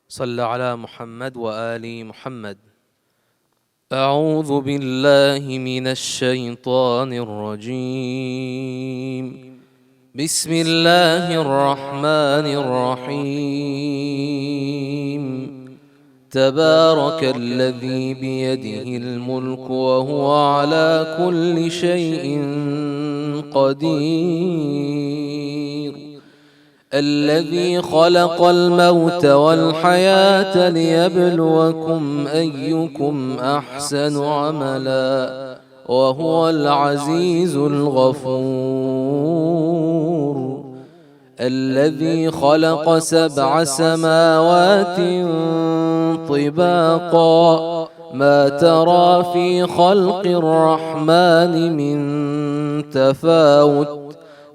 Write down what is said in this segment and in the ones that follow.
صل على محمد وآل محمد. أعوذ بالله من الشيطان الرجيم. بسم الله الرحمن الرحيم. تبارك الذي بيده الملك وهو على كل شيء قدير. الذي خلق الموت والحياة ليبلوكم أيكم أحسن عملا وهو العزيز الغفور. الذي خلق 7 سماوات طباقا ما ترى في خلق الرحمن من تفاوت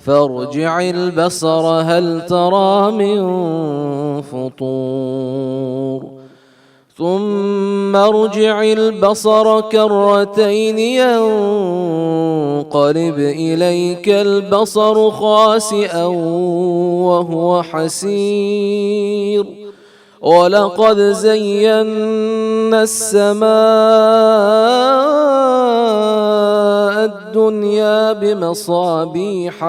فارجع البصر هل ترى من فطور ثم ارجع البصر كرتين ينقلب إليك البصر خاسئا وهو حسير. ولقد زينا السماء الدنيا بمصابيح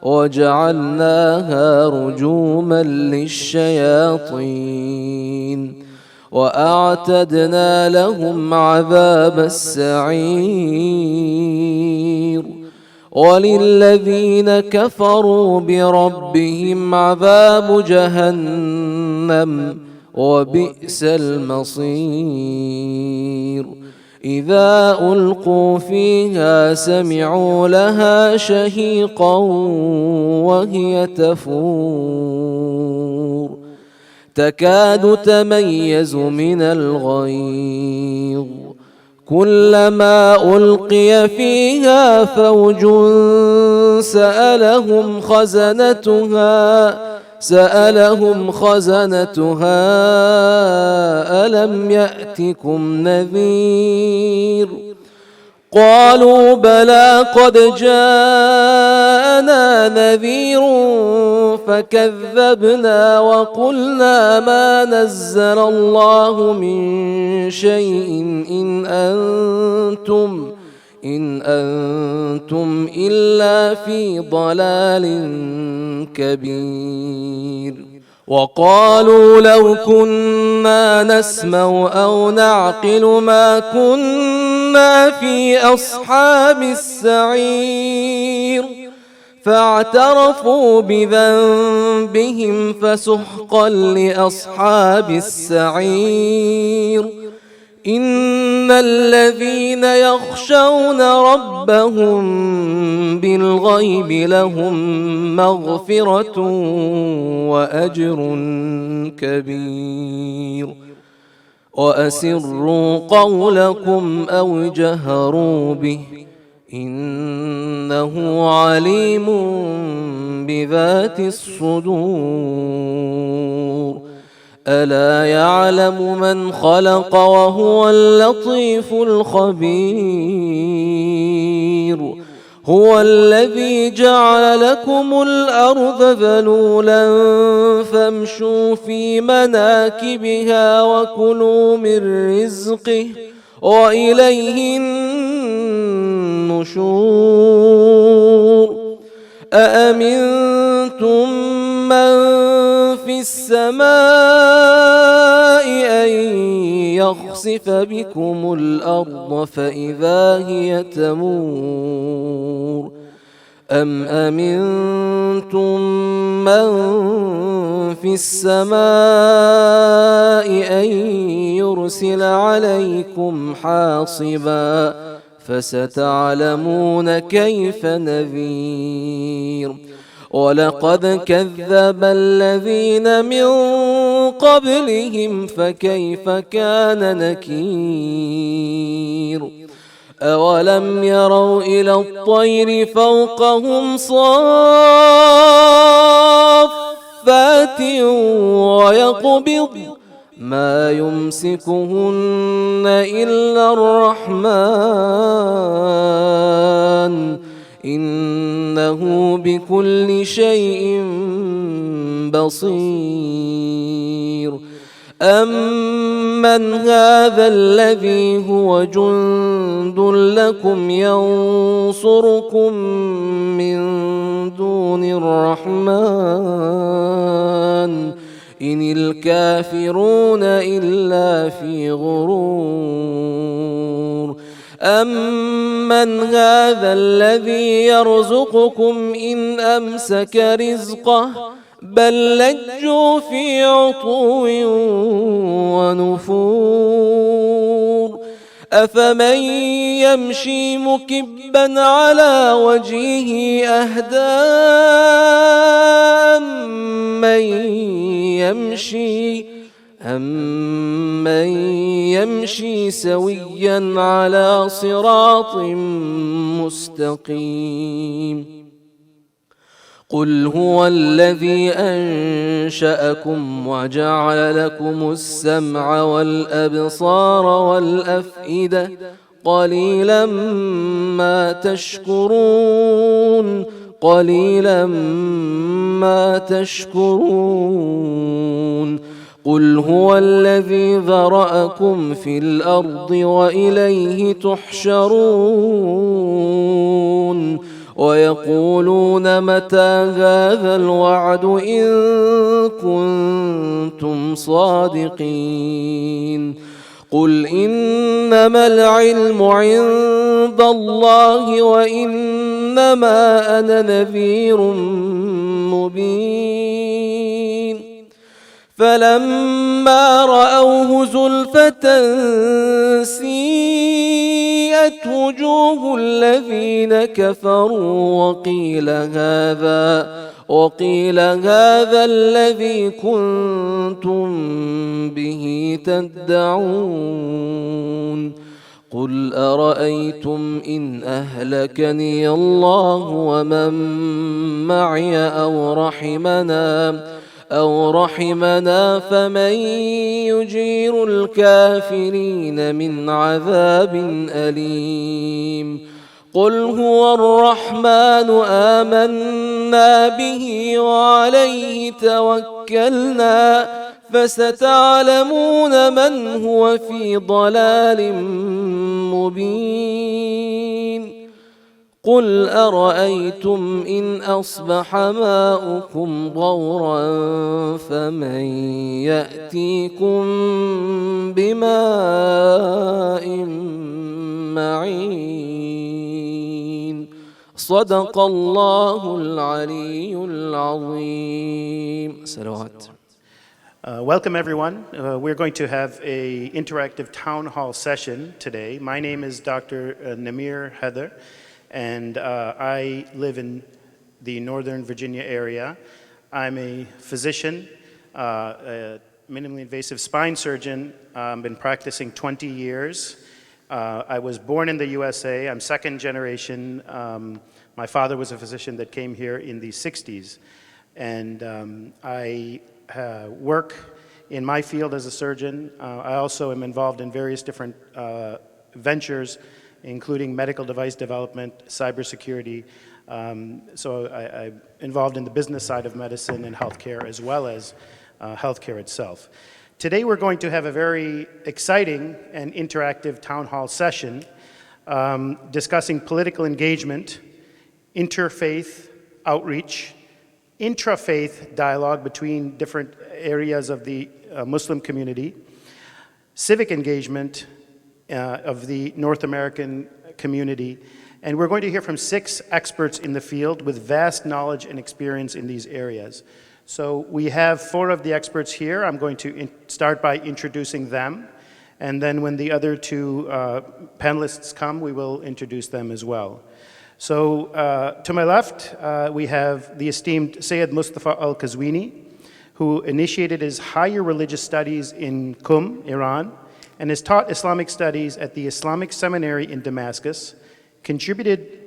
وجعلناها رجوما للشياطين وأعتدنا لهم عذاب السعير. وللذين كفروا بربهم عذاب جهنم وبئس المصير. إذا ألقوا فيها سمعوا لها شهيقا وهي تفور تكاد تميز من الغيظ. كلما ألقي فيها فوج سألهم خزنتها ألم يأتكم نذير. قالوا بلى قد جاءنا نذير فكذبنا وقلنا ما نزل الله من شيء إن أنتم إلا في ضلال كبير. وقالوا لو كنا نسمع أو نعقل ما كنا في أصحاب السعير. فاعترفوا بذنبهم فسحقا لأصحاب السعير. إن الذين يخشون ربهم بالغيب لهم مغفرة وأجر كبير. وأسروا قولكم أو اجهروا به إنه عليم بذات الصدور. ألا يعلم من خلق وهو اللطيف الخبير. هو الذي جعل لكم الأرض ذلولا فامشوا في مناكبها وكلوا من رزقه وإليه النشور. أأمنتم من في السماء أن يخسف بكم الأرض فإذا هي تمور أم أمنتم من في السماء أن يرسل عليكم حاصبا فستعلمون كيف نذير. ولقد كذب الذين من قبلهم فكيف كان نكير. أولم يروا إلى الطير فوقهم صافات ويقبض ما يمسكهن إلا الرحمن إنه بكل شيء بصير أمن هذا الذي هو جند لكم ينصركم من دون الرحمن إن الكافرون إلا في غرور أمن هذا الذي يرزقكم إن أمسك رزقه بل لجوا في عتو ونفور أفمن يمشي مكبا على وجهه أهدى أمن يمشي سويا على صراط مستقيم قل هو الذي أنشأكم وجعل لكم السمع والأبصار والأفئدة قليلا ما تشكرون قل هو الذي ذرأكم في الأرض وإليه تحشرون ويقولون متى هذا الوعد إن كنتم صادقين قل إنما العلم عند الله وإنما أنا نذير مبين فلما رأوه زلفة سيئت وجوه الذين كفروا وقيل هذا الذي كنتم به تدعون قل أرأيتم إن أهلكني الله ومن معي أو رحمنا فمن يجير الكافرين من عذاب أليم قل هو الرحمن آمنا به وعليه توكلنا فستعلمون من هو في ضلال مبين قل أرأيتم إن أصبح ماؤكم غورا فمن يأتيكم بماء معين صدق الله العلي العظيم. صلوات. Welcome everyone. We're going to have an interactive town hall session today. My name is Dr. Namir Heather, and I live in the Northern Virginia area. I'm a physician, a minimally invasive spine surgeon. I've been practicing 20 years. I was born in the USA. I'm second generation. My father was a physician that came here in the 60s. And I work in my field as a surgeon. I also am involved in various different ventures, including medical device development, cybersecurity. So I'm involved in the business side of medicine and healthcare, as well as healthcare itself. Today we're going to have a very exciting and interactive town hall session discussing political engagement, interfaith outreach, intrafaith dialogue between different areas of the Muslim community, civic engagement of the North American community, and we're going to hear from 6 experts in the field with vast knowledge and experience in these areas. So we have 4 of the experts here. I'm going to start by introducing them, and then when the other 2 panelists come, we will introduce them as well. So to my left, we have the esteemed Sayyid Mustafa al-Qazwini, who initiated his higher religious studies in Qum, Iran, and has taught Islamic studies at the Islamic Seminary in Damascus, contributed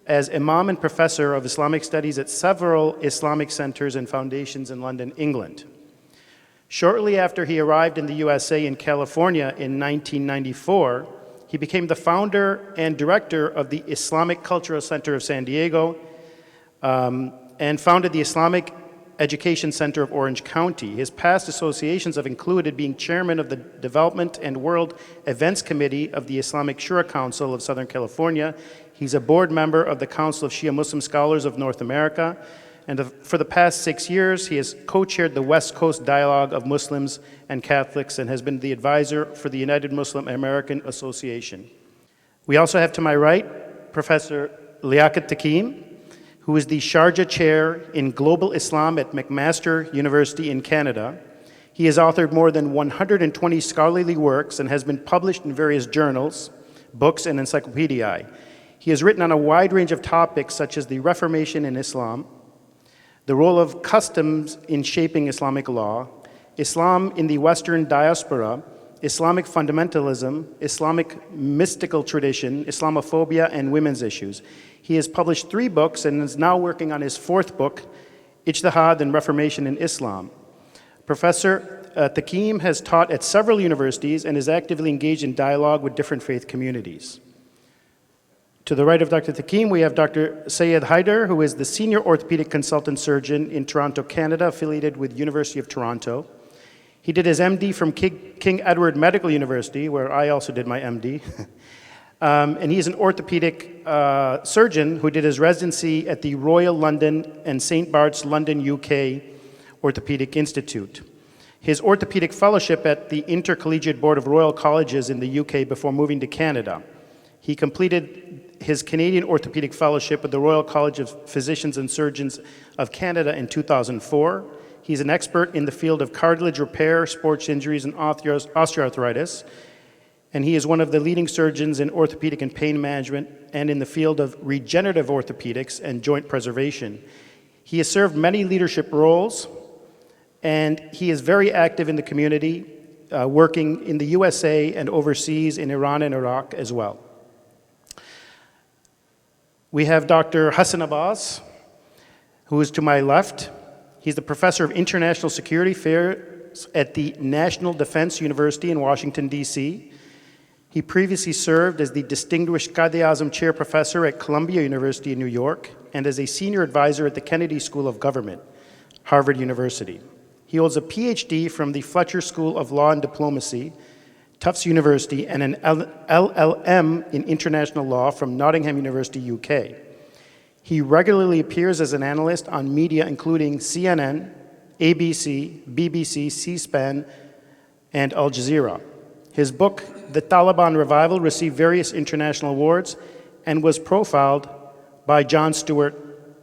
as Imam and Professor of Islamic Studies at several Islamic centers and foundations in London, England. Shortly after he arrived in the USA in California in 1994, He became the founder and director of the Islamic Cultural Center of San Diego, and founded the Islamic Education Center of Orange County. His past associations have included being chairman of the Development and World Events Committee of the Islamic Shura Council of Southern California. He's a board member of the Council of Shia Muslim Scholars of North America. And for the past 6 years, he has co-chaired the West Coast Dialogue of Muslims and Catholics and has been the advisor for the United Muslim American Association. We also have to my right, Professor Liaquat Takim, who is the Sharjah Chair in Global Islam at McMaster University in Canada. He has authored more than 120 scholarly works and has been published in various journals, books, and encyclopediae. He has written on a wide range of topics such as the Reformation in Islam, the role of customs in shaping Islamic law, Islam in the Western diaspora, Islamic fundamentalism, Islamic mystical tradition, Islamophobia, and women's issues. He has published 3 books and is now working on his 4th book, Ijtihad and Reformation in Islam. Professor Takim has taught at several universities and is actively engaged in dialogue with different faith communities. To the right of Dr. Takim, we have Dr. Syed Haider, who is the Senior Orthopedic Consultant Surgeon in Toronto, Canada, affiliated with University of Toronto. He did his MD from King Edward Medical University, where I also did my MD. And he's an orthopedic surgeon who did his residency at the Royal London and St. Bart's London, UK Orthopedic Institute. His orthopedic fellowship at the Intercollegiate Board of Royal Colleges in the UK before moving to Canada. He completed his Canadian Orthopedic Fellowship with the Royal College of Physicians and Surgeons of Canada in 2004. He's an expert in the field of cartilage repair, sports injuries, and osteoarthritis. And he is one of the leading surgeons in orthopedic and pain management and in the field of regenerative orthopedics and joint preservation. He has served many leadership roles, and he is very active in the community, working in the USA and overseas in Iran and Iraq as well. We have Dr. Hassan Abbas, who is to my left. He's the professor of international security affairs at the National Defense University in Washington, D.C. He previously served as the Distinguished Quaid-e-Azam Chair Professor at Columbia University in New York and as a senior advisor at the Kennedy School of Government, Harvard University. He holds a PhD from the Fletcher School of Law and Diplomacy, Tufts University, and an LLM in International Law from Nottingham University, UK. He regularly appears as an analyst on media including CNN, ABC, BBC, C-SPAN, and Al Jazeera. His book, The Taliban Revival, received various international awards and was profiled by Jon Stewart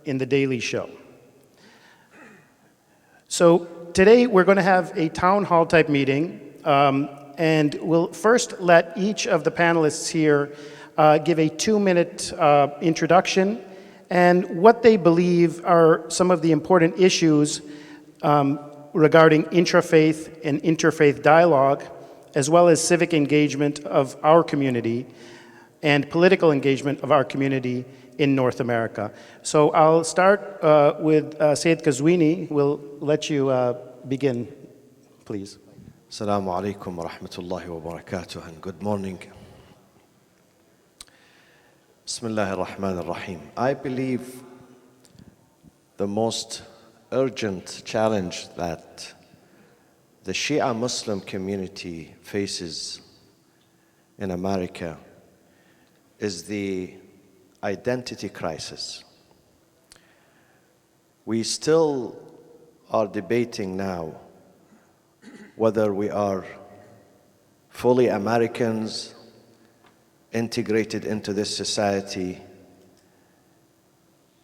in The Daily Show. So today we're going to have a town hall type meeting, and we'll first let each of the panelists here give a 2-minute introduction and what they believe are some of the important issues regarding intrafaith and interfaith dialogue, as well as civic engagement of our community and political engagement of our community in North America. So I'll start with Sayyid Kazwini. We'll let you begin, please. Assalamu alaikum wa rahmatullahi wa barakatuh, and good morning. Bismillah ar-Rahman ar-Rahim. I believe the most urgent challenge that the Shia Muslim community faces in America is the identity crisis. We still are debating now whether we are fully Americans, integrated into this society,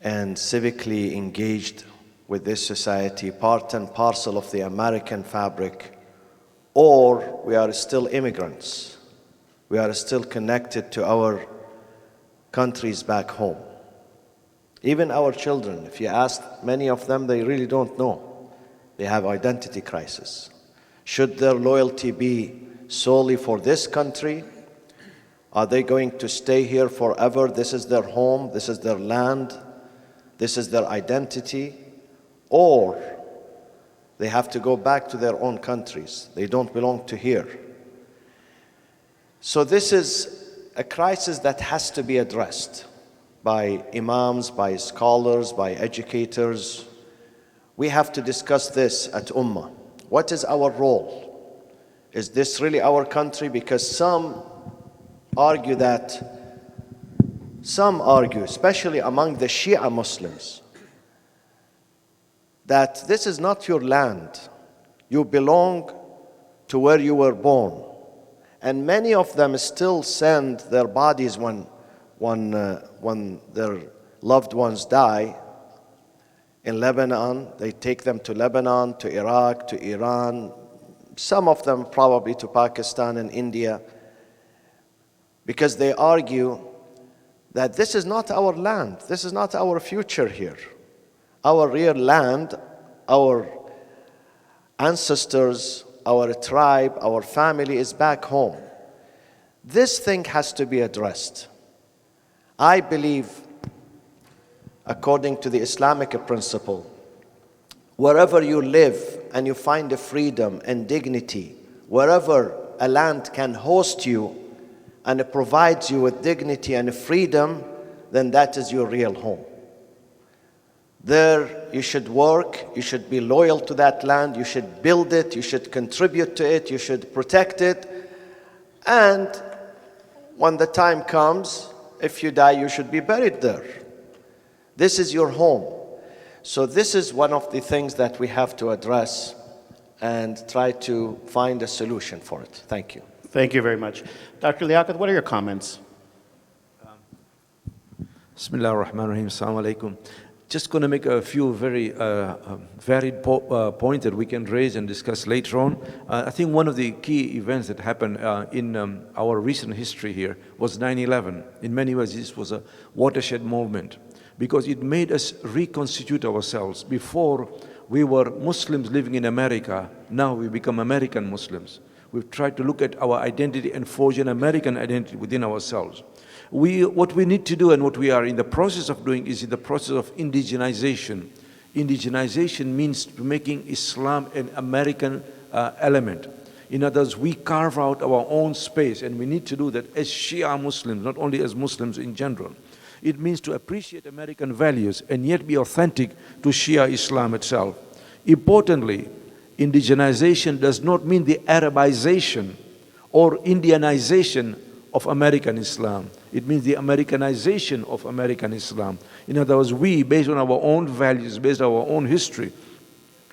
and civically engaged with this society, part and parcel of the American fabric, or we are still immigrants. We are still connected to our countries back home. Even our children, if you ask many of them, they really don't know. They have identity crisis. Should their loyalty be solely for this country? Are they going to stay here forever? This is their home, this is their land, this is their identity. Or they have to go back to their own countries. They don't belong to here. So this is a crisis that has to be addressed by imams, by scholars, by educators. We have to discuss this at Ummah. What is our role? Is this really our country? Because some argue, especially among the Shia Muslims, that this is not your land. You belong to where you were born. And many of them still send their bodies when their loved ones die in Lebanon. They take them to Lebanon, to Iraq, to Iran, some of them probably to Pakistan and India, because they argue that this is not our land, this is not our future here. Our real land, our ancestors, our tribe, our family is back home. This thing has to be addressed. I believe, according to the Islamic principle, wherever you live and you find a freedom and dignity, wherever a land can host you and it provides you with dignity and freedom, then that is your real home. There you should work, you should be loyal to that land, you should build it, you should contribute to it, you should protect it, and when the time comes, if you die, you should be buried there. This is your home. So this is one of the things that we have to address and try to find a solution for it. Thank you. Thank you very much. Dr. Liaquat, what are your comments? Bismillah ar-Rahman ar-Rahim. Assalamu alaikum. Just going to make a few very varied points that we can raise and discuss later on. I think one of the key events that happened in our recent history here was 9/11. In many ways, this was a watershed moment because it made us reconstitute ourselves. Before, we were Muslims living in America. Now we become American Muslims. We've tried to look at our identity and forge an American identity within ourselves. What we need to do and what we are in the process of doing is in the process of indigenization. Indigenization means making Islam an American element. In other words, we carve out our own space, and we need to do that as Shia Muslims, not only as Muslims in general. It means to appreciate American values and yet be authentic to Shia Islam itself. Importantly, indigenization does not mean the Arabization or Indianization of American Islam. It means the Americanization of American Islam. In other words, we, based on our own values, based on our own history,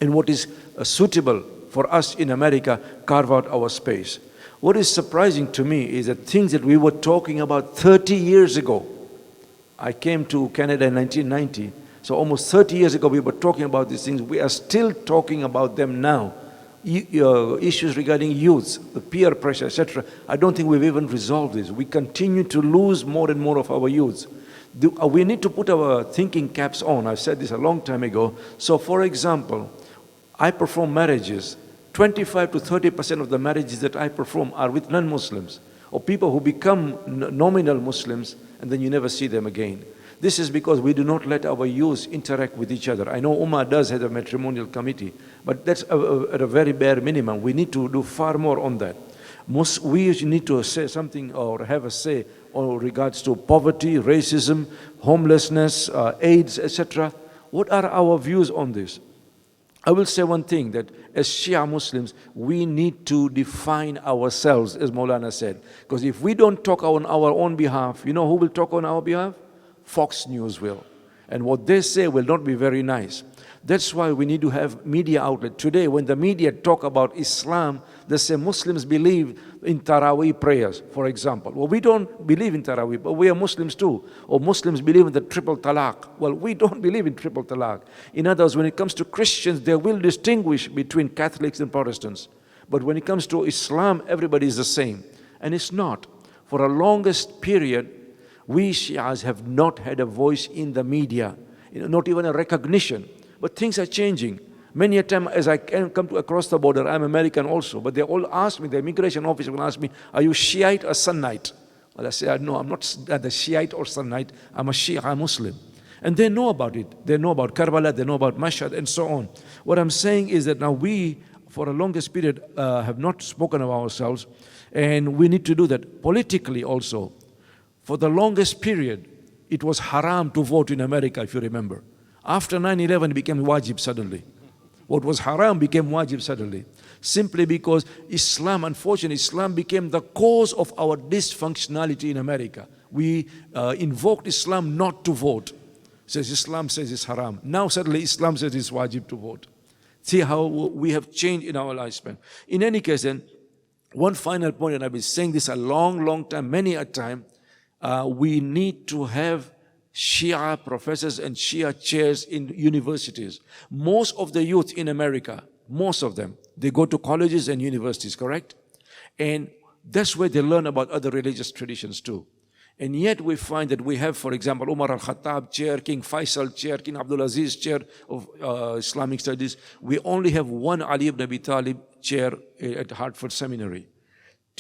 and what is suitable for us in America, carve out our space. What is surprising to me is that things that we were talking about 30 years ago. I came to Canada in 1990, so almost 30 years ago we were talking about these things. We are still talking about them now. Issues regarding youth, the peer pressure, etc. I don't think we've even resolved this. We continue to lose more and more of our youth. We need to put our thinking caps on. I've said this a long time ago. So for example, I perform marriages. 25 to 30% of the marriages that I perform are with non-Muslims or people who become nominal Muslims and then you never see them again. This is because we do not let our youth interact with each other. I know UMAA does have a matrimonial committee, but that's at a very bare minimum. We need to do far more on that. We need to say something or have a say on regards to poverty, racism, homelessness, AIDS, etc. What are our views on this? I will say one thing, that as Shia Muslims, we need to define ourselves, as Maulana said. Because if we don't talk on our own behalf, you know who will talk on our behalf? Fox News will. And what they say will not be very nice. That's why we need to have media outlet. Today, when the media talk about Islam, they say Muslims believe in Taraweeh prayers, for example. Well, we don't believe in Taraweeh, but we are Muslims too. Or Muslims believe in the triple talaq. Well, we don't believe in triple talaq. In other words, when it comes to Christians, they will distinguish between Catholics and Protestants. But when it comes to Islam, everybody is the same. And it's not. For a longest period, we Shias have not had a voice in the media, not even a recognition. But things are changing. Many a time as I come to across the border, I'm American also, but they all ask me, the immigration officer will ask me, are you Shiite or Sunnite? Well, I say, no, I'm not the Shiite or Sunnite, I'm a Shia Muslim. And they know about it. They know about Karbala, they know about Mashhad, and so on. What I'm saying is that now we, for a longest period, have not spoken of ourselves, and we need to do that politically also. For the longest period, it was haram to vote in America, if you remember. After 9/11, it became wajib suddenly. What was haram became wajib suddenly. Simply because Islam, unfortunately, Islam became the cause of our dysfunctionality in America. We invoked Islam not to vote. Says Islam says it's haram. Now suddenly Islam says it's wajib to vote. See how we have changed in our lifespan. In any case then, one final point, and I've been saying this a long time, many a time, we need to have Shia professors and Shia chairs in universities. Most of the youth in America, most of them, they go to colleges and universities, correct? And that's where they learn about other religious traditions too. And yet we find that we have, for example, Umar al-Khattab chair, King Faisal chair, King Abdul Aziz chair of Islamic studies. We only have one Ali ibn Abi Talib chair at Hartford Seminary.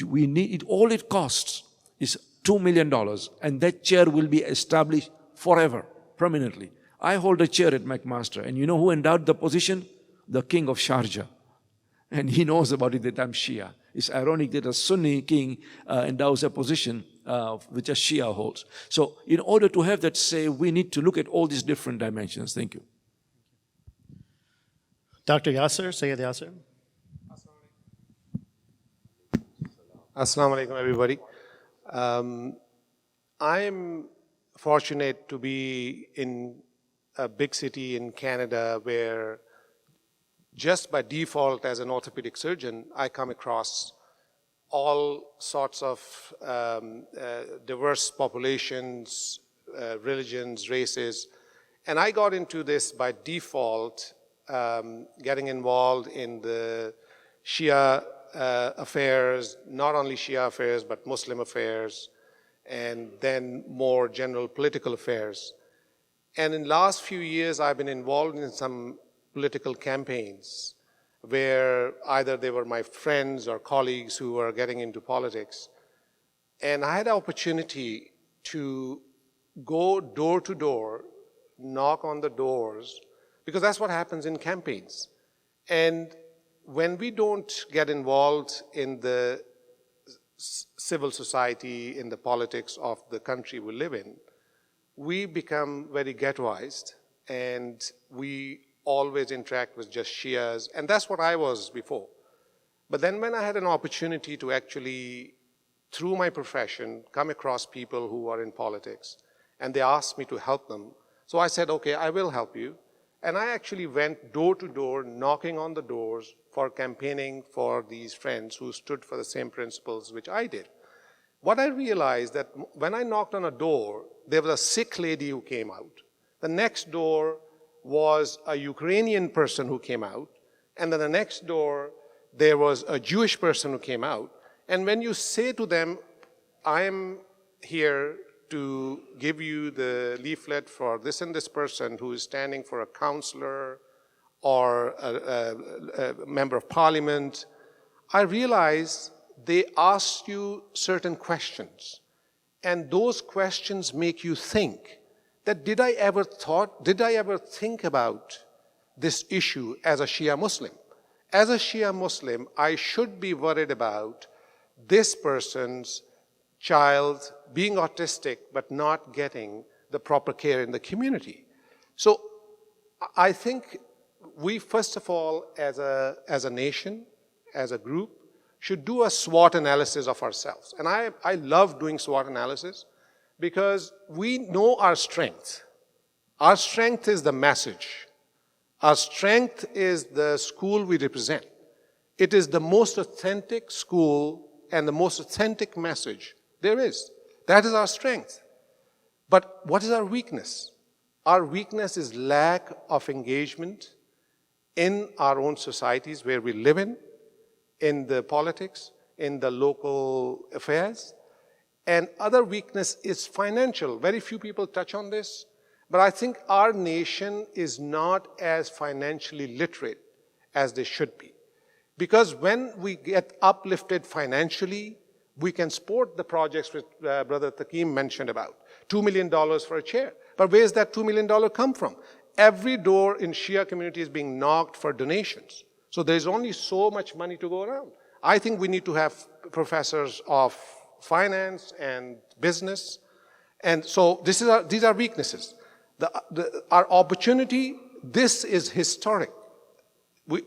We need it, all it costs is $2 million, and that chair will be established forever, permanently. I hold a chair at McMaster, and you know who endowed the position? The king of Sharjah. And he knows about it that I'm Shia. It's ironic that a Sunni king endows a position which a Shia holds. So in order to have that say, we need to look at all these different dimensions. Thank you. Dr. Yasser, Sayyid Yasser. Assalamu alaikum, everybody. I'm fortunate to be in a big city in Canada where just by default as an orthopedic surgeon, I come across all sorts of diverse populations, religions, races. And I got into this by default, getting involved in the Shia affairs, not only Shia affairs, but Muslim affairs, and then more general political affairs. And in the last few years, I've been involved in some political campaigns where either they were my friends or colleagues who were getting into politics. And I had the opportunity to go door to door, knock on the doors, because that's what happens in campaigns. And when we don't get involved in the civil society, in the politics of the country we live in, we become very ghettoized, and we always interact with just Shias, and that's what I was before. But then when I had an opportunity to actually, through my profession, come across people who are in politics, and they asked me to help them, so I said, okay, I will help you. And I actually went door to door, knocking on the doors for campaigning for these friends who stood for the same principles which I did. What I realized that when I knocked on a door, there was a sick lady who came out. The next door was a Ukrainian person who came out. And then the next door, there was a Jewish person who came out. And when you say to them, I am here to give you the leaflet for this and this person who is standing for a counselor or a member of parliament, I realize they ask you certain questions. And those questions make you think that did I ever think about this issue as a Shia Muslim? As a Shia Muslim, I should be worried about this person's child being autistic but not getting the proper care in the community. So I think we, first of all, as a nation, as a group, should do a SWOT analysis of ourselves. And I love doing SWOT analysis because we know our strength. Our strength is the message. Our strength is the school we represent. It is the most authentic school and the most authentic message there is. That is our strength. But what is our weakness? Our weakness is lack of engagement in our own societies where we live in the politics, in the local affairs. And other weakness is financial. Very few people touch on this. But I think our nation is not as financially literate as they should be. Because when we get uplifted financially, we can support the projects which Brother Takeem mentioned about. $2 million for a chair. But where does that $2 million come from? Every door in Shia community is being knocked for donations. So there's only so much money to go around. I think we need to have professors of finance and business And so these are weaknesses. Our opportunity, this is historic.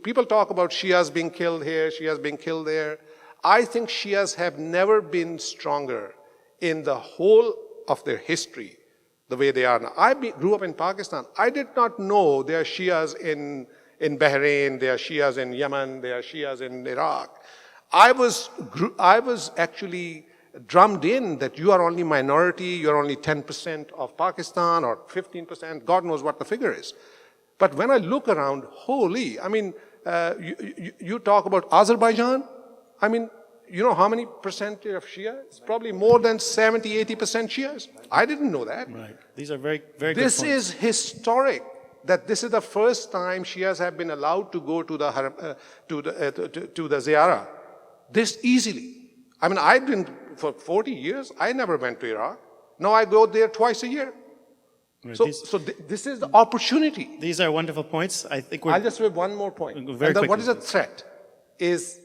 People talk about Shias being killed here, Shias being killed there. I think Shias have never been stronger in the whole of their history the way they are now. I grew up in Pakistan. I did not know there are Shias in Bahrain, there are Shias in Yemen, there are Shias in Iraq. I was actually drummed in that you are only minority, you're only 10% of Pakistan or 15%, God knows what the figure is. But when I look around, holy, I mean, you talk about Azerbaijan, I mean, you know how many percentage of Shia? It's probably more than 70, 80% Shias. I didn't know that. Right. These are very, very good This points. is historic, that this is the first time Shias have been allowed to go to the Ziyarah this easily. I mean, I've been, for 40 years, I never went to Iraq. Now I go there twice a year. Right. So this is the opportunity. These are wonderful points. I think I'll just make one more point. Very quickly. What is a threat is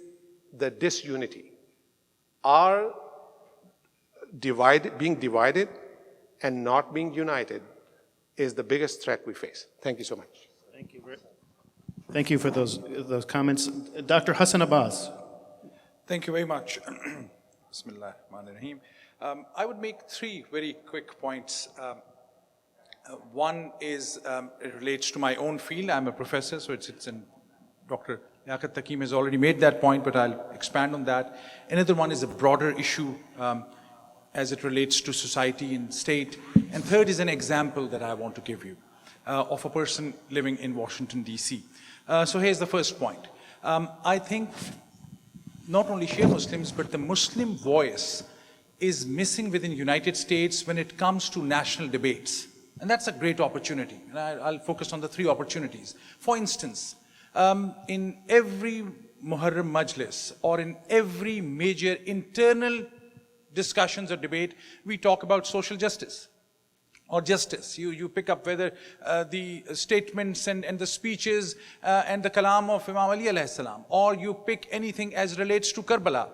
the disunity. Our being divided and not being united is the biggest threat we face. Thank you so much. Thank you for those comments. Dr. Hassan Abbas. Thank you very much. Bismillah ar-Rahman ar-Rahim. I would make three very quick points. One is, it relates to my own field. I'm a professor, so it's in Dr. Liaquat Takim has already made that point, but I'll expand on that. Another one is a broader issue as it relates to society and state. And third is an example that I want to give you of a person living in Washington, D.C. So here's the first point. I think not only Shia Muslims, but the Muslim voice is missing within the United States when it comes to national debates. And that's a great opportunity. And I'll focus on the three opportunities. For instance, in every Muharram Majlis or in every major internal discussions or debate, we talk about social justice or justice. You pick up whether the statements and the speeches and the kalam of Imam Ali alayhi salam, or you pick anything as relates to Karbala.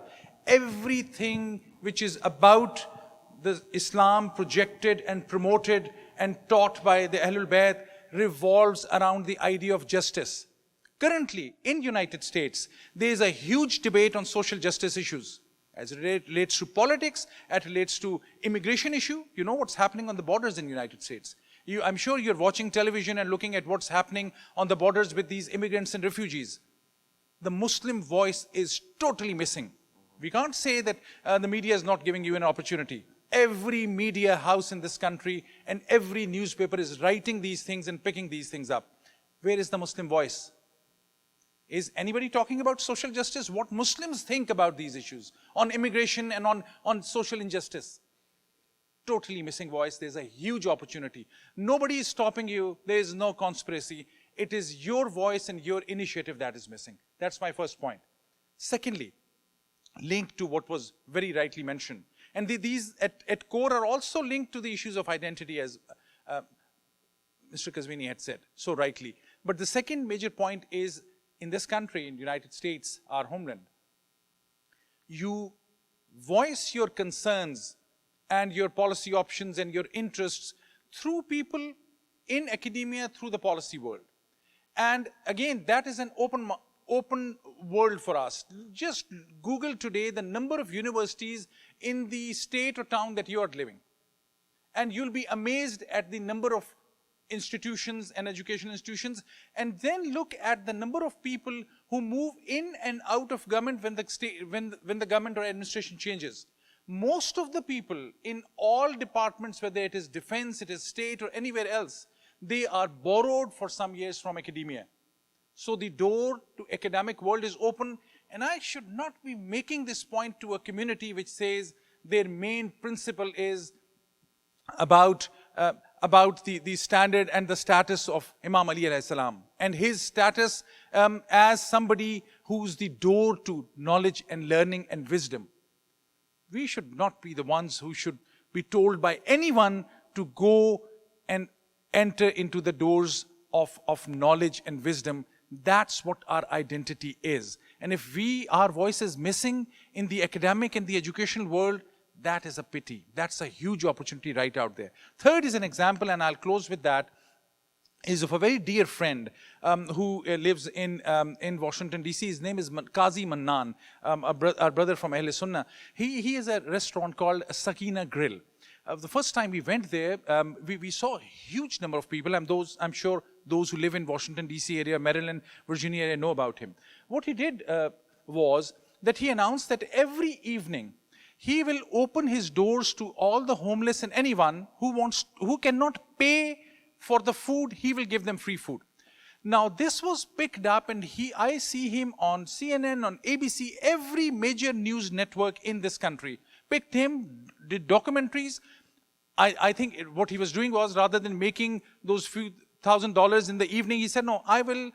Everything which is about the Islam projected and promoted and taught by the Ahlul Bayt revolves around the idea of justice. Currently, in United States, there is a huge debate on social justice issues. As it relates to politics, as it relates to immigration issue, you know what's happening on the borders in the United States. I'm sure you're watching television and looking at what's happening on the borders with these immigrants and refugees. The Muslim voice is totally missing. We can't say that the media is not giving you an opportunity. Every media house in this country and every newspaper is writing these things and picking these things up. Where is the Muslim voice? Is anybody talking about social justice? What Muslims think about these issues on immigration and on social injustice? Totally missing voice. There's a huge opportunity. Nobody is stopping you. There is no conspiracy. It is your voice and your initiative that is missing. That's my first point. Secondly, linked to what was very rightly mentioned. And these at core are also linked to the issues of identity, as Mr. Kazvini had said so rightly. But the second major point is, in this country, in the United States, our homeland, you voice your concerns and your policy options and your interests through people in academia, through the policy world. And again, that is an open world for us. Just Google today the number of universities in the state or town that you are living. And you'll be amazed at the number of institutions and educational institutions, and then look at the number of people who move in and out of government when the government or administration changes. Most of the people in all departments, whether it is defense, it is state, or anywhere else, they are borrowed for some years from academia. So the door to academic world is open, and I should not be making this point to a community which says their main principle is about the standard and the status of Imam Ali alayhi salam and his status as somebody who's the door to knowledge and learning and wisdom. We should not be the ones who should be told by anyone to go and enter into the doors of knowledge and wisdom. That's what our identity is. And if our voice is missing in the academic and the educational world, that is a pity. That's a huge opportunity right out there. Third is an example, and I'll close with that, is of a very dear friend who lives in Washington, D.C. His name is Qazi Mannan, our brother from Ahl Sunnah. He has a restaurant called Sakina Grill. The first time we went there, we saw a huge number of people, and I'm sure those who live in Washington, D.C. area, Maryland, Virginia area know about him. What he did was that he announced that every evening he will open his doors to all the homeless and anyone who cannot pay for the food, he will give them free food. Now this was picked up, and I see him on CNN, on ABC, every major news network in this country picked him, did documentaries. I think what he was doing was, rather than making those few $1,000 in the evening, he said, no, I will,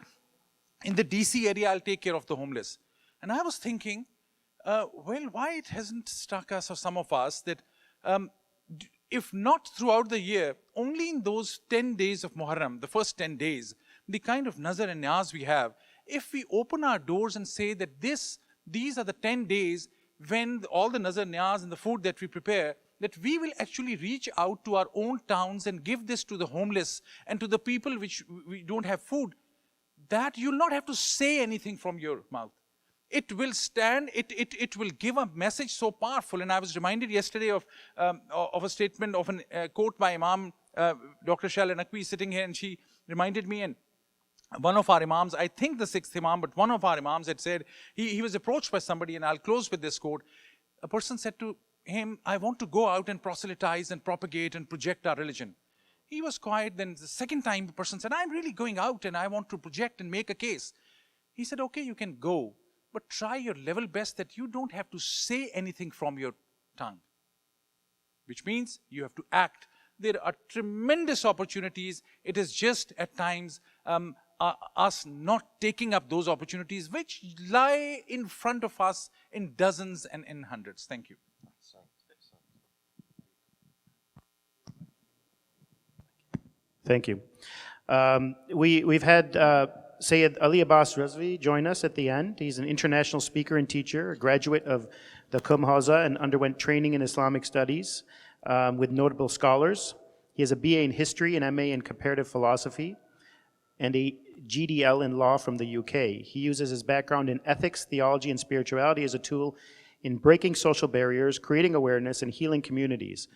in the DC area, I'll take care of the homeless. And I was thinking, well, why it hasn't struck us or some of us that if not throughout the year, only in those 10 days of Muharram, the first 10 days, the kind of nazar and niyaz we have, if we open our doors and say that these are the 10 days when all the nazar niyaz and the food that we prepare, that we will actually reach out to our own towns and give this to the homeless and to the people which we don't have food, that you'll not have to say anything from your mouth. It will stand, it will give a message so powerful. And I was reminded yesterday of a statement of a quote by Imam Dr. Shaila Naqvi sitting here, and she reminded me, and one of our Imams, I think the 6th Imam, but one of our Imams had said, he was approached by somebody, and I'll close with this quote. A person said to him, I want to go out and proselytize and propagate and project our religion. He was quiet. Then the second time the person said, I'm really going out and I want to project and make a case. He said, okay, you can go, but try your level best that you don't have to say anything from your tongue, which means you have to act. There are tremendous opportunities. It is just at times us not taking up those opportunities which lie in front of us in dozens and in hundreds. Thank you. Thank you. We've had Sayyid Ali Abbas Razvi join us at the end. He's an international speaker and teacher, a graduate of the Qum Hawza, and underwent training in Islamic studies with notable scholars. He has a BA in history and MA in comparative philosophy and a GDL in law from the UK. He uses his background in ethics, theology, and spirituality as a tool in breaking social barriers, creating awareness, and healing communities.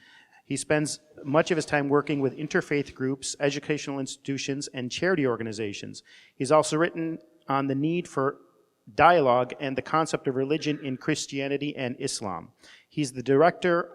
He spends much of his time working with interfaith groups, educational institutions, and charity organizations. He's also written on the need for dialogue and the concept of religion in Christianity and Islam. He's the Director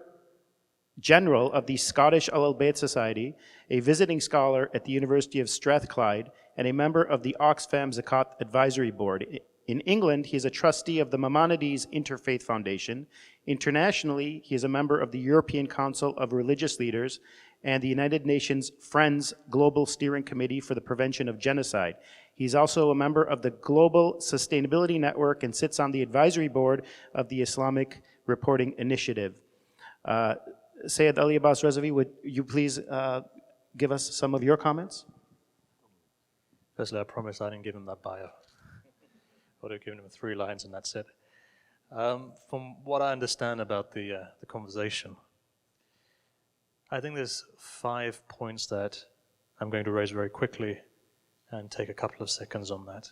General of the Scottish Al-Bayt Society, a visiting scholar at the University of Strathclyde, and a member of the Oxfam Zakat Advisory Board. In England, he is a trustee of the Maimonides Interfaith Foundation. Internationally, he is a member of the European Council of Religious Leaders and the United Nations Friends Global Steering Committee for the Prevention of Genocide. He's also a member of the Global Sustainability Network and sits on the advisory board of the Islamic Reporting Initiative. Sayyid Ali Abbas Razvi, would you please give us some of your comments? Firstly, I promise I didn't give him that bio. I would have given him 3 lines and that's it. From what I understand about the conversation, I think there's 5 points that I'm going to raise very quickly and take a couple of seconds on that.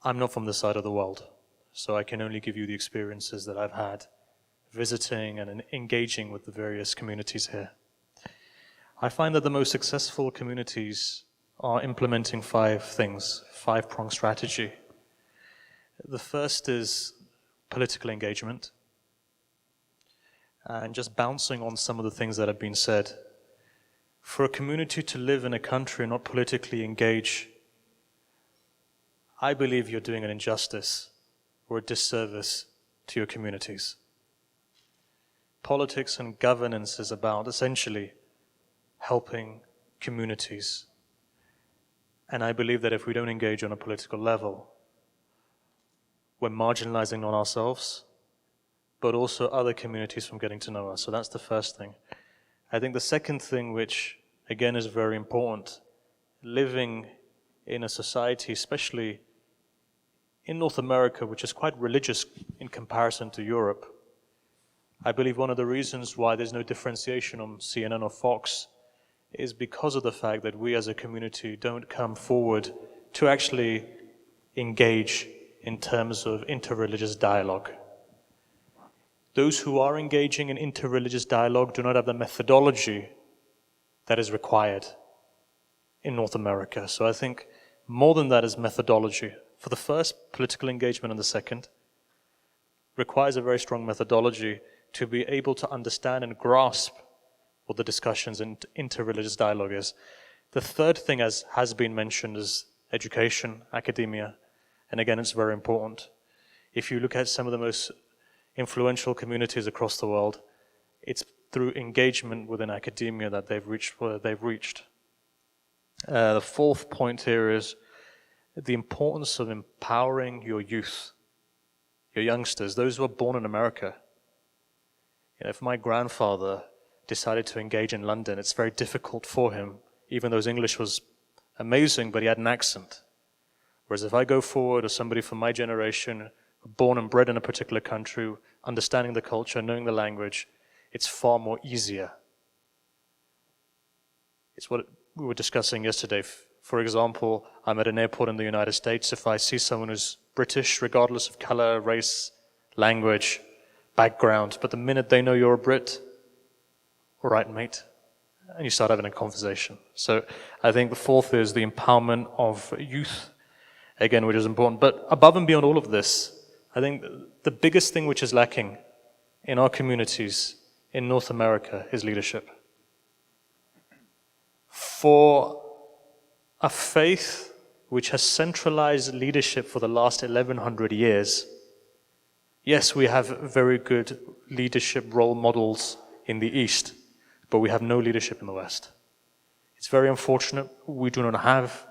I'm not from this side of the world, so I can only give you the experiences that I've had visiting and engaging with the various communities here. I find that the most successful communities are implementing 5 things, 5-pronged strategy. The first is political engagement, and just bouncing on some of the things that have been said. For a community to live in a country and not politically engage, I believe you're doing an injustice or a disservice to your communities. Politics and governance is about essentially helping communities. And I believe that if we don't engage on a political level, we're marginalizing not ourselves, but also other communities from getting to know us. So that's the first thing. I think the second thing, which again is very important, living in a society, especially in North America, which is quite religious in comparison to Europe, I believe one of the reasons why there's no differentiation on CNN or Fox is because of the fact that we as a community don't come forward to actually engage in terms of interreligious dialogue. Those who are engaging in interreligious dialogue do not have the methodology that is required in North America. So I think more than that is methodology. For the first, political engagement, and the second requires a very strong methodology to be able to understand and grasp what the discussions in interreligious dialogue is. The third thing, as has been mentioned, is education, academia, and again, it's very important. If you look at some of the most influential communities across the world, it's through engagement within academia that they've reached where they've reached. The fourth point here is the importance of empowering your youth, your youngsters, those who are born in America. You know, if my grandfather decided to engage in London, it's very difficult for him, even though his English was amazing, but he had an accent. Whereas if I go forward, or somebody from my generation, born and bred in a particular country, understanding the culture, knowing the language, it's far more easier. It's what we were discussing yesterday. For example, I'm at an airport in the United States. If I see someone who's British, regardless of color, race, language, background, but the minute they know you're a Brit, all right, mate, and you start having a conversation. So I think the fourth is the empowerment of youth, again, which is important. But above and beyond all of this, I think the biggest thing which is lacking in our communities in North America is leadership. For a faith which has centralized leadership for the last 1100 years, yes, we have very good leadership role models in the East, but we have no leadership in the West. It's very unfortunate we do not have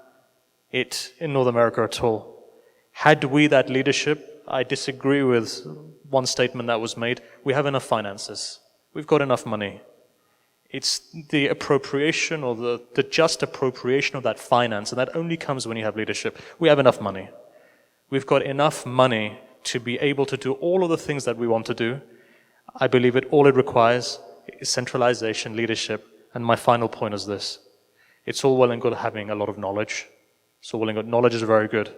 it in North America at all. Had we that leadership, I disagree with one statement that was made, we have enough finances. We've got enough money. It's the appropriation or the just appropriation of that finance, and that only comes when you have leadership. We have enough money. We've got enough money to be able to do all of the things that we want to do. I believe all it requires is centralization, leadership, and my final point is this. It's all well and good having a lot of knowledge. It's all well and good. Knowledge is very good.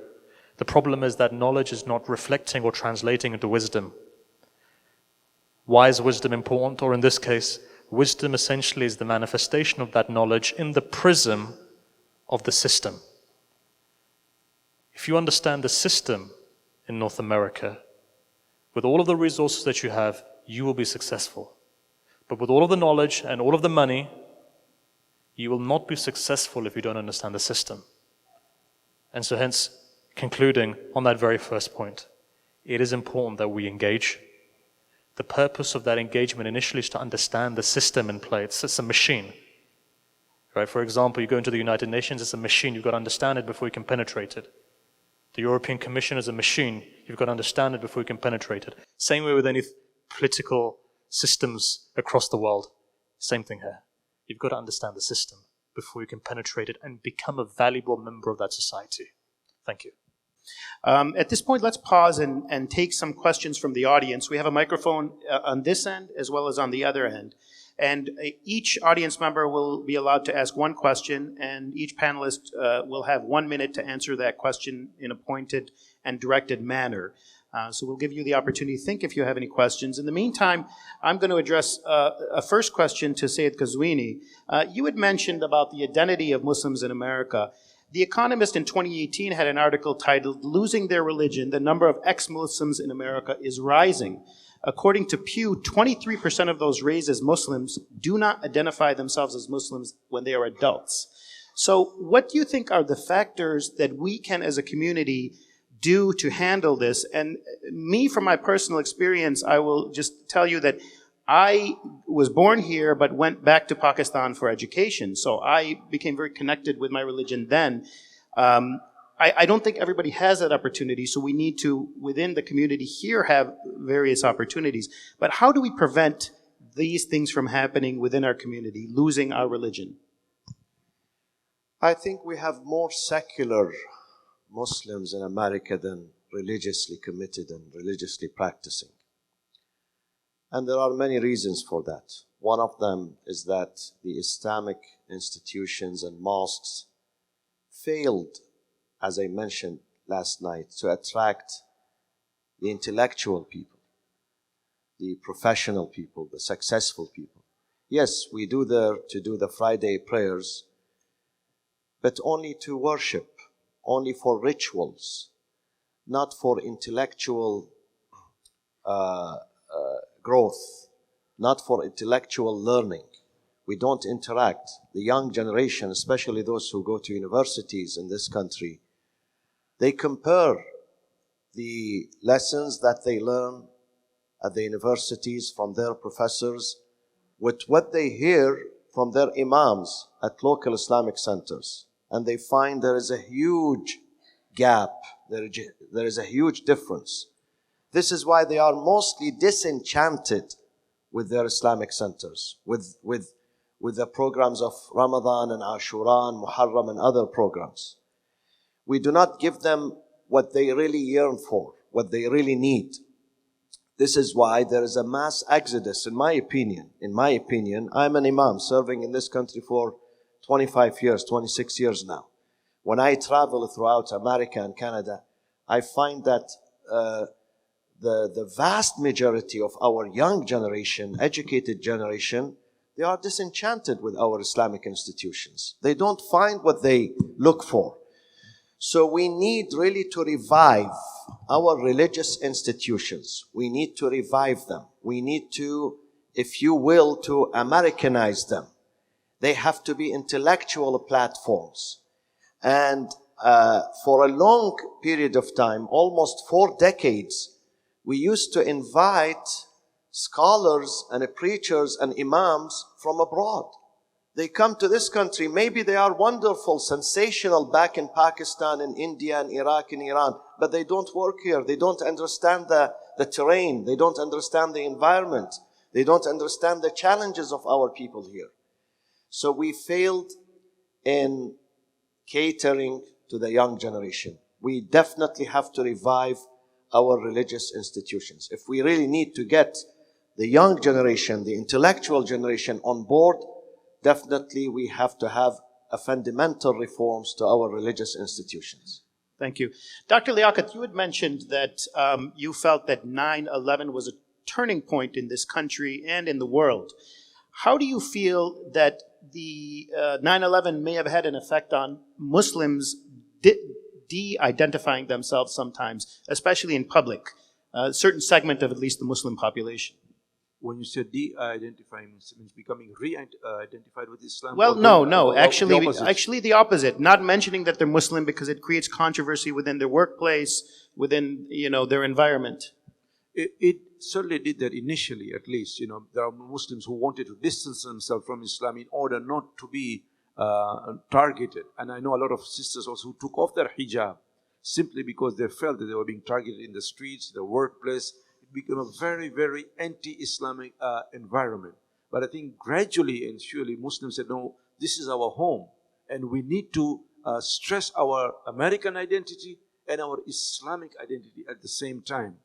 The problem is that knowledge is not reflecting or translating into wisdom. Why is wisdom important? Or in this case, wisdom essentially is the manifestation of that knowledge in the prism of the system. If you understand the system in North America, with all of the resources that you have, you will be successful. But with all of the knowledge and all of the money, you will not be successful if you don't understand the system. And so hence, concluding on that very first point, it is important that we engage. The purpose of that engagement initially is to understand the system in play. It's a machine. Right? For example, you go into the United Nations, it's a machine. You've got to understand it before you can penetrate it. The European Commission is a machine. You've got to understand it before you can penetrate it. Same way with any political systems across the world. Same thing here. You've got to understand the system before you can penetrate it and become a valuable member of that society. Thank you. At this point, let's pause and take some questions from the audience. We have a microphone on this end as well as on the other end. And each audience member will be allowed to ask one question, and each panelist will have 1 minute to answer that question in a pointed and directed manner. So we'll give you the opportunity to think if you have any questions. In the meantime, I'm going to address a first question to Sayyid Qazwini. You had mentioned about the identity of Muslims in America. The Economist in 2018 had an article titled, "Losing Their Religion, the Number of Ex-Muslims in America is Rising." According to Pew, 23% of those raised as Muslims do not identify themselves as Muslims when they are adults. So what do you think are the factors that we can, as a community, do to handle this? And me, from my personal experience, I will just tell you that I was born here but went back to Pakistan for education. So I became very connected with my religion then. I don't think everybody has that opportunity, so we need to, within the community here, have various opportunities. But how do we prevent these things from happening within our community, losing our religion? I think we have more secular Muslims in America than religiously committed and religiously practicing. And there are many reasons for that. One of them is that the Islamic institutions and mosques failed, as I mentioned last night, to attract the intellectual people, the professional people, the successful people. Yes, we do there to do the Friday prayers, but only to worship, only for rituals, not for intellectual growth, not for intellectual learning. We don't interact. The young generation, especially those who go to universities in this country, they compare the lessons that they learn at the universities from their professors with what they hear from their imams at local Islamic centers. And they find there is a huge gap, there is a huge difference. This is why they are mostly disenchanted with their Islamic centers, with the programs of Ramadan and Ashura and Muharram and other programs. We do not give them what they really yearn for, what they really need. This is why there is a mass exodus, in my opinion. In my opinion, I'm an imam serving in this country for 25 years, 26 years now. When I travel throughout America and Canada, I find that the vast majority of our young generation, educated generation, they are disenchanted with our Islamic institutions. They don't find what they look for. So we need really to revive our religious institutions. We need to revive them. We need to, if you will, to Americanize them. They have to be intellectual platforms. And for a long period of time, almost 4 decades, we used to invite scholars and preachers and imams from abroad. They come to this country. Maybe they are wonderful, sensational back in Pakistan and India and Iraq and Iran, but they don't work here. They don't understand the terrain. They don't understand the environment. They don't understand the challenges of our people here. So we failed in catering to the young generation. We definitely have to revive our religious institutions. If we really need to get the young generation, the intellectual generation on board, definitely we have to have a fundamental reforms to our religious institutions. Thank you. Dr. Liaquat, you had mentioned that you felt that 9/11 was a turning point in this country and in the world. How do you feel that the 9/11 may have had an effect on Muslims de-identifying themselves sometimes, especially in public, a certain segment of at least the Muslim population? When you say de-identifying, means becoming re-identified with Islam? Well, no. Actually the opposite. Not mentioning that they're Muslim because it creates controversy within their workplace, within, their environment. It certainly did that initially, at least. There are Muslims who wanted to distance themselves from Islam in order not to be targeted. And I know a lot of sisters also who took off their hijab simply because they felt that they were being targeted in the streets, the workplace. It became a very, very anti-Islamic environment. But I think gradually and surely Muslims said, no, this is our home. And we need to stress our American identity and our Islamic identity at the same time.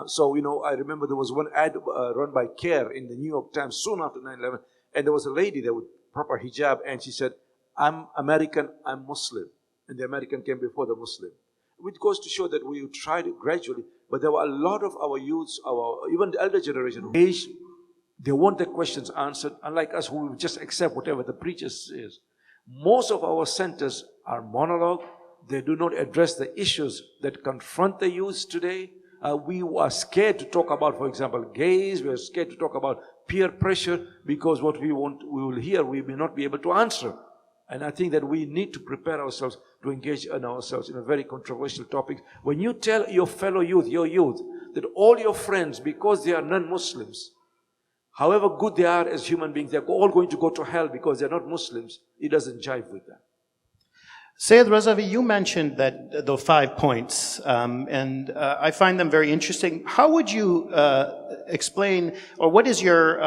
So, I remember there was one ad run by CARE in the New York Times soon after 9/11. And there was a lady there with proper hijab, and she said, I'm American, I'm Muslim. And the American came before the Muslim. Which goes to show that we tried it gradually, but there were a lot of our youths, even the elder generation, they want the questions answered, unlike us who just accept whatever the preacher says. Most of our centers are monologue. They do not address the issues that confront the youth today. We are scared to talk about, for example, gays. We are scared to talk about peer pressure because what we will hear, we may not be able to answer. And I think that we need to prepare ourselves to engage in ourselves in a very controversial topic. When you tell your fellow youth, that all your friends, because they are non-Muslims, however good they are as human beings, they're all going to go to hell because they're not Muslims, it doesn't jive with that. Sayyid Razavi, you mentioned that the 5 points, and I find them very interesting. How would you explain, or what is your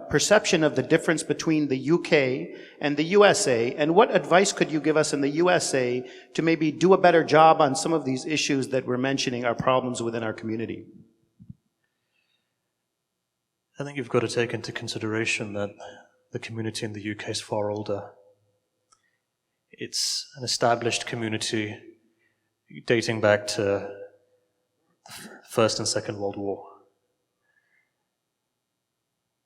perception of the difference between the UK and the USA, and what advice could you give us in the USA to maybe do a better job on some of these issues that we're mentioning are problems within our community? I think you've got to take into consideration that the community in the UK is far older. It's an established community dating back to the First and Second World War.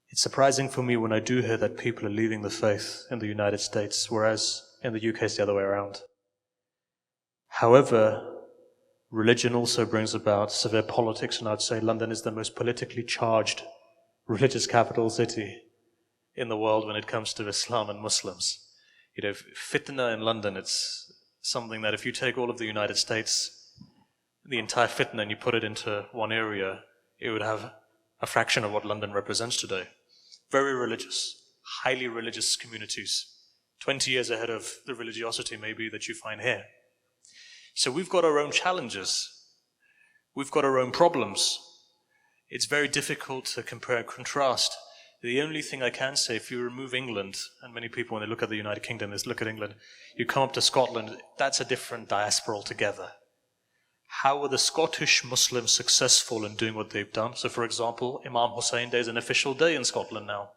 It's surprising for me when I do hear that people are leaving the faith in the United States, whereas in the UK it's the other way around. However, religion also brings about severe politics, and I'd say London is the most politically charged religious capital city in the world when it comes to Islam and Muslims. You know, fitna in London, it's something that if you take all of the United States, the entire fitna, and you put it into one area, it would have a fraction of what London represents today. Very religious, highly religious communities, 20 years ahead of the religiosity maybe that you find here. So we've got our own challenges. We've got our own problems. It's very difficult to compare and contrast. The only thing I can say, if you remove England, and many people when they look at the United Kingdom, is look at England, you come up to Scotland, that's a different diaspora altogether. How were the Scottish Muslims successful in doing what they've done? So for example, Imam Hussein Day is an official day in Scotland now,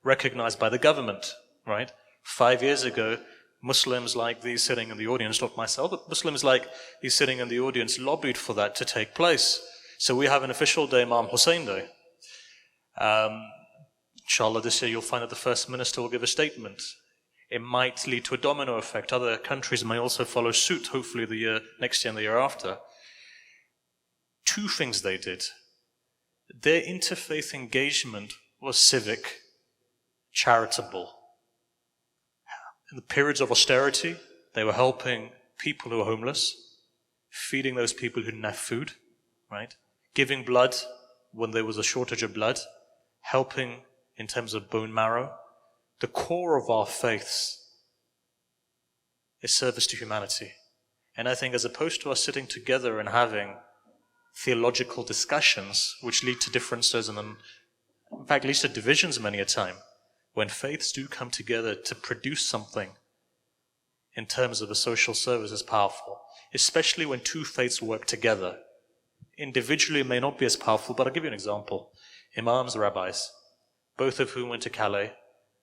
recognized by the government, right? 5 years ago, Muslims like these sitting in the audience, not myself, but Muslims like these sitting in the audience lobbied for that to take place. So we have an official day, Imam Hussein Day. Inshallah, this year you'll find that the First Minister will give a statement. It might lead to a domino effect. Other countries may also follow suit, hopefully next year and the year after. Two things they did. Their interfaith engagement was civic, charitable. In the periods of austerity, they were helping people who were homeless, feeding those people who didn't have food, right? Giving blood when there was a shortage of blood, helping in terms of bone marrow. The core of our faiths is service to humanity. And I think as opposed to us sitting together and having theological discussions which lead to differences and then, in fact, leads to divisions many a time, when faiths do come together to produce something in terms of a social service is powerful, especially when two faiths work together. Individually it may not be as powerful, but I'll give you an example. Imams, rabbis, both of whom went to Calais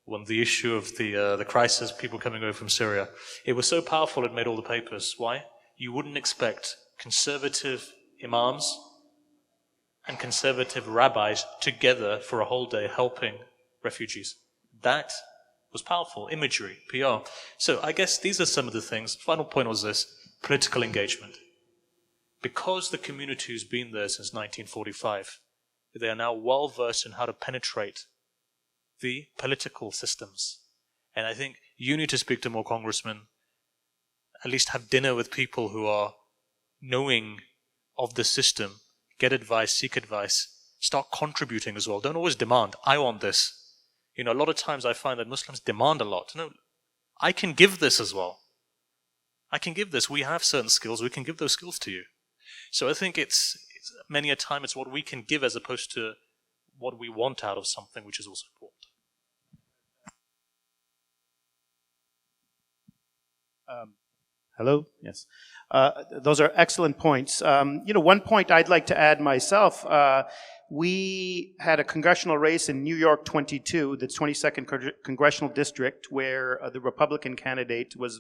when the issue of the crisis, people coming over from Syria, it was so powerful it made all the papers. Why? You wouldn't expect conservative imams and conservative rabbis together for a whole day helping refugees. That was powerful, imagery, PR. So I guess these are some of the things. Final point was this, political engagement. Because the community has been there since 1945, they are now well versed in how to penetrate the political systems. And I think you need to speak to more congressmen, at least have dinner with people who are knowing of the system, get advice, seek advice, start contributing as well. Don't always demand, I want this. You know, a lot of times I find that Muslims demand a lot. No, I can give this as well. I can give this. We have certain skills. We can give those skills to you. So I think it's many a time it's what we can give as opposed to what we want out of something, which is also important. Hello? Yes. Those are excellent points. One point I'd like to add myself, we had a congressional race in New York 22, the 22nd congressional district, where the Republican candidate was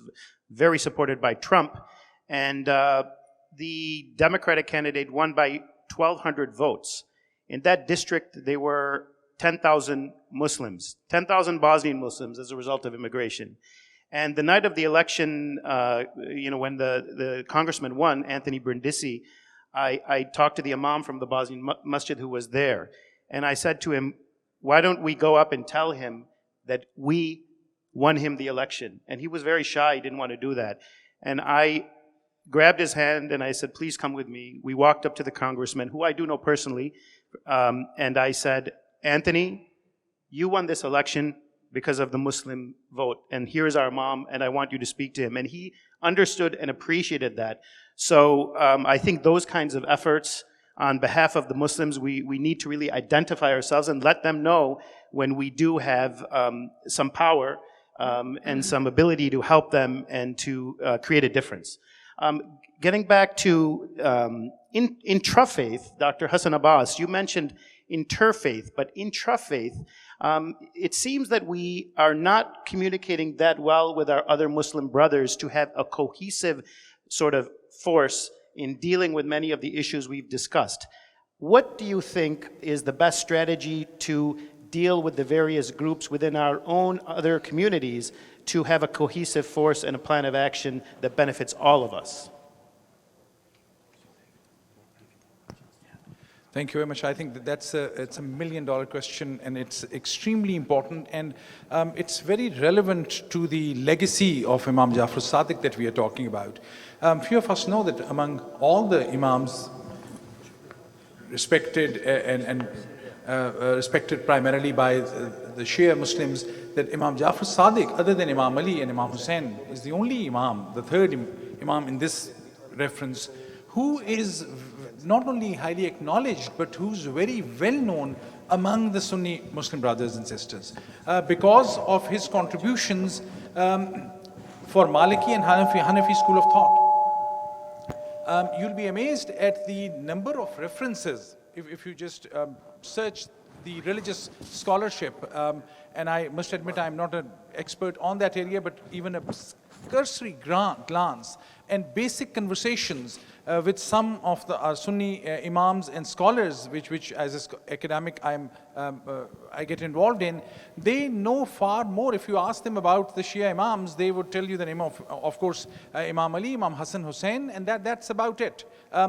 very supported by Trump, and the Democratic candidate won by 1,200 votes. In that district, there were 10,000 Muslims, 10,000 Bosnian Muslims as a result of immigration. And the night of the election, when the congressman won, Anthony Brindisi, I talked to the imam from the Bosnian masjid who was there. And I said to him, why don't we go up and tell him that we won him the election? And he was very shy, he didn't want to do that. And I grabbed his hand and I said, please come with me. We walked up to the congressman, who I do know personally, and I said, Anthony, you won this election because of the Muslim vote, and here's our imam, and I want you to speak to him. And he understood and appreciated that. So I think those kinds of efforts on behalf of the Muslims, we need to really identify ourselves and let them know when we do have some power and some ability to help them and to create a difference. Getting back to intrafaith, Dr. Hassan Abbas, you mentioned interfaith, but intrafaith, it seems that we are not communicating that well with our other Muslim brothers to have a cohesive sort of force in dealing with many of the issues we've discussed. What do you think is the best strategy to deal with the various groups within our own other communities to have a cohesive force and a plan of action that benefits all of us? Thank you very much. I think that it's a $1 million question, and it's extremely important, and it's very relevant to the legacy of Imam Jafar al-Sadiq that we are talking about. Few of us know that among all the Imams respected and respected primarily by the Shia Muslims, that Imam Jafar al-Sadiq, other than Imam Ali and Imam Hussein, is the only Imam, the third Imam in this reference, who is not only highly acknowledged, but who's very well known among the Sunni Muslim brothers and sisters because of his contributions for Maliki and Hanafi school of thought. You'll be amazed at the number of references if you just search the religious scholarship, and I must admit I'm not an expert on that area, but even a cursory glance and basic conversations with some of the Sunni imams and scholars, which as an academic I get involved in, they know far more. If you ask them about the Shia imams, they would tell you the name of course, Imam Ali, Imam Hassan Hussein, and that's about it.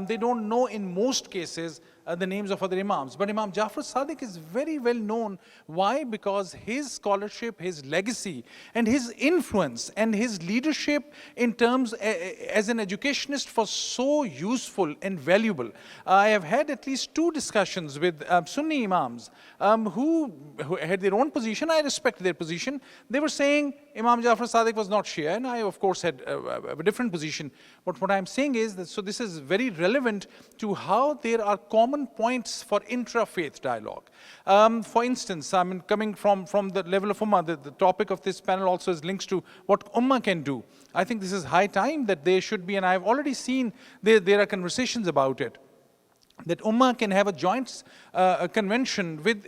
They don't know in most cases the names of other imams. But Imam Jafar al-Sadiq is very well known. Why? Because his scholarship, his legacy, and his influence, and his leadership in terms as an educationist was so useful and valuable. I have had at least 2 discussions with Sunni imams who had their own position. I respect their position. They were saying Imam Jafar al-Sadiq was not Shia, and I of course had a different position. But what I'm saying is that, so this is very relevant to how there are common points for intra-faith dialogue. For instance, I mean, coming from the level of Ummah, the topic of this panel also is links to what Ummah can do. I think this is high time that there should be, and I've already seen there are conversations about it, that Ummah can have a joint convention with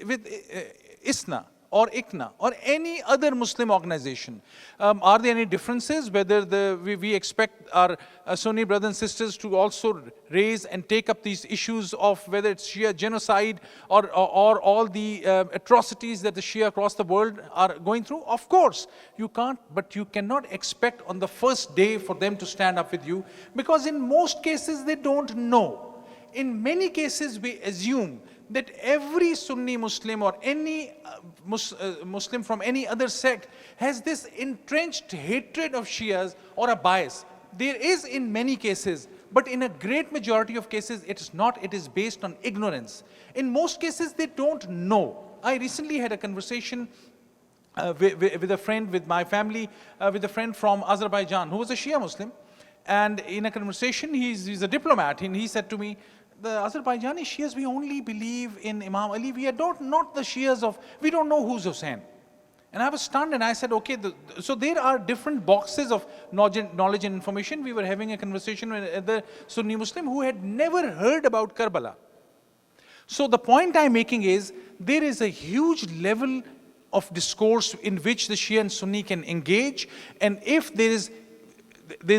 ISNA or ICNA or any other Muslim organization. Are there any differences whether we expect our Sunni brothers and sisters to also raise and take up these issues of whether it's Shia genocide or all the atrocities that the Shia across the world are going through? Of course, you can't, but you cannot expect on the first day for them to stand up with you, because in most cases they don't know. In many cases we assume that every Sunni Muslim or any Muslim from any other sect has this entrenched hatred of Shias or a bias. There is in many cases, but in a great majority of cases it is not. It is based on ignorance. In most cases they don't know. I recently had a conversation with a friend, with my family, with a friend from Azerbaijan who was a Shia Muslim, and in a conversation, he's a diplomat, and he said to me, the Azerbaijani Shias, we only believe in Imam Ali. We don't, not the Shias of, we don't know who's Hussein. And I was stunned, and I said, okay, so there are different boxes of knowledge and information. We were having a conversation with the Sunni Muslim who had never heard about Karbala. So the point I'm making is, there is a huge level of discourse in which the Shia and Sunni can engage. And if there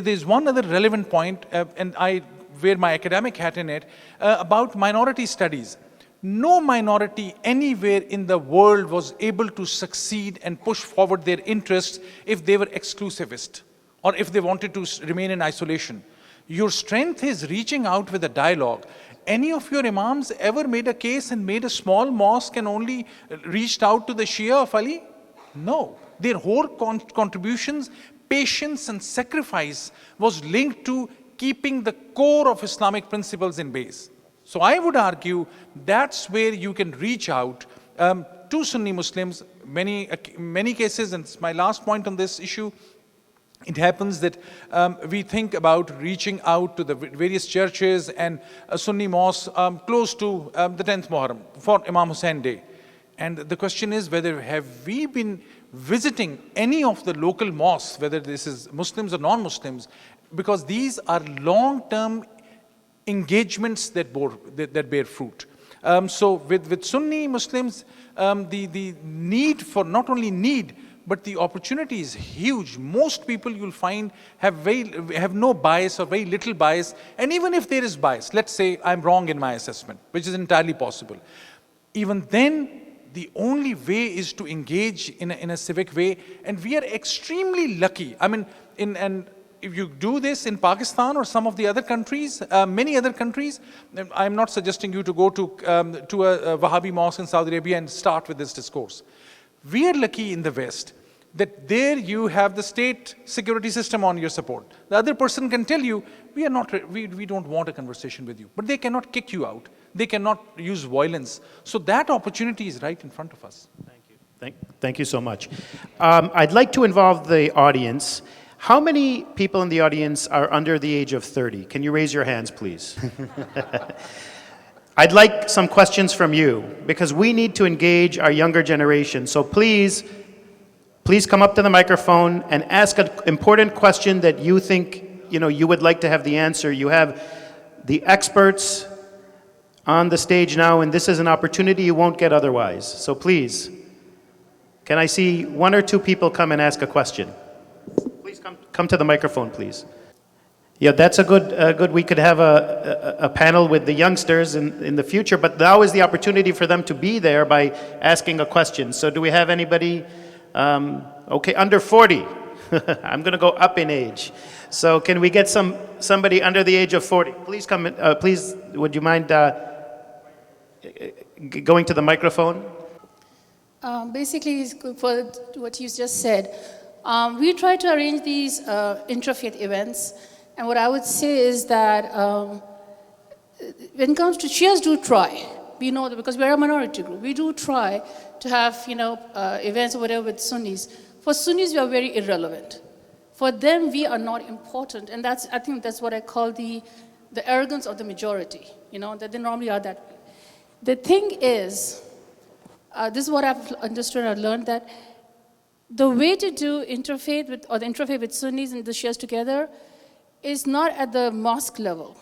is one other relevant point, and I wear my academic hat in it, about minority studies. No minority anywhere in the world was able to succeed and push forward their interests if they were exclusivist or if they wanted to remain in isolation. Your strength is reaching out with a dialogue. Any of your imams ever made a case and made a small mosque and only reached out to the Shia of Ali? No. Their whole contributions, patience and sacrifice was linked to keeping the core of Islamic principles in base. So I would argue that's where you can reach out to Sunni Muslims. Many cases, and it's my last point on this issue, it happens that we think about reaching out to the various churches and Sunni mosques close to the 10th Muharram for Imam Hussein Day. And the question is whether have we been visiting any of the local mosques, whether this is Muslims or non-Muslims, because these are long-term engagements that bear fruit. So with Sunni Muslims, the need for, not only need, but the opportunity is huge. Most people you'll find have no bias or very little bias. And even if there is bias, let's say I'm wrong in my assessment, which is entirely possible. Even then, the only way is to engage in a civic way. And we are extremely lucky. I mean, and if you do this in Pakistan or some of the other countries, many other countries, I'm not suggesting you to go to a Wahhabi mosque in Saudi Arabia and start with this discourse. We are lucky in the West that there you have the state security system on your support. The other person can tell you, we don't want a conversation with you, but they cannot kick you out. They cannot use violence. So that opportunity is right in front of us. Thank you. Thank you so much. I'd like to involve the audience. How many people in the audience are under the age of 30? Can you raise your hands, please? I'd like some questions from you, because we need to engage our younger generation. So please come up to the microphone and ask an important question that you think you would like to have the answer. You have the experts on the stage now, and this is an opportunity you won't get otherwise. So please, can I see one or two people come and ask a question? Please come to the microphone, please. Yeah, that's a good. We could have a panel with the youngsters in the future, but now is the opportunity for them to be there by asking a question. So do we have anybody? Okay, under 40. I'm going to go up in age. So can we get somebody under the age of 40? Please come in, please, would you mind going to the microphone? Basically, for what you just said, we try to arrange these interfaith events, and what I would say is that when it comes to Shias, do try. We know that because we're a minority group. We do try to have events or whatever with Sunnis. For Sunnis, we are very irrelevant. For them, we are not important, and I think that's what I call the arrogance of the majority. That they normally are that way. The thing is, this is what I've understood and learned, that the way to do interfaith with Sunnis and the Shias together is not at the mosque level.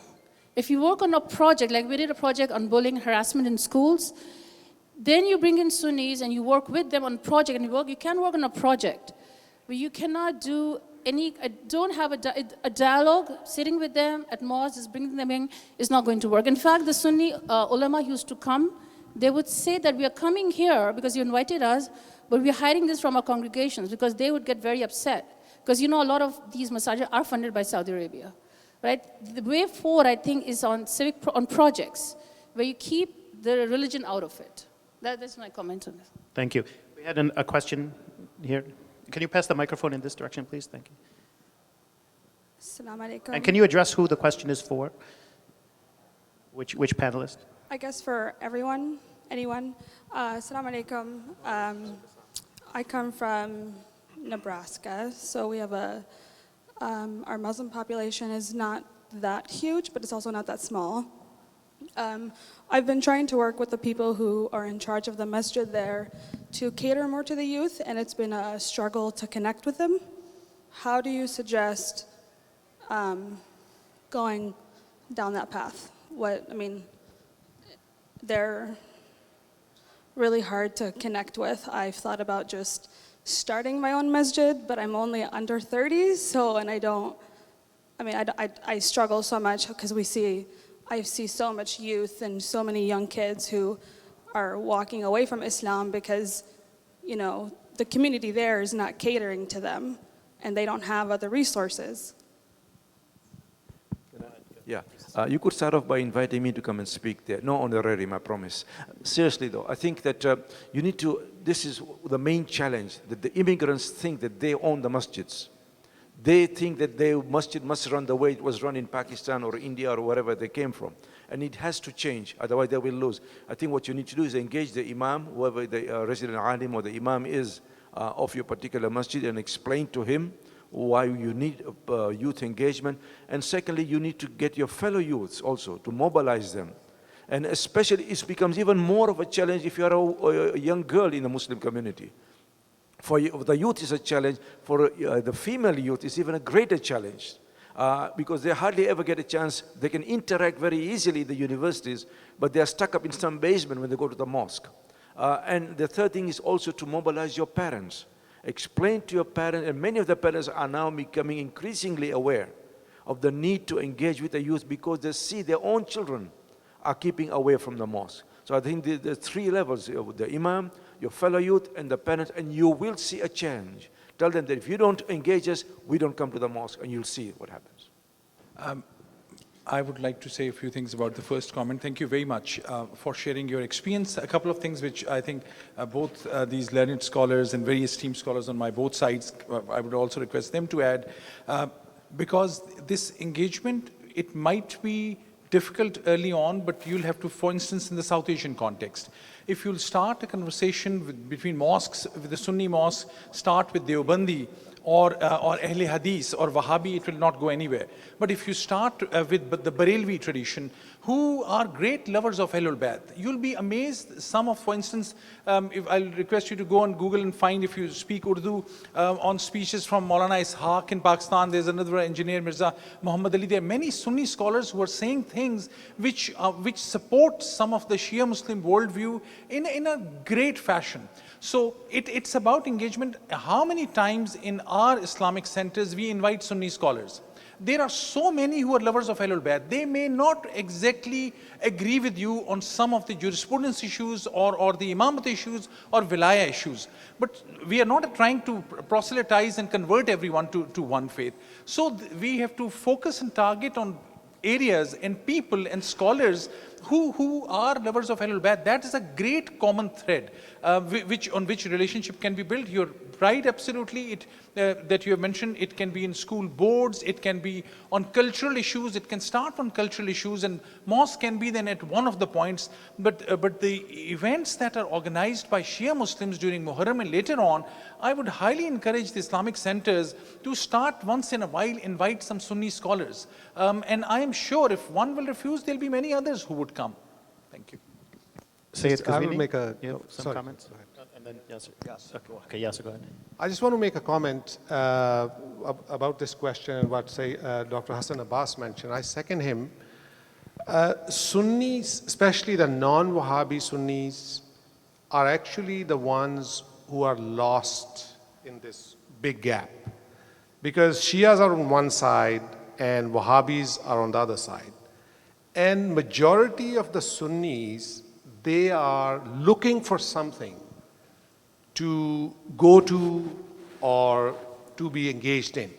If you work on a project, like we did a project on bullying, harassment in schools, then you bring in Sunnis and you work with them on a project, and you can work on a project, but you cannot do don't have a dialogue, sitting with them at mosque, just bringing them in, is not going to work. In fact, the Sunni ulama used to come, they would say that we are coming here because you invited us, but we are hiding this from our congregations, because they would get very upset. Because a lot of these masajid are funded by Saudi Arabia. Right? The way forward, I think, is on projects, where you keep the religion out of it. That's my comment on this. Thank you. We had a question here. Can you pass the microphone in this direction, please? Thank you. Assalamu alaikum. And can you address who the question is for? Which panelist? I guess for everyone, anyone. Assalamu alaikum. I come from Nebraska, so we have our Muslim population is not that huge, but it's also not that small. I've been trying to work with the people who are in charge of the masjid there to cater more to the youth, and it's been a struggle to connect with them. How do you suggest going down that path? They're really hard to connect with. I've thought about just starting my own masjid, but I'm only under 30, I struggle so much because I see so much youth and so many young kids who are walking away from Islam because, the community there is not catering to them and they don't have other resources. Yeah, you could start off by inviting me to come and speak there. No honorarium, I promise. Seriously though, I think that you need to, this is the main challenge, that the immigrants think that they own the masjids. They think that their masjid must run the way it was run in Pakistan or India or wherever they came from. And it has to change, otherwise they will lose. I think what you need to do is engage the imam, whoever the resident alim or the imam is of your particular masjid, and explain to him why you need youth engagement. And secondly, you need to get your fellow youths also, to mobilize them. And especially, it becomes even more of a challenge if you are a young girl in the Muslim community. For the youth is a challenge, for the female youth is even a greater challenge. because they hardly ever get a chance. They can interact very easily in the universities, but they are stuck up in some basement when they go to the mosque. And the third thing is also to mobilize your parents. Explain to your parents, and many of the parents are now becoming increasingly aware of the need to engage with the youth because they see their own children are keeping away from the mosque. So I think the three levels, the imam, your fellow youth, and the parents, and you will see a change. Tell them that if you don't engage us, we don't come to the mosque, and you'll see what happens. I would like to say a few things about the first comment. Thank you very much for sharing your experience. A couple of things which I think both these learned scholars and very esteemed scholars on my both sides, I would also request them to add, because this engagement, it might be difficult early on, but you'll have to, for instance, in the South Asian context, if you'll start a conversation between mosques, with the Sunni mosque, start with Deobandi or Ahle Hadith or Wahhabi, it will not go anywhere. But if you start with the Barelvi tradition, who are great lovers of Ahlul Bayt, you'll be amazed. Some of, for instance, if I'll request you to go on Google and find, if you speak Urdu, on speeches from Maulana Ishaq in Pakistan, there's another engineer, Mirza Muhammad Ali. There are many Sunni scholars who are saying things which support some of the Shia Muslim worldview in a great fashion. So it's about engagement. How many times in our Islamic centers we invite Sunni scholars? There are so many who are lovers of Ahlul Bayt. They may not exactly agree with you on some of the jurisprudence issues or the imamat issues or wilaya issues. But we are not trying to proselytize and convert everyone to one faith. So we have to focus and target on areas and people and scholars who are lovers of Ahlul Bayt. That is a great common thread on which relationship can be built. You're right, absolutely, that you have mentioned. It can be in school boards, it can be on cultural issues, it can start on cultural issues, and mosque can be then at one of the points. But the events that are organized by Shia Muslims during Muharram and later on, I would highly encourage the Islamic centers to start once in a while, invite some Sunni scholars. And I am sure if one will refuse, there'll be many others who would come. Thank you. I will make some comments. And then Yasser. Yes. Okay, Yasser, go ahead. I just want to make a comment about this question and what Dr. Hassan Abbas mentioned. I second him. Sunnis, especially the non-Wahhabi Sunnis, are actually the ones who are lost in this big gap. Because Shias are on one side and Wahhabis are on the other side. And majority of the Sunnis, they are looking for something to go to or to be engaged in.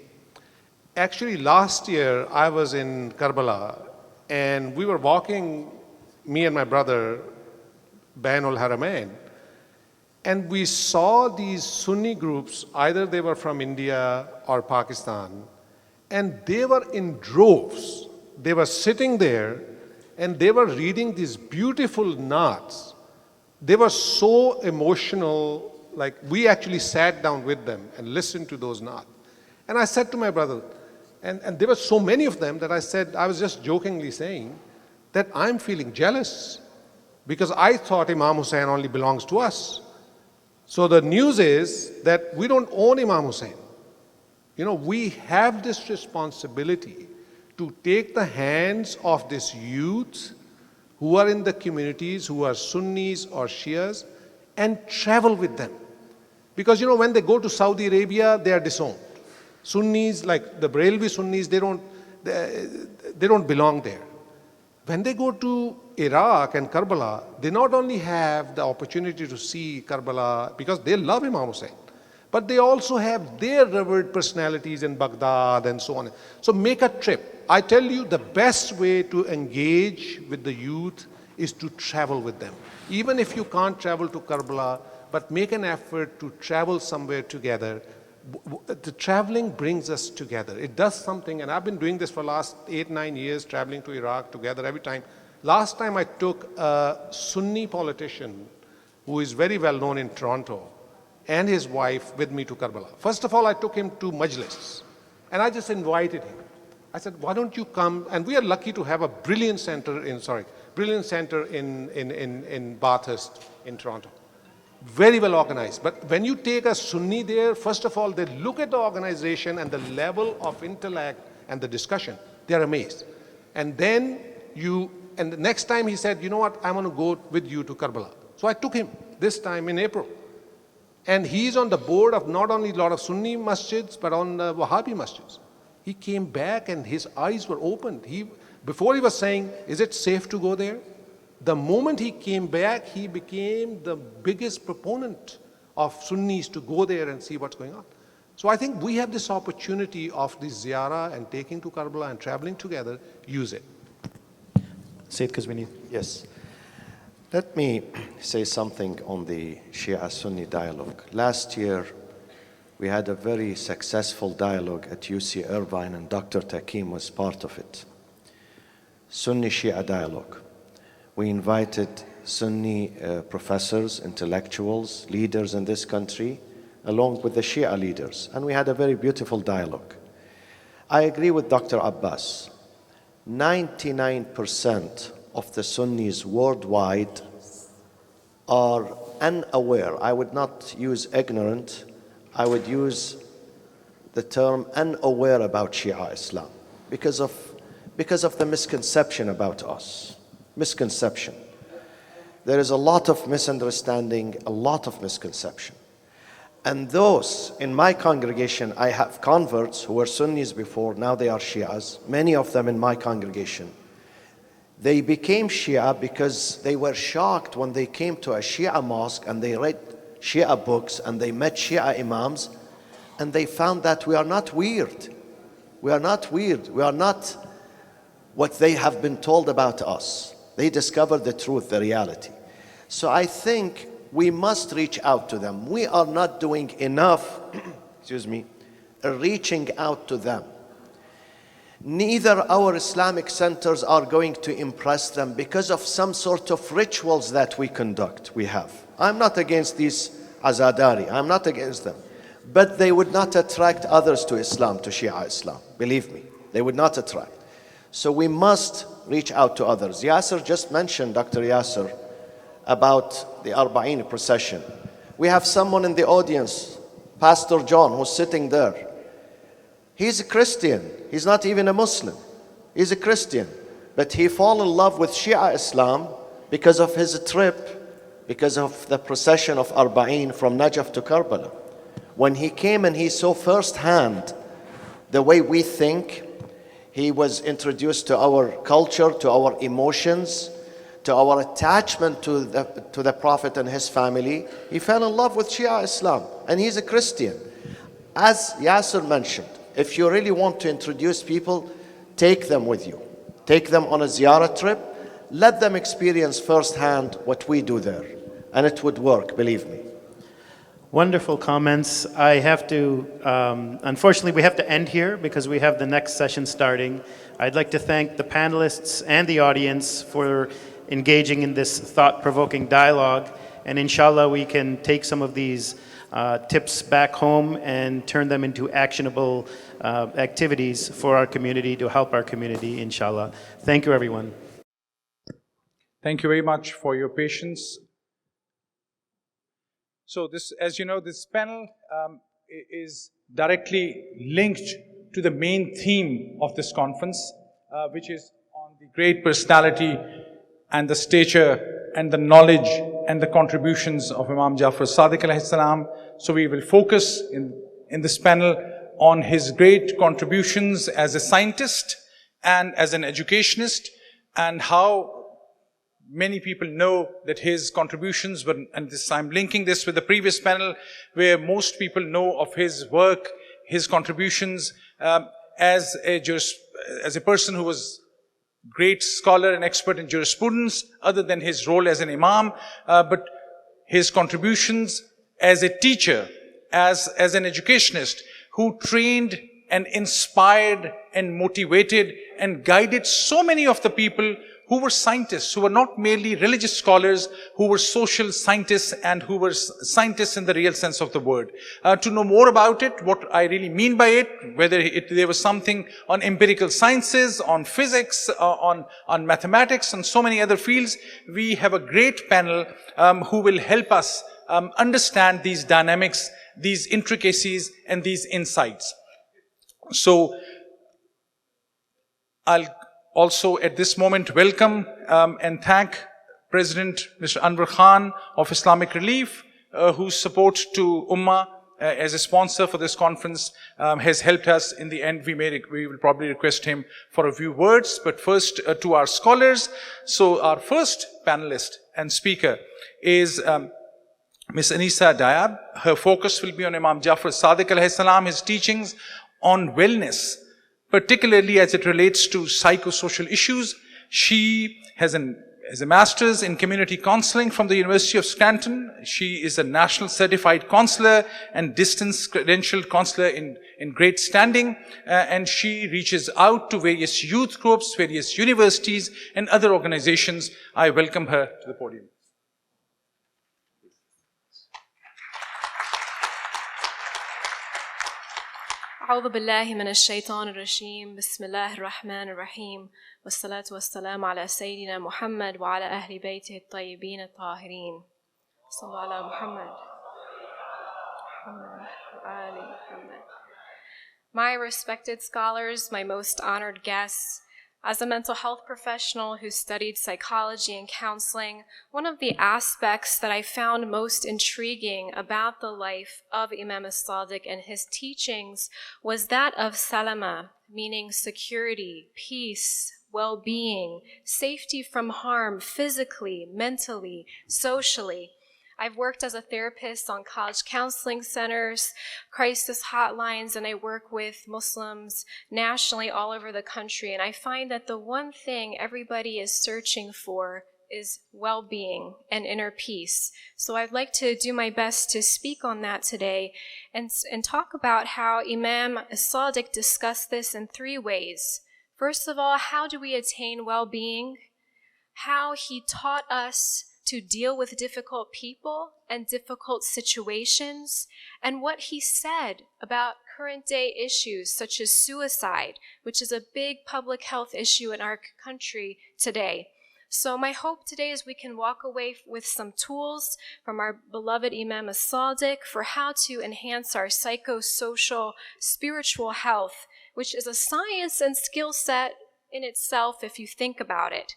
Actually, last year I was in Karbala and we were walking, me and my brother, Bainul Haramain, and we saw these Sunni groups, either they were from India or Pakistan, and they were in droves. They were sitting there and they were reading these beautiful naats. They were so emotional, like we actually sat down with them and listened to those naats. And I said to my brother, and there were so many of them that I was just jokingly saying that I'm feeling jealous because I thought Imam Hussain only belongs to us. So the news is that we don't own Imam Hussain. You know, we have this responsibility to take the hands of this youth who are in the communities, who are Sunnis or Shias, and travel with them. Because, you know, when they go to Saudi Arabia, they are disowned. Sunnis, like the Barelvi Sunnis, they don't belong there. When they go to Iraq and Karbala, they not only have the opportunity to see Karbala because they love Imam Hussain, but they also have their revered personalities in Baghdad and so on. So make a trip. I tell you, the best way to engage with the youth is to travel with them. Even if you can't travel to Karbala, but make an effort to travel somewhere together. The traveling brings us together. It does something, and I've been doing this for the last 8-9 years, traveling to Iraq together every time. Last time I took a Sunni politician who is very well known in Toronto and his wife with me to Karbala. First of all, I took him to Majlis, and I just invited him. I said, why don't you come? And we are lucky to have a brilliant center in Bathurst in Toronto. Very well organized. But when you take a Sunni there, first of all, they look at the organization and the level of intellect and the discussion, they're amazed. And then and the next time he said, you know what, I want to go with you to Karbala. So I took him this time in April. And he's on the board of not only a lot of Sunni masjids, but on the Wahhabi masjids. He came back and his eyes were opened. Before he was saying, is it safe to go there? The moment he came back, he became the biggest proponent of Sunnis to go there and see what's going on. So I think we have this opportunity of this ziyarah and taking to Karbala and traveling together, use it. Sayyid Kazmini. Yes. Let me say something on the Shia-Sunni dialogue. Last year, we had a very successful dialogue at UC Irvine, and Dr. Takim was part of it. Sunni-Shia dialogue. We invited Sunni professors, intellectuals, leaders in this country, along with the Shia leaders, and we had a very beautiful dialogue. I agree with Dr. Abbas. 99% of the Sunnis worldwide are unaware. I would not use ignorant, I would use the term unaware about Shia Islam because of the misconception about us. Misconception. There is a lot of misunderstanding, a lot of misconception. And those in my congregation, I have converts who were Sunnis before, now they are Shias, many of them in my congregation. They became Shia because they were shocked when they came to a Shia mosque and they read Shia books and they met Shia imams and they found that we are not weird. We are not weird. We are not what they have been told about us. They discovered the truth, the reality. So I think we must reach out to them. We are not doing enough, reaching out to them. Neither our Islamic centers are going to impress them because of some sort of rituals that we have. I'm not against these Azadari, I'm not against them. But they would not attract others to Islam, to Shia Islam. Believe me, they would not attract. So we must reach out to others. Yasser just mentioned, Dr. Yasser, about the Arba'in procession. We have someone in the audience, Pastor John, who's sitting there. He's a Christian. He's not even a Muslim. He's a Christian. But he fell in love with Shia Islam because of his trip, because of the procession of Arba'in from Najaf to Karbala. When he came and he saw firsthand the way we think, he was introduced to our culture, to our emotions, to our attachment to the Prophet and his family. He fell in love with Shia Islam, and he's a Christian. As Yasser mentioned, if you really want to introduce people, take them with you. Take them on a ziyarah trip. Let them experience firsthand what we do there. And it would work, believe me. Wonderful comments. I have to, unfortunately, we have to end here because we have the next session starting. I'd like to thank the panelists and the audience for engaging in this thought-provoking dialogue. And inshallah, we can take some of these tips back home and turn them into actionable activities for our community to help our community, inshallah. Thank you, everyone. Thank you very much for your patience. So this, as you know, this panel is directly linked to the main theme of this conference, which is on the great personality and the stature and the knowledge and the contributions of Imam Jafar al-Sadiq alayhi salam. So we will focus in this panel on his great contributions as a scientist and as an educationist, and how many people know that his contributions were, and this, I'm linking this with the previous panel, where most people know of his work, his contributions as a person who was great scholar and expert in jurisprudence, other than his role as an imam, but his contributions as a teacher, as an educationist, who trained and inspired and motivated and guided so many of the people who were scientists, who were not merely religious scholars, who were social scientists and who were scientists in the real sense of the word. To know more about it, what I really mean by it, whether there was something on empirical sciences, on physics, on mathematics, and so many other fields, we have a great panel who will help us understand these dynamics, these intricacies, and these insights. So, I'll also at this moment welcome and thank President Mr. Anwar Khan of Islamic Relief, whose support to Ummah as a sponsor for this conference has helped us. In the end, we will probably request him for a few words, but first to our scholars. So our first panelist and speaker is Ms. Anisa Diab. Her focus will be on Imam Jafar al-Sadiq alayhi salam, his teachings on wellness, particularly as it relates to psychosocial issues. She has a master's in community counseling from the University of Scranton. She is a national certified counselor and distance credentialed counselor in great standing. And she reaches out to various youth groups, various universities, and other organizations. I welcome her to the podium. أعوذ بالله من الشيطان الرجيم بسم الله الرحمن الرحيم والصلاة والسلام على سيدنا محمد وعلى أهل بيته الطيبين الطاهرين صلى على محمد وآل محمد. My respected scholars, my most honored guests, as a mental health professional who studied psychology and counseling, one of the aspects that I found most intriguing about the life of Imam As-Sadiq and his teachings was that of salama, meaning security, peace, well-being, safety from harm physically, mentally, socially. I've worked as a therapist on college counseling centers, crisis hotlines, and I work with Muslims nationally all over the country. And I find that the one thing everybody is searching for is well-being and inner peace. So I'd like to do my best to speak on that today and talk about how Imam As-Sadiq discussed this in three ways. First of all, how do we attain well-being? How he taught us to deal with difficult people and difficult situations, and what he said about current day issues such as suicide, which is a big public health issue in our country today. So my hope today is we can walk away with some tools from our beloved Imam As-Sadiq for how to enhance our psychosocial spiritual health, which is a science and skill set in itself if you think about it.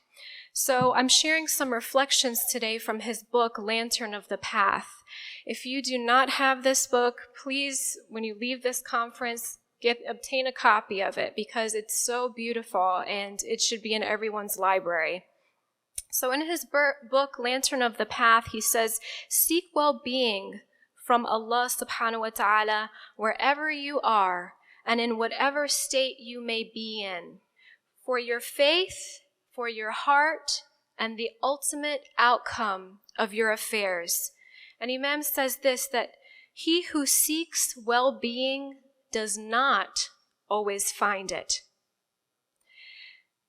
So I'm sharing some reflections today from his book, Lantern of the Path. If you do not have this book, please, when you leave this conference, obtain a copy of it because it's so beautiful and it should be in everyone's library. So in his book, Lantern of the Path, he says, seek well-being from Allah subhanahu wa ta'ala wherever you are and in whatever state you may be in. For your faith, for your heart, and the ultimate outcome of your affairs. And Imam says this, that he who seeks well-being does not always find it.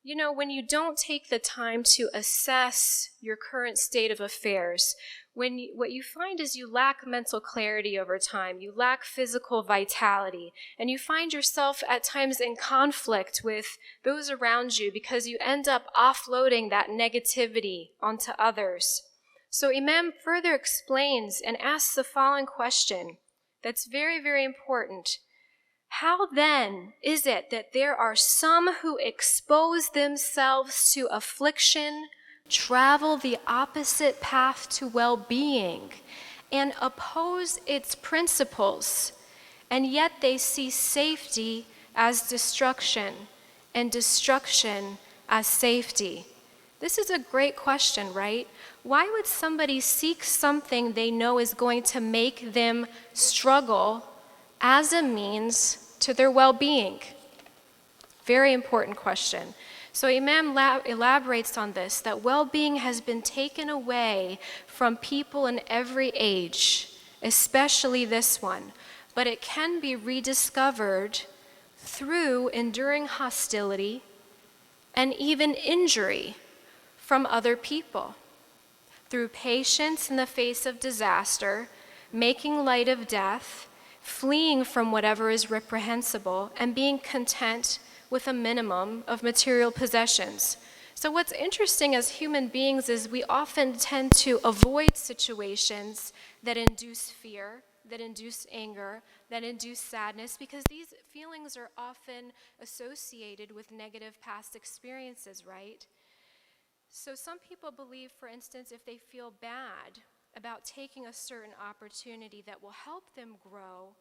You know, when you don't take the time to assess your current state of affairs, what you find is you lack mental clarity over time, you lack physical vitality, and you find yourself at times in conflict with those around you because you end up offloading that negativity onto others. So Imam further explains and asks the following question that's very, very important. How then is it that there are some who expose themselves to affliction, travel the opposite path to well-being, and oppose its principles, and yet they see safety as destruction and destruction as safety? This is a great question, right? Why would somebody seek something they know is going to make them struggle as a means to their well-being? Very important question. So Imam elaborates on this, that well-being has been taken away from people in every age, especially this one, but it can be rediscovered through enduring hostility and even injury from other people, through patience in the face of disaster, making light of death, fleeing from whatever is reprehensible, and being content with a minimum of material possessions. So what's interesting as human beings is we often tend to avoid situations that induce fear that induce anger, that induce sadness, because these feelings are often associated with negative past experiences, right? So some people believe, for instance, if they feel bad about taking a certain opportunity that will help them grow,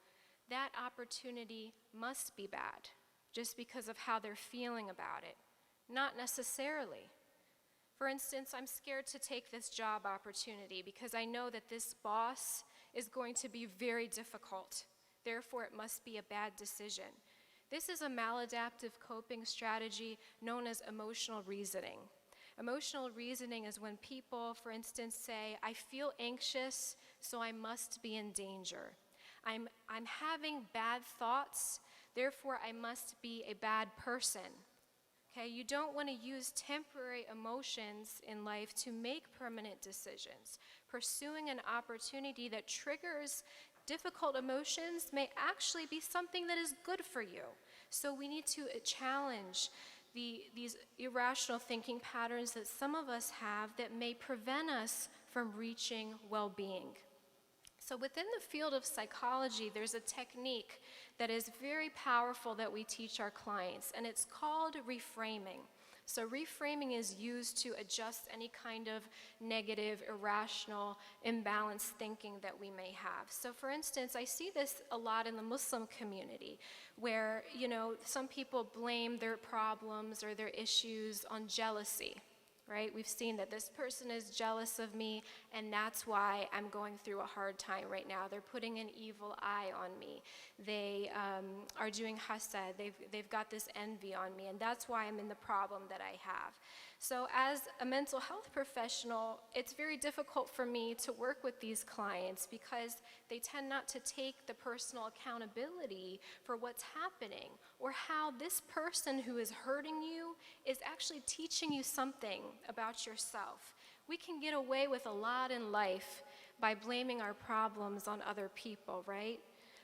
that opportunity must be bad, just because of how they're feeling about it. Not necessarily. For instance, I'm scared to take this job opportunity because I know that this boss is going to be very difficult. Therefore, it must be a bad decision. This is a maladaptive coping strategy known as emotional reasoning. Emotional reasoning is when people, for instance, say, I feel anxious, so I must be in danger. I'm having bad thoughts, therefore I must be a bad person. Okay, you don't want to use temporary emotions in life to make permanent decisions. Pursuing an opportunity that triggers difficult emotions may actually be something that is good for you. So we need to challenge these irrational thinking patterns that some of us have that may prevent us from reaching well-being. So within the field of psychology, there's a technique that is very powerful that we teach our clients, and it's called reframing. So reframing is used to adjust any kind of negative, irrational, imbalanced thinking that we may have. So for instance, I see this a lot in the Muslim community where, some people blame their problems or their issues on jealousy. Right? We've seen that this person is jealous of me, and that's why I'm going through a hard time right now. They're putting an evil eye on me. They are doing hasad. They've got this envy on me, and that's why I'm in the problem that I have. So as a mental health professional, it's very difficult for me to work with these clients because they tend not to take the personal accountability for what's happening or how this person who is hurting you is actually teaching you something about yourself. We can get away with a lot in life by blaming our problems on other people, right?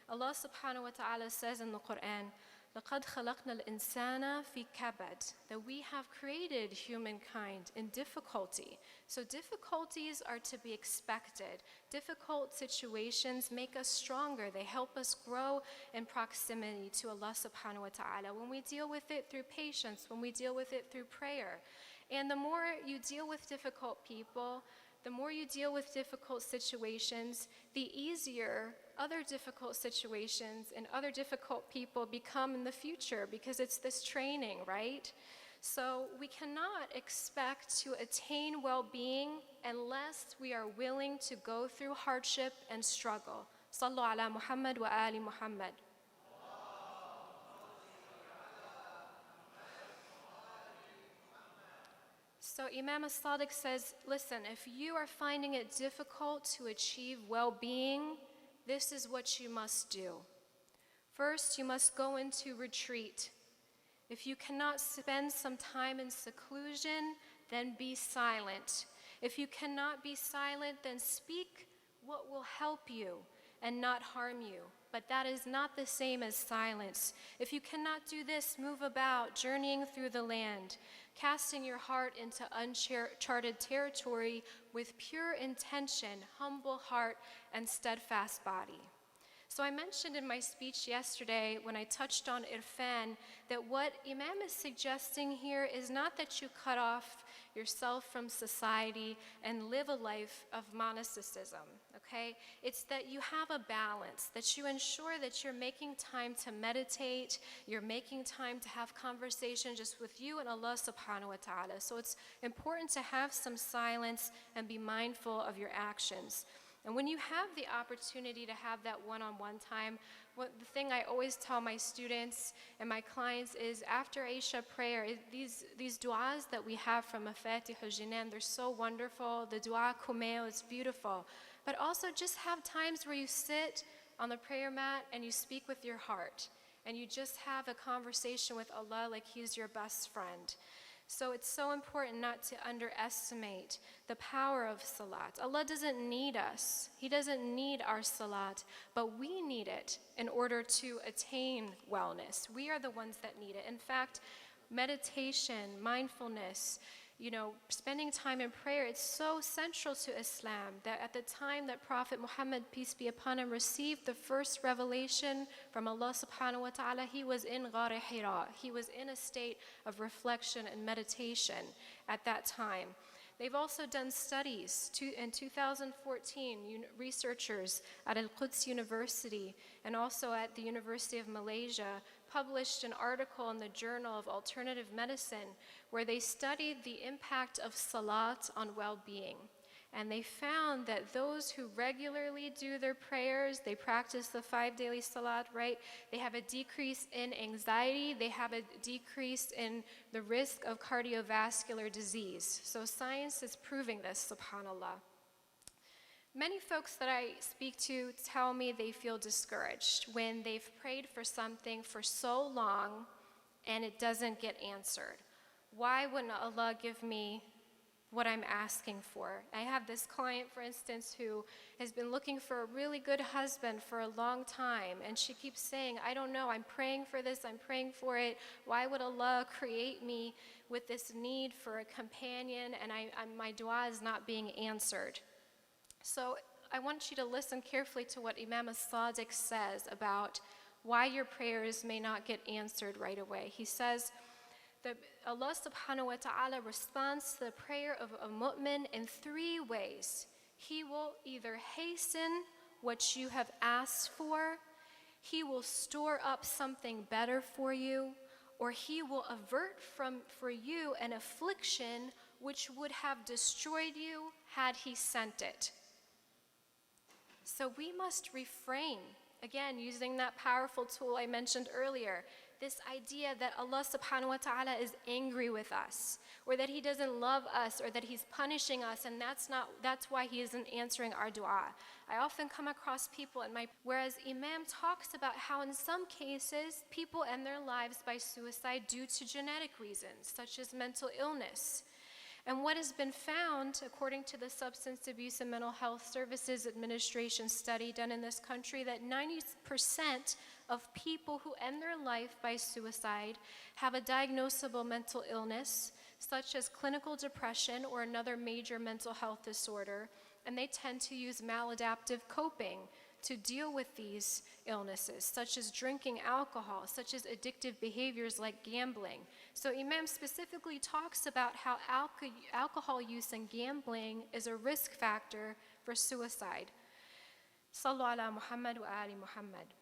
Allah subhanahu wa ta'ala says in the Quran, لَقَدْ خَلَقْنَا الْإِنسَانَ فِي كَبَدٍ, that we have created humankind in difficulty. So difficulties are to be expected. Difficult situations make us stronger. They help us grow in proximity to Allah subhanahu wa ta'ala. When we deal with it through patience, when we deal with it through prayer. And the more you deal with difficult people, the more you deal with difficult situations, the easier other difficult situations and other difficult people become in the future, because it's this training, right? So we cannot expect to attain well-being unless we are willing to go through hardship and struggle. Sallu ala Muhammad wa ali Muhammad. So Imam As-Sadiq says, listen, if you are finding it difficult to achieve well-being, this is what you must do. First, you must go into retreat. If you cannot spend some time in seclusion, then be silent. If you cannot be silent, then speak what will help you and not harm you. But that is not the same as silence. If you cannot do this, move about, journeying through the land, casting your heart into uncharted territory with pure intention, humble heart, and steadfast body. So I mentioned in my speech yesterday when I touched on irfan that what Imam is suggesting here is not that you cut off yourself from society and live a life of monasticism, okay? It's that you have a balance, that you ensure that you're making time to meditate, you're making time to have conversation just with you and Allah subhanahu wa ta'ala. So it's important to have some silence and be mindful of your actions. And when you have the opportunity to have that one-on-one time, the thing I always tell my students and my clients is after Isha prayer, these du'as that we have from Mafatih al-Jinan, they're so wonderful. The du'a kumeo is beautiful. But also just have times where you sit on the prayer mat and you speak with your heart. And you just have a conversation with Allah like He's your best friend. So it's so important not to underestimate the power of salat. Allah doesn't need us. He doesn't need our salat, but we need it in order to attain wellness. We are the ones that need it. In fact, meditation, mindfulness, You know, spending time in prayer, it's so central to Islam that at the time that Prophet Muhammad, peace be upon him, received the first revelation from Allah subhanahu wa ta'ala, he was in Ghar Hira. He was in a state of reflection and meditation at that time. They've also done studies. In 2014, researchers at Al-Quds University and also at the University of Malaysia published an article in the Journal of Alternative Medicine where they studied the impact of salat on well-being. And they found that those who regularly do their prayers, they practice the 5 daily salat, right? They have a decrease in anxiety, they have a decrease in the risk of cardiovascular disease. So science is proving this, subhanAllah. Many folks that I speak to tell me they feel discouraged when they've prayed for something for so long and it doesn't get answered. Why wouldn't Allah give me what I'm asking for? I have this client, for instance, who has been looking for a really good husband for a long time, and she keeps saying, I don't know, I'm praying for this, I'm praying for it. Why would Allah create me with this need for a companion, and my dua is not being answered? So I want you to listen carefully to what Imam As-Sadiq says about why your prayers may not get answered right away. He says, Allah subhanahu wa ta'ala responds to the prayer of a mu'min in 3 ways. He will either hasten what you have asked for, he will store up something better for you, or he will avert for you an affliction which would have destroyed you had he sent it. So we must refrain, again, using that powerful tool I mentioned earlier, this idea that Allah subhanahu wa ta'ala is angry with us, or that he doesn't love us, or that he's punishing us, and that's why he isn't answering our dua. I often come across people whereas Imam talks about how in some cases people end their lives by suicide due to genetic reasons, such as mental illness. And what has been found, according to the Substance Abuse and Mental Health Services Administration study done in this country, that 90% of people who end their life by suicide have a diagnosable mental illness, such as clinical depression or another major mental health disorder, and they tend to use maladaptive coping to deal with these illnesses, such as drinking alcohol, such as addictive behaviors like gambling. So Imam specifically talks about how alcohol use and gambling is a risk factor for suicide. Sallu ala Muhammad wa ali Muhammad.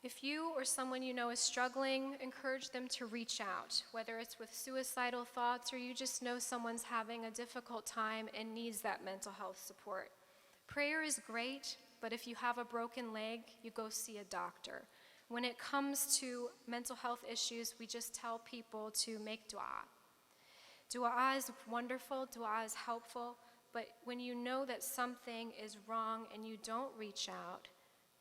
If you or someone you know is struggling, encourage them to reach out, whether it's with suicidal thoughts or you just know someone's having a difficult time and needs that mental health support. Prayer is great, but if you have a broken leg, you go see a doctor. When it comes to mental health issues, we just tell people to make dua. Dua is wonderful, dua is helpful, but when you know that something is wrong and you don't reach out,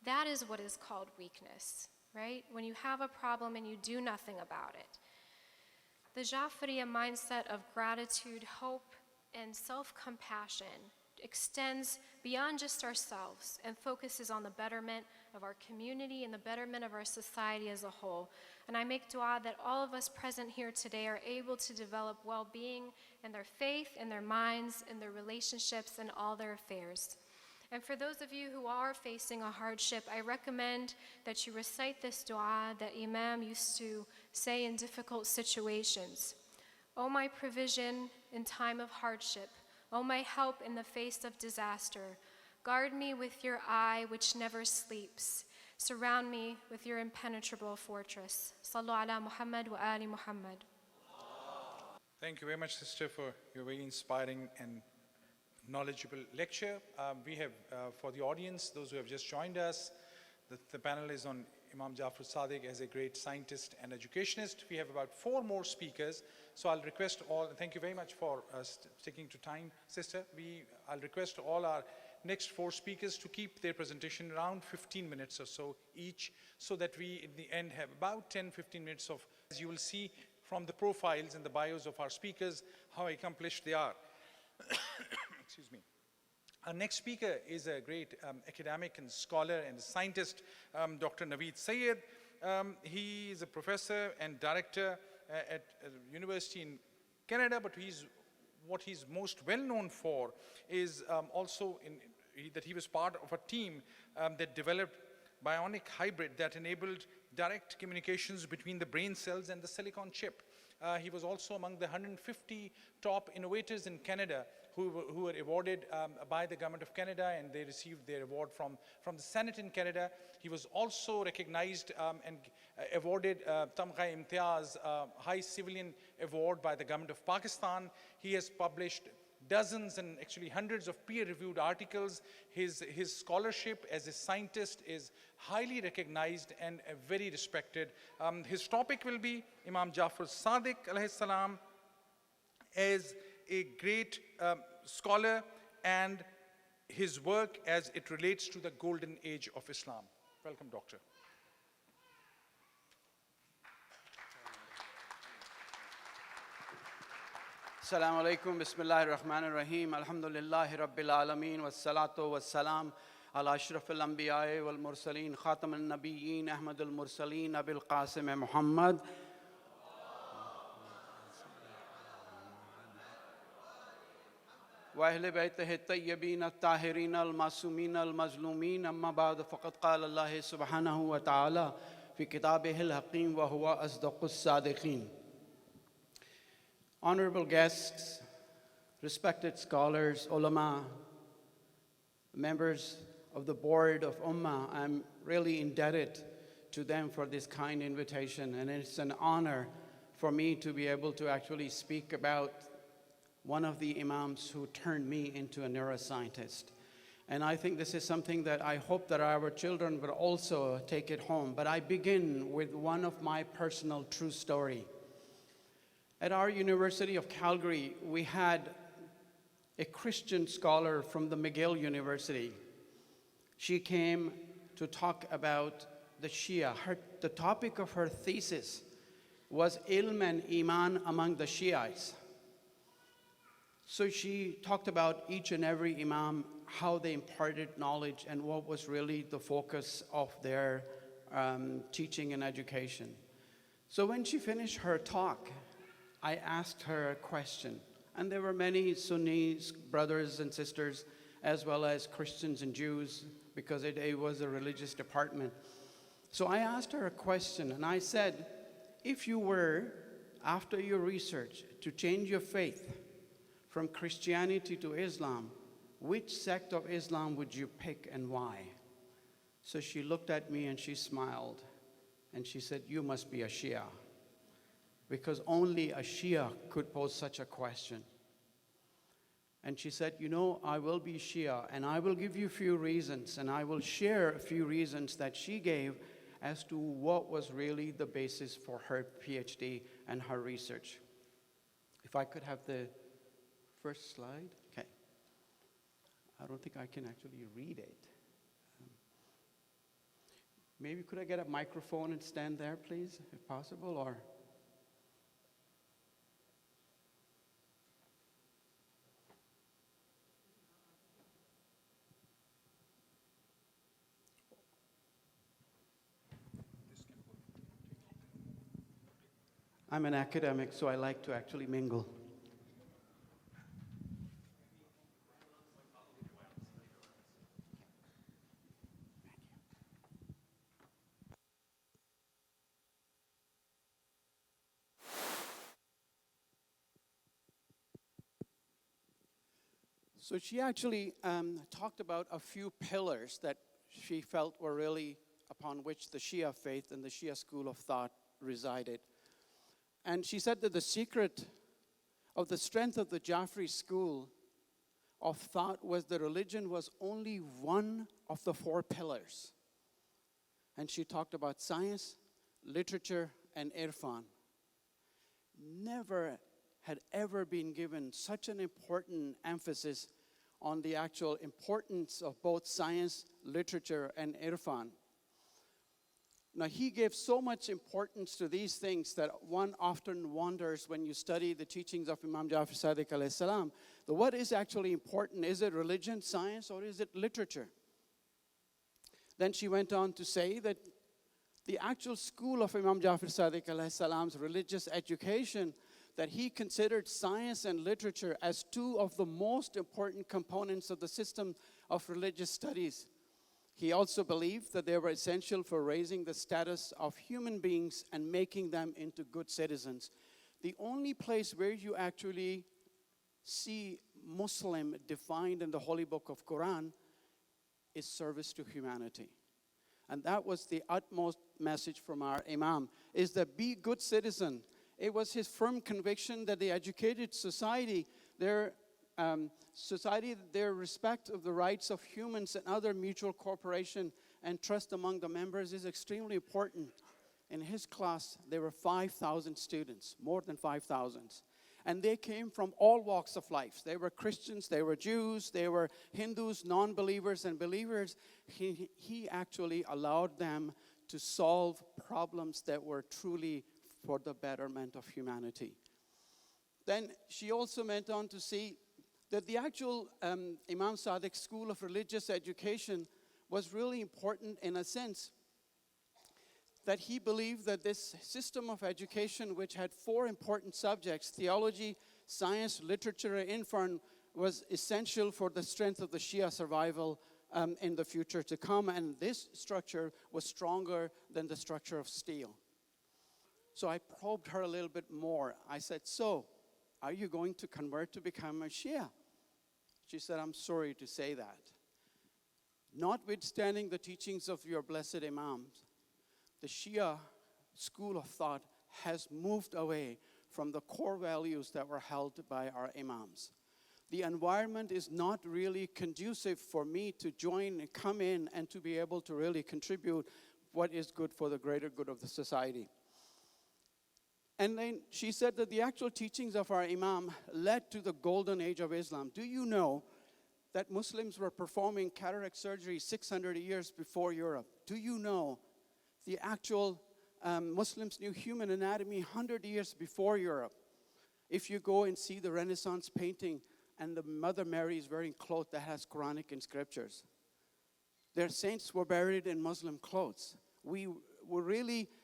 that is what is called weakness, right? When you have a problem and you do nothing about it. The Jafariya mindset of gratitude, hope, and self-compassion extends beyond just ourselves and focuses on the betterment of our community and the betterment of our society as a whole. And I make dua that all of us present here today are able to develop well-being in their faith, in their minds, in their relationships, and all their affairs. And for those of you who are facing a hardship, I recommend that you recite this dua that Imam used to say in difficult situations. O my provision in time of hardship, O my help in the face of disaster, guard me with your eye which never sleeps. Surround me with your impenetrable fortress. Sallu ala Muhammad wa ali Muhammad. Thank you very much, sister, for your very inspiring and knowledgeable lecture. We have, for the audience, those who have just joined us, the panel is on Imam Jafar al-Sadiq as a great scientist and educationist. We have about 4 more speakers, so I'll request all, and thank you very much for sticking to time, sister. I'll request all our next 4 speakers to keep their presentation around 15 minutes or so each, so that we, in the end, have about 10-15 minutes of, as you will see from the profiles and the bios of our speakers, how accomplished they are. Excuse me. Our next speaker is a great academic and scholar and scientist, Dr. Naveed Syed. He is a professor and director at a university in Canada, but what he's most well known for is that he was part of a team that developed bionic hybrid that enabled direct communications between the brain cells and the silicon chip. He was also among the 150 top innovators in Canada who were awarded by the government of Canada, and they received their award from the Senate in Canada. He was also recognized and awarded Tamgha Imtiaz, High Civilian Award by the government of Pakistan. He has published dozens and actually hundreds of peer-reviewed articles. His scholarship as a scientist is highly recognized and very respected. His topic will be Imam Jafar Sadiq alayhi salam as a great scholar and his work as it relates to the golden age of Islam. Welcome, Doctor. Assalamu alaikum, bismillahir rahmanir rahim, alhamdulillahi rabbil alameen, wassalatu wassalam ala ashrafil anbiya'i wal mursaleen, khatamal nabiyyin, ahmadul mursaleen, abil qasim Muhammad. وأهل بيته الطيبين الطاهرين المعصومين المظلومين أما بعد فقد قال الله سبحانه وتعالى في كتابه الحكيم وهو أصدق الصادقين. Honorable guests, respected scholars, ulama, members of the board of Ummah, I'm really indebted to them for this kind invitation, and it's an honor for me to be able to actually speak about one of the imams who turned me into a neuroscientist. And I think this is something that I hope that our children will also take it home. But I begin with one of my personal true story. At our University of Calgary, we had a Christian scholar from the McGill University. She came to talk about the Shia. The topic of her thesis was ilm and iman among the Shiites. So she talked about each and every imam, how they imparted knowledge and what was really the focus of their teaching and education. So when she finished her talk, I asked her a question. And there were many Sunni brothers and sisters, as well as Christians and Jews, because it was a religious department. So I asked her a question, and I said, if you were, after your research, to change your faith from Christianity to Islam, which sect of Islam would you pick and why? So she looked at me and she smiled, and she said, you must be a Shia, because only a Shia could pose such a question. And she said, you know, I will be Shia, and I will give you a few reasons, and I will share a few reasons that she gave as to what was really the basis for her PhD and her research. If I could have the first slide. Okay. I don't think I can actually read it. Maybe could I get a microphone and stand there, please, if possible, or? I'm an academic, so I like to actually mingle. So she actually talked about a few pillars that she felt were really upon which the Shia faith and the Shia school of thought resided. And she said that the secret of the strength of the Jafri school of thought was the religion was only one of the four pillars. And she talked about science, literature, and irfan. Never had ever been given such an important emphasis on the actual importance of both science, literature, and irfan. Now, he gave so much importance to these things that one often wonders when you study the teachings of Imam Jafar Sadiq alayhi salam, what is actually important? Is it religion, science, or is it literature? Then she went on to say that The actual school of Imam Jafar Sadiq alayhi salam's religious education, that he considered science and literature as two of the most important components of the system of religious studies. He also believed that they were essential for raising the status of human beings and making them into good citizens. The only place where you actually see Muslim defined in the Holy Book of Quran is service to humanity. And that was the utmost message from our Imam, is that be good citizen. It was his firm conviction that the educated society, their respect of the rights of humans and other mutual cooperation and trust among the members is extremely important. In his class, there were 5,000 students, more than 5,000. And they came from all walks of life. They were Christians, they were Jews, they were Hindus, non-believers and believers. He actually allowed them to solve problems that were truly for the betterment of humanity. Then she also went on to see that the actual Imam Sadiq School of Religious Education was really important in a sense that he believed that this system of education, which had 4 important subjects, theology, science, literature, and infern, was essential for the strength of the Shia survival in the future to come. And this structure was stronger than the structure of steel. So I probed her a little bit more. I said, so, are you going to convert to become a Shia? She said, I'm sorry to say that. Notwithstanding the teachings of your blessed Imams, the Shia school of thought has moved away from the core values that were held by our Imams. The environment is not really conducive for me to join and come in and to be able to really contribute what is good for the greater good of the society. And then she said that the actual teachings of our Imam led to the golden age of Islam. Do you know that Muslims were performing cataract surgery 600 years before Europe? Do you know the actual Muslims knew human anatomy 100 years before Europe? If you go and see the Renaissance painting and the Mother Mary is wearing clothes that has Quranic inscriptions. Their saints were buried in Muslim clothes. We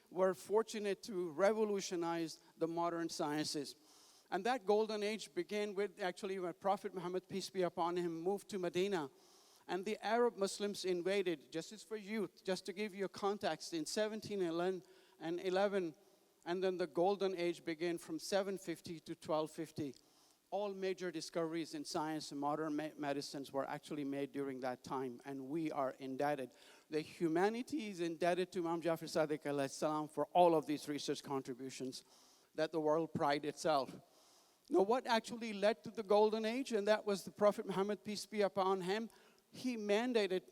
were fortunate to revolutionize the modern sciences. And that golden age began with actually when Prophet Muhammad, peace be upon him, moved to Medina. And the Arab Muslims invaded, just as for youth, just to give you a context, in 1711, and then the golden age began from 750 to 1250. All major discoveries in science and modern medicines were actually made during that time, and we are indebted. The humanity is indebted to Imam Jafar Sadiq alayhi salam for all of these research contributions that the world pride itself. Now, what actually led to the golden age? And that was the Prophet Muhammad, peace be upon him. He mandated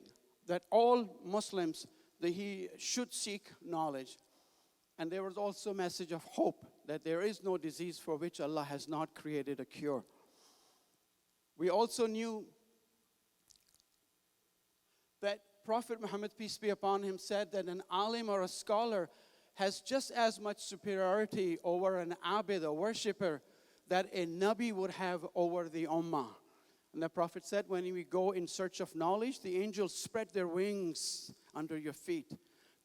that all Muslims, that he should seek knowledge. And there was also a message of hope that there is no disease for which Allah has not created a cure. We also knew that Prophet Muhammad, peace be upon him, said that an alim or a scholar has just as much superiority over an abid, a worshipper, that a nabi would have over the ummah. And the Prophet said, when we go in search of knowledge, the angels spread their wings under your feet.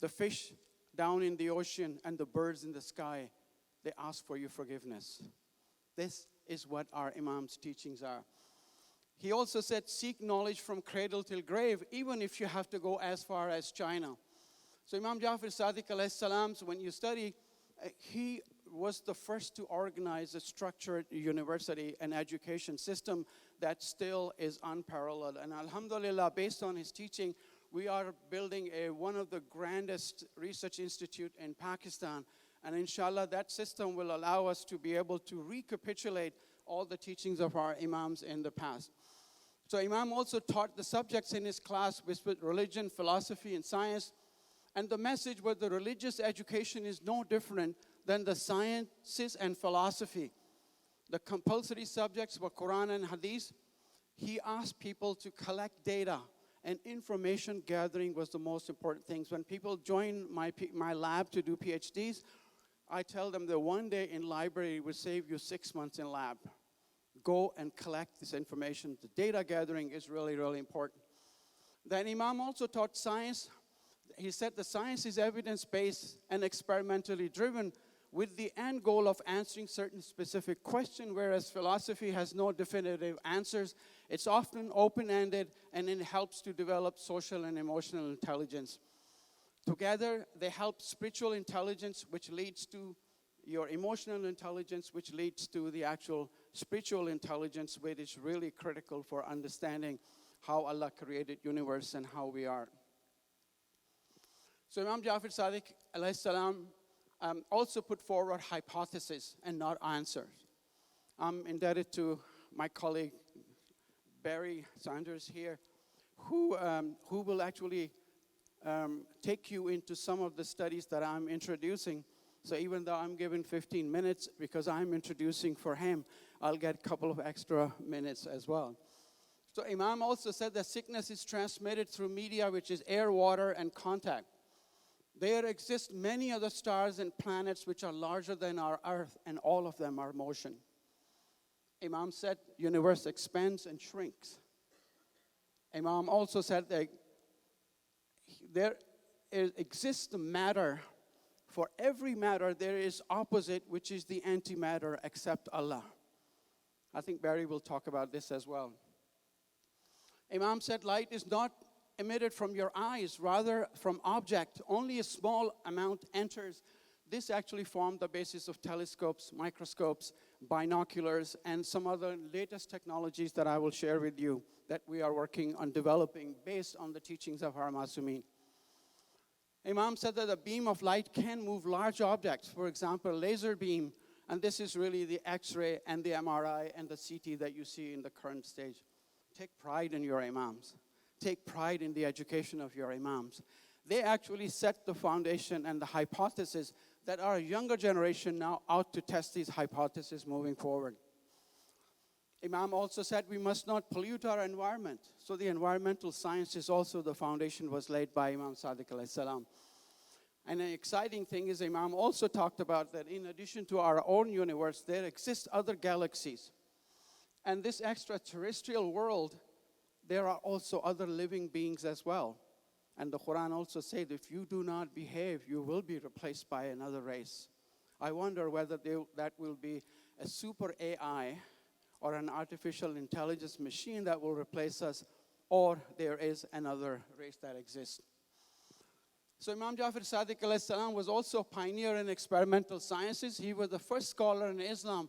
The fish down in the ocean and the birds in the sky, they ask for your forgiveness. This is what our Imam's teachings are. He also said, seek knowledge from cradle till grave, even if you have to go as far as China. So Imam Jafar Sadiq alayhi salam, when you study, he was the first to organize a structured university and education system that still is unparalleled. And alhamdulillah, based on his teaching, we are building one of the grandest research institute in Pakistan. And inshallah, that system will allow us to be able to recapitulate all the teachings of our Imams in the past. So Imam also taught the subjects in his class with religion, philosophy, and science. And the message was the religious education is no different than the sciences and philosophy. The compulsory subjects were Quran and Hadith. He asked people to collect data, and information gathering was the most important thing. When people join my lab to do PhDs, I tell them that one day in library will save you 6 months in lab. Go and collect this information. The data gathering is really, really important. Then Imam also taught science. he said the science is evidence-based and experimentally driven with the end goal of answering certain specific questions, whereas philosophy has no definitive answers. It's often open-ended, and it helps to develop social and emotional intelligence. Together, they help spiritual intelligence, which leads to your emotional intelligence, which leads to the actual spiritual intelligence, which is really critical for understanding how Allah created universe and how we are. So Imam Jafar Sadiq alayhi salam also put forward hypotheses and not answers. I'm indebted to my colleague Barry Sanders here, who will actually take you into some of the studies that I'm introducing. So even though I'm given 15 minutes, because I'm introducing for him, I'll get a couple of extra minutes as well. So Imam also said that sickness is transmitted through media, which is air, water, and contact. There exist many other stars and planets which are larger than our Earth, and all of them are motion. Imam said universe expands and shrinks. Imam also said that there exists matter. For every matter, there is opposite, which is the antimatter, except Allah. I think Barry will talk about this as well. Imam said light is not emitted from your eyes, rather from object. Only a small amount enters. This actually formed the basis of telescopes, microscopes, binoculars, and some other latest technologies that I will share with you that we are working on developing based on the teachings of our Masumin. Imam said that a beam of light can move large objects, for example, laser beam, and this is really the X-ray and the MRI and the CT that you see in the current stage. Take pride in your imams. Take pride in the education of your imams. They actually set the foundation and the hypothesis that our younger generation now ought to test these hypotheses moving forward. Imam also said we must not pollute our environment. So the environmental science is also the foundation was laid by Imam Sadiq alayhi salam. And an exciting thing is Imam also talked about that in addition to our own universe, there exist other galaxies. And this extraterrestrial world, there are also other living beings as well. And the Quran also said, if you do not behave, you will be replaced by another race. I wonder whether that will be a super AI or an artificial intelligence machine that will replace us, or there is another race that exists. So Imam Jafar Sadiq alayhi salam was also a pioneer in experimental sciences. He was the first scholar in Islam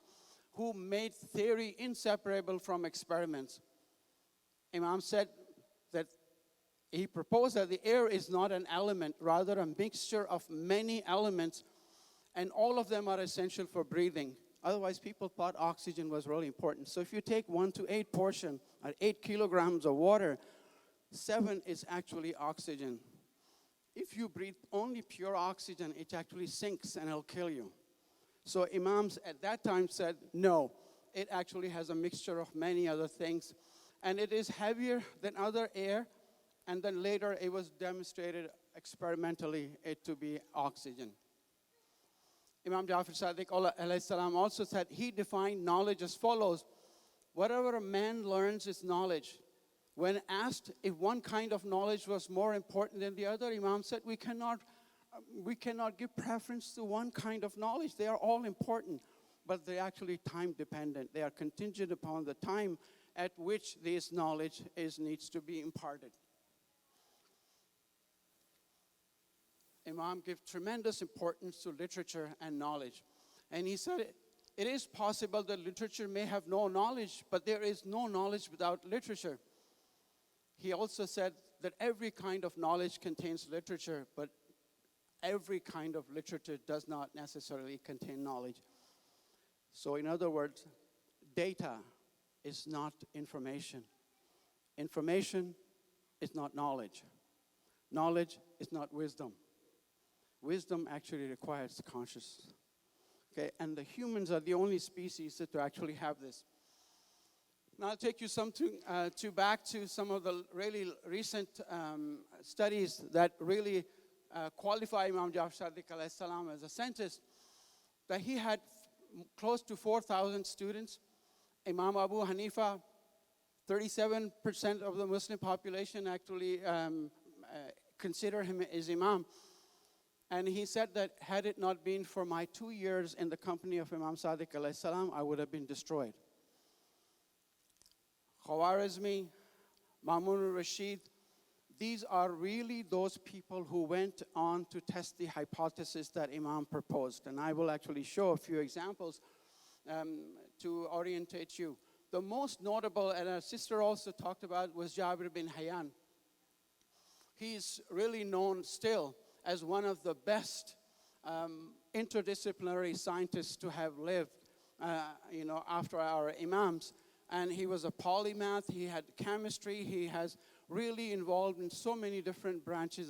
who made theory inseparable from experiments. Imam said that he proposed that the air is not an element, rather a mixture of many elements, and all of them are essential for breathing. Otherwise, people thought oxygen was really important. So if you take 1 to 8 portion, or 8 kilograms of water, 7 is actually oxygen. If you breathe only pure oxygen, it actually sinks and it'll kill you. So imams at that time said, no, it actually has a mixture of many other things. And it is heavier than other air. And then later it was demonstrated experimentally it to be oxygen. Imam Jafar Sadiq alayhi salam also said he defined knowledge as follows. Whatever a man learns is knowledge. When asked if one kind of knowledge was more important than the other, Imam said we cannot give preference to one kind of knowledge. They are all important, but they're actually time dependent. They are contingent upon the time at which this knowledge needs to be imparted. Imam gave tremendous importance to literature and knowledge. And he said, it is possible that literature may have no knowledge, but there is no knowledge without literature. He also said that every kind of knowledge contains literature, but every kind of literature does not necessarily contain knowledge. So in other words, data is not information. Information is not knowledge. Knowledge is not wisdom. Wisdom actually requires consciousness. Okay, and the humans are the only species that actually have this. Now I'll take you back to some of the really recent studies that really qualify Imam Jafar Sadiq alayhi salam as a scientist. That he had close to 4,000 students. Imam Abu Hanifa, 37% of the Muslim population actually consider him as Imam. And he said that had it not been for my 2 years in the company of Imam Sadiq alayhi salam, I would have been destroyed. Khwarizmi, Mamun al-Rashid, these are really those people who went on to test the hypothesis that Imam proposed. And I will actually show a few examples to orientate you. The most notable, and our sister also talked about, was Jabir bin Hayyan. He's really known still as one of the best interdisciplinary scientists to have lived, after our imams. And he was a polymath. He had chemistry. He has really involved in so many different branches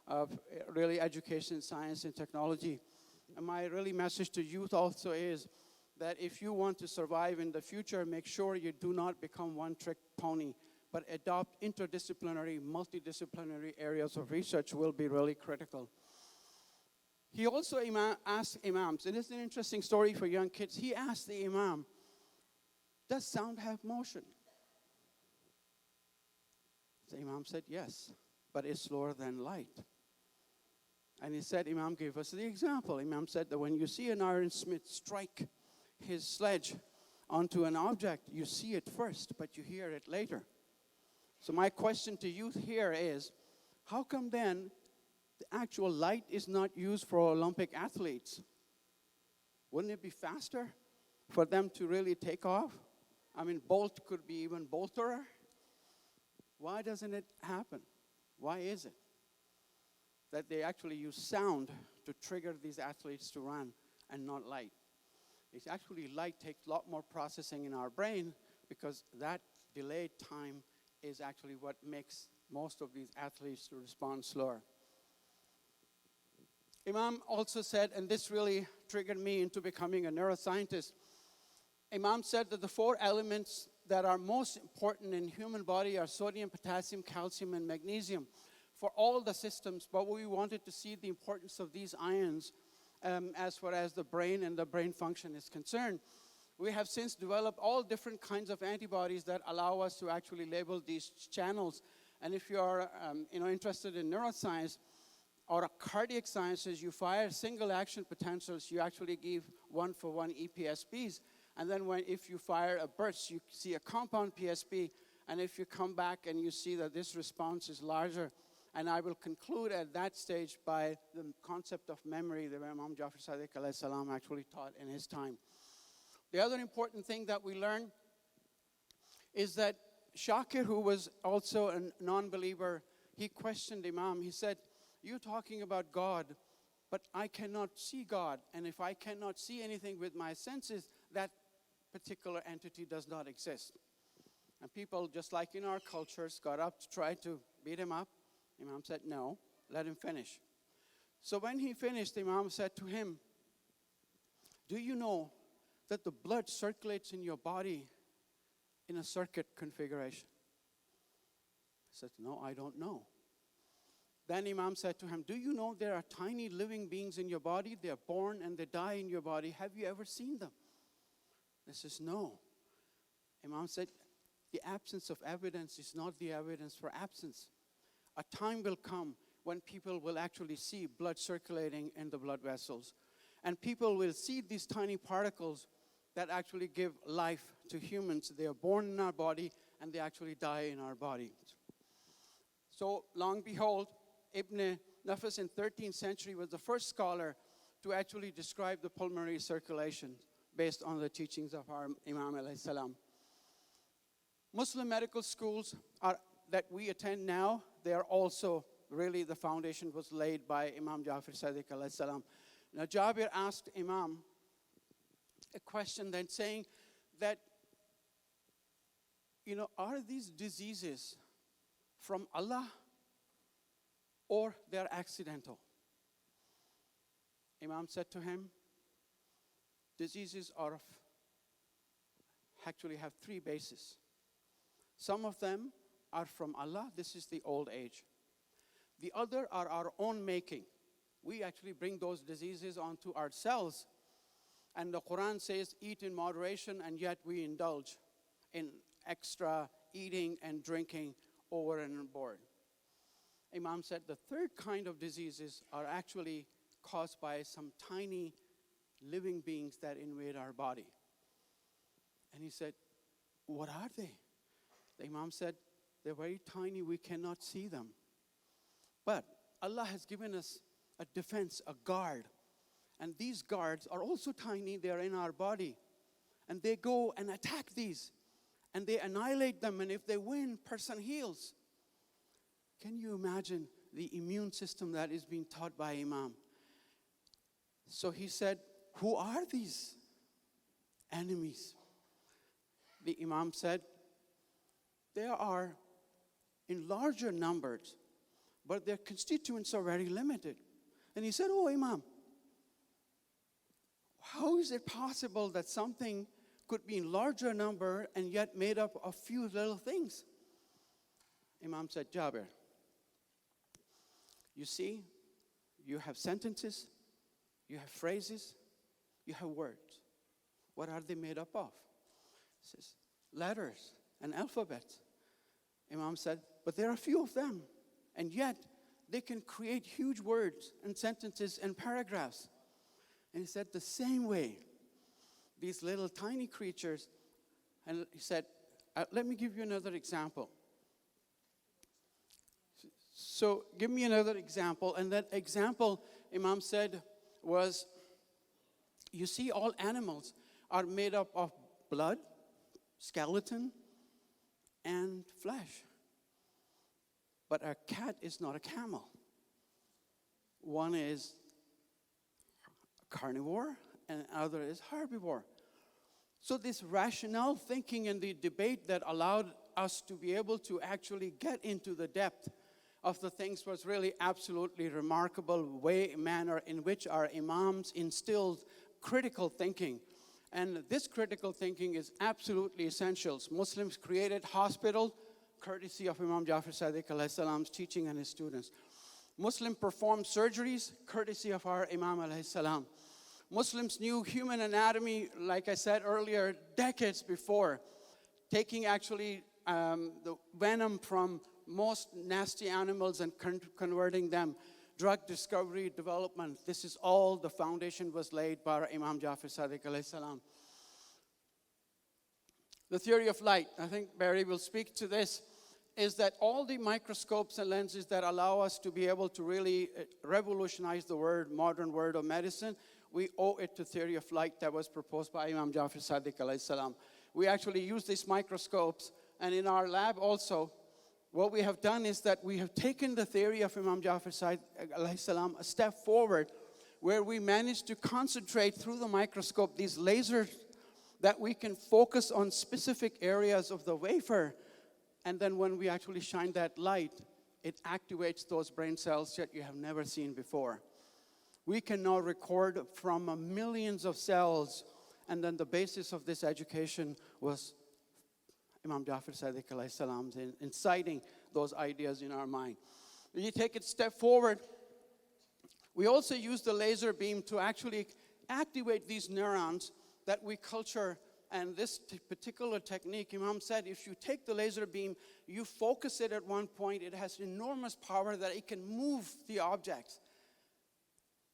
of really education, science, and technology. And my really message to youth also is that if you want to survive in the future, make sure you do not become one-trick pony, but adopt interdisciplinary, multidisciplinary areas of research will be really critical. He also asked imams, and it's an interesting story for young kids. He asked the imam, does sound have motion? The imam said, yes, but it's slower than light. And he said, Imam gave us the example. Imam said that when you see an ironsmith strike his sledge onto an object, you see it first, but you hear it later. So my question to youth here is, how come then the actual light is not used for Olympic athletes? Wouldn't it be faster for them to really take off? I mean, Bolt could be even bolterer. Why doesn't it happen? Why is it that they actually use sound to trigger these athletes to run and not light? It's actually light takes a lot more processing in our brain because that delayed time is actually what makes most of these athletes to respond slower. Imam also said, and this really triggered me into becoming a neuroscientist, Imam said that the 4 elements that are most important in human body are sodium, potassium, calcium, and magnesium for all the systems, but we wanted to see the importance of these ions as far as the brain and the brain function is concerned. We have since developed all different kinds of antibodies that allow us to actually label these channels. And if you are interested in neuroscience or cardiac sciences, you fire single action potentials, you actually give 1-for-1 EPSPs. And then if you fire a burst, you see a compound PSP. And if you come back and you see that this response is larger, and I will conclude at that stage by the concept of memory that Imam Jafar Sadiq alayhi salam actually taught in his time. The other important thing that we learned is that Shakir, who was also a non-believer, he questioned Imam. He said, you're talking about God, but I cannot see God. And if I cannot see anything with my senses, that particular entity does not exist. And people, just like in our cultures, got up to try to beat him up. Imam said, no, let him finish. So when he finished, Imam said to him, do you know that the blood circulates in your body in a circuit configuration? He said, no, I don't know. Then Imam said to him, do you know there are tiny living beings in your body? They are born and they die in your body. Have you ever seen them? He says, no. Imam said, the absence of evidence is not the evidence for absence. A time will come when people will actually see blood circulating in the blood vessels. And people will see these tiny particles that actually give life to humans. They are born in our body and they actually die in our body. So, long behold, Ibn Nafis in 13th century was the first scholar to actually describe the pulmonary circulation based on the teachings of our Imam alayhi salam. Muslim medical schools that we attend now, they are also really the foundation was laid by Imam Jafar Sadiq alayhi salam. Now Jabir asked Imam a question then saying that, are these diseases from Allah or they're accidental? Imam said to him, diseases actually have 3 bases. Some of them are from Allah. This is the old age. The other are our own making. We actually bring those diseases onto ourselves. And the Quran says, eat in moderation, and yet we indulge in extra eating and drinking over and aboard. Imam said the third kind of diseases are actually caused by some tiny living beings that invade our body. And he said, what are they? The Imam said, they're very tiny, we cannot see them. But Allah has given us a defense, a guard. And these guards are also tiny, they're in our body. And they go and attack these. And they annihilate them, and if they win, person heals. Can you imagine the immune system that is being taught by Imam? So he said, who are these enemies? The Imam said, there are in larger numbers, but their constituents are very limited. And he said, oh, Imam, how is it possible that something could be in larger number and yet made up of few little things? Imam said, Jabir, you see, you have sentences, you have phrases, you have words. What are they made up of? He says, letters and alphabets. Imam said, but there are few of them, and yet they can create huge words and sentences and paragraphs. And he said, the same way, these little tiny creatures, and he said, let me give you another example. So give me another example, and that example, Imam said, was, you see, all animals are made up of blood, skeleton, and flesh. But a cat is not a camel. One is carnivore, and other is herbivore. So this rational thinking and the debate that allowed us to be able to actually get into the depth of the things was really absolutely remarkable manner in which our imams instilled critical thinking. And this critical thinking is absolutely essential. Muslims created hospital courtesy of Imam Jafar Sadiq alayhi salam's teaching and his students. Muslims performed surgeries courtesy of our Imam alayhi salam. Muslims knew human anatomy, like I said earlier, decades before, taking actually the venom from most nasty animals and converting them. Drug discovery, development, this is all the foundation was laid by our Imam Jafar Sadiq alayhi salam. The theory of light, I think Barry will speak to this, is that all the microscopes and lenses that allow us to be able to really revolutionize the modern world of medicine, we owe it to theory of light that was proposed by Imam Jafar Sadiq alayhi salam. We actually use these microscopes, and in our lab also, what we have done is that we have taken the theory of Imam Jafar Sadiq alayhi salam a step forward, where we managed to concentrate through the microscope these lasers that we can focus on specific areas of the wafer. And then when we actually shine that light, it activates those brain cells that you have never seen before. We can now record from millions of cells, and then the basis of this education was Imam Jafar Sadiq alayhi salam's inciting those ideas in our mind. When you take it a step forward, we also use the laser beam to actually activate these neurons that we culture. And this particular technique, Imam said, if you take the laser beam, you focus it at one point, it has enormous power that it can move the objects.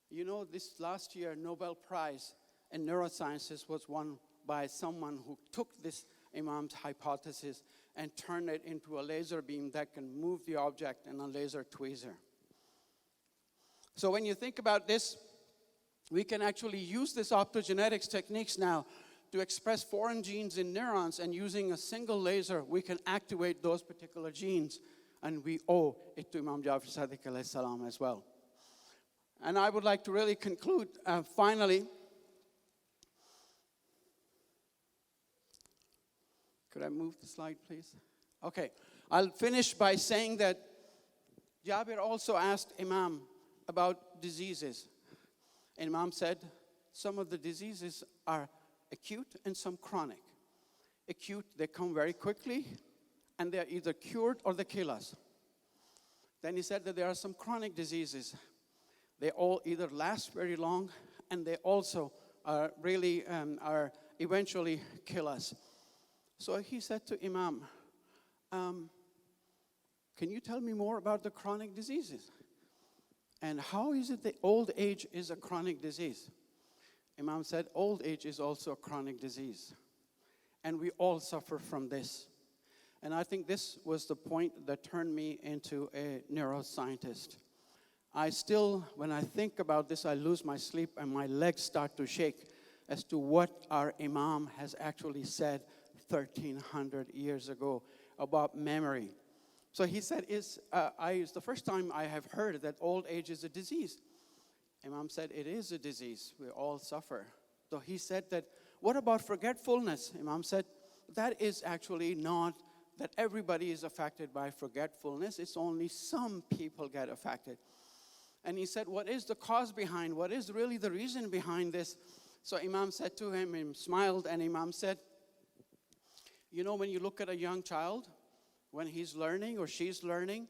You know, this last year, Nobel Prize in Neurosciences was won by someone who took this Imam's hypothesis and turned it into a laser beam that can move the object in a laser tweezer. So when you think about this, we can actually use this optogenetics techniques now to express foreign genes in neurons, and using a single laser, we can activate those particular genes, and we owe it to Imam Jafar Sadiq alayhi salam as well. And I would like to really conclude, finally. Could I move the slide, please? Okay, I'll finish by saying that Jabir also asked Imam about diseases. And Imam said, some of the diseases are acute and some chronic. Acute, they come very quickly, and they're either cured or they kill us. Then he said that there are some chronic diseases. They all either last very long, and they also really eventually kill us. So he said to Imam, can can you tell me more about the chronic diseases? And how is it that old age is a chronic disease? Imam said, old age is also a chronic disease. And we all suffer from this. And I think this was the point that turned me into a neuroscientist. I still, when I think about this, I lose my sleep and my legs start to shake as to what our Imam has actually said 1,300 years ago about memory. So he said, it's the first time I have heard that old age is a disease. Imam said, it is a disease. We all suffer. So he said that, what about forgetfulness? Imam said, that is actually not that everybody is affected by forgetfulness. It's only some people get affected. And he said, what is the cause behind? What is really the reason behind this? So Imam said to him, and smiled, and Imam said, you know, when you look at a young child, when he's learning or she's learning,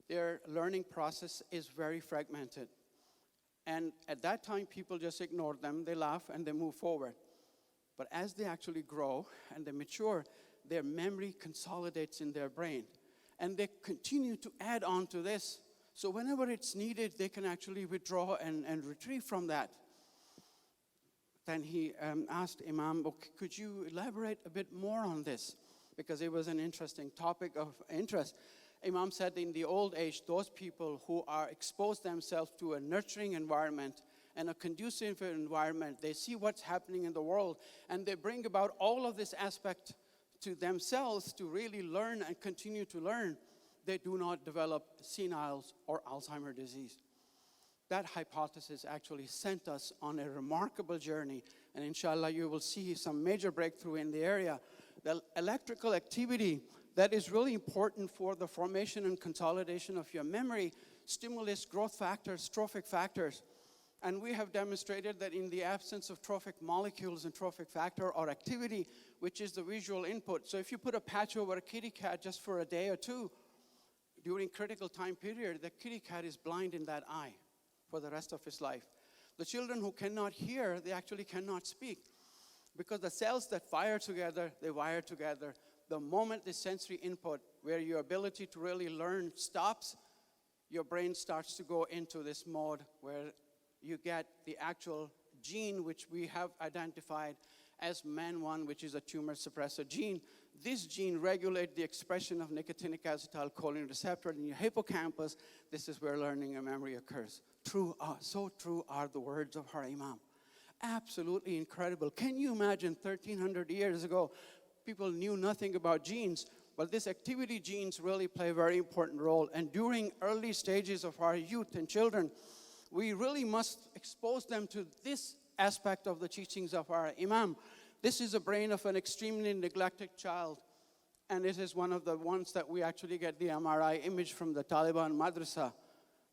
their learning process is very fragmented. And at that time, people just ignore them, they laugh, and they move forward. But as they actually grow and they mature, their memory consolidates in their brain. And they continue to add on to this. So whenever it's needed, they can actually withdraw and retrieve from that. Then he asked Imam, could you elaborate a bit more on this? Because it was an interesting topic of interest. Imam said in the old age, those people who are exposed themselves to a nurturing environment and a conducive environment, they see what's happening in the world, and they bring about all of this aspect to themselves to really learn and continue to learn. They do not develop senile or Alzheimer's disease. That hypothesis actually sent us on a remarkable journey, and inshallah you will see some major breakthrough in the area. The electrical activity that is really important for the formation and consolidation of your memory stimulates growth factors, trophic factors. And we have demonstrated that in the absence of trophic molecules and trophic factor or activity, which is the visual input. So if you put a patch over a kitty cat just for a day or two, during critical time period, the kitty cat is blind in that eye for the rest of his life. The children who cannot hear, they actually cannot speak. Because the cells that fire together, they wire together. The moment the sensory input, where your ability to really learn stops, your brain starts to go into this mode where you get the actual gene which we have identified as MAN1, which is a tumor suppressor gene. This gene regulates the expression of nicotinic acetylcholine receptor in your hippocampus. This is where learning and memory occurs. So true are the words of our Imam. Absolutely incredible. Can you imagine 1,300 years ago, people knew nothing about genes, but these activity genes really play a very important role. And during early stages of our youth and children, we really must expose them to this aspect of the teachings of our Imam. This is a brain of an extremely neglected child. And it is one of the ones that we actually get the MRI image from the Taliban madrasa.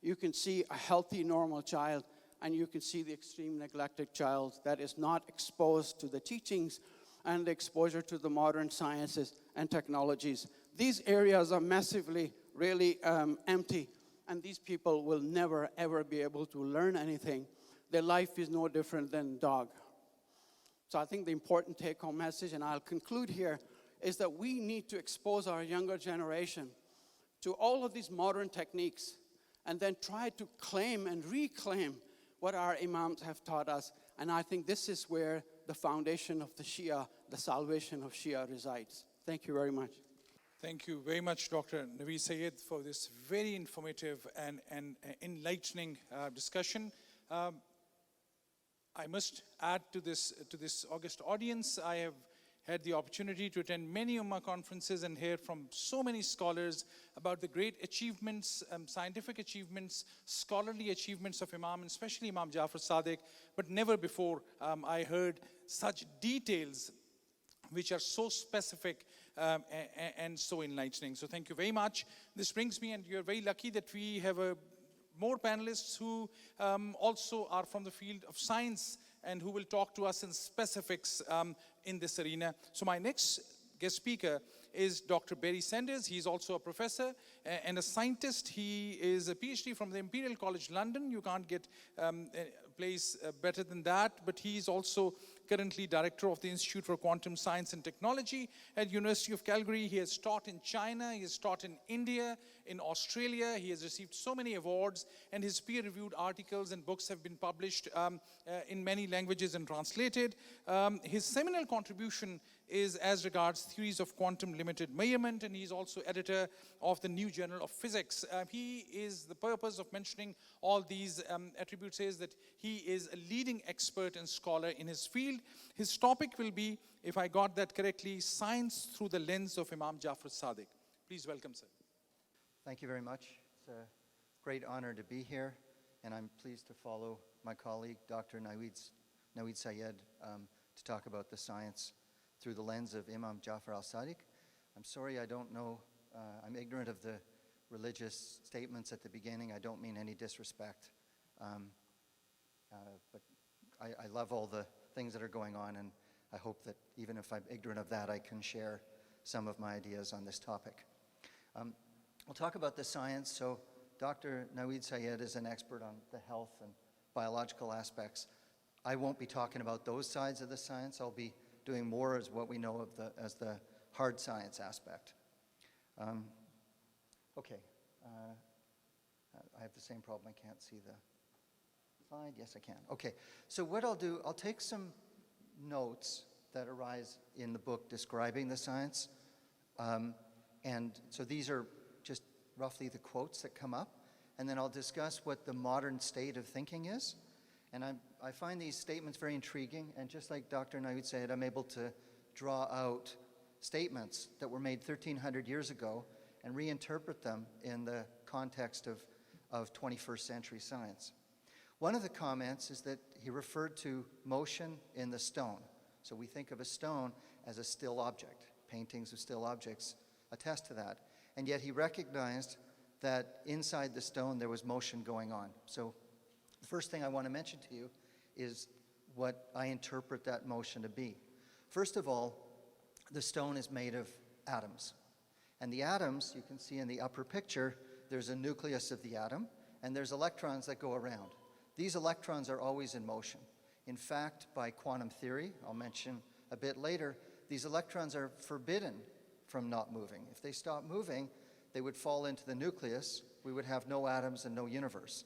You can see a healthy, normal child, and you can see the extreme neglected child that is not exposed to the teachings and the exposure to the modern sciences and technologies. These areas are massively, really empty, and these people will never, ever be able to learn anything. Their life is no different than dog. So I think the important take-home message, and I'll conclude here, is that we need to expose our younger generation to all of these modern techniques and then try to claim and reclaim what our Imams have taught us. And I think this is where the foundation of the Shia, the salvation of Shia resides. Thank you very much. Thank you very much, Dr. Naveed Sayed, for this very informative and enlightening discussion. I must add to this august audience, I have had the opportunity to attend many Ummah conferences and hear from so many scholars about the great achievements, scientific achievements, scholarly achievements of Imam, and especially Imam Jafar Sadiq. But never before I heard such details which are so specific and so enlightening. So thank you very much. This brings me, and you're very lucky that we have more panelists who also are from the field of science and who will talk to us in specifics in this arena. So my next guest speaker is Dr. Barry Sanders. He's also a professor and a scientist. He is a PhD from the Imperial College London. You can't get a place better than that. But he's also currently director of the Institute for Quantum Science and Technology at University of Calgary. He has taught in China, he has taught in India, in Australia. He has received so many awards, and his peer-reviewed articles and books have been published in many languages and translated. His seminal contribution is as regards theories of quantum limited measurement, and he's also editor of the New Journal of Physics. The purpose of mentioning all these attributes is that he is a leading expert and scholar in his field. His topic will be, if I got that correctly, science through the lens of Imam Jafar Sadiq. Please welcome, sir. Thank you very much. It's a great honor to be here, and I'm pleased to follow my colleague, Dr. Naweed Sayed, to talk about the science through the lens of Imam Jafar al-Sadiq. I'm sorry I don't know, I'm ignorant of the religious statements at the beginning. I don't mean any disrespect, but I love all the things that are going on, and I hope that even if I'm ignorant of that, I can share some of my ideas on this topic. We'll talk about the science. So Dr. Naweed Sayed is an expert on the health and biological aspects. I won't be talking about those sides of the science. I'll be doing more as what we know of as the hard science aspect. Okay. I have the same problem. I can't see the slide. Yes, I can. Okay. So what I'll do, I'll take some notes that arise in the book describing the science. And so these are just roughly the quotes that come up. And then I'll discuss what the modern state of thinking is. And I find these statements very intriguing. And just like Dr. Naweed said, I'm able to draw out statements that were made 1,300 years ago and reinterpret them in the context of 21st century science. One of the comments is that he referred to motion in the stone. So we think of a stone as a still object. Paintings of still objects attest to that. And yet he recognized that inside the stone there was motion going on. So the first thing I want to mention to you is what I interpret that motion to be. First of all, the stone is made of atoms. And the atoms, you can see in the upper picture, there's a nucleus of the atom, and there's electrons that go around. These electrons are always in motion. In fact, by quantum theory, I'll mention a bit later, these electrons are forbidden from not moving. If they stop moving, they would fall into the nucleus. We would have no atoms and no universe.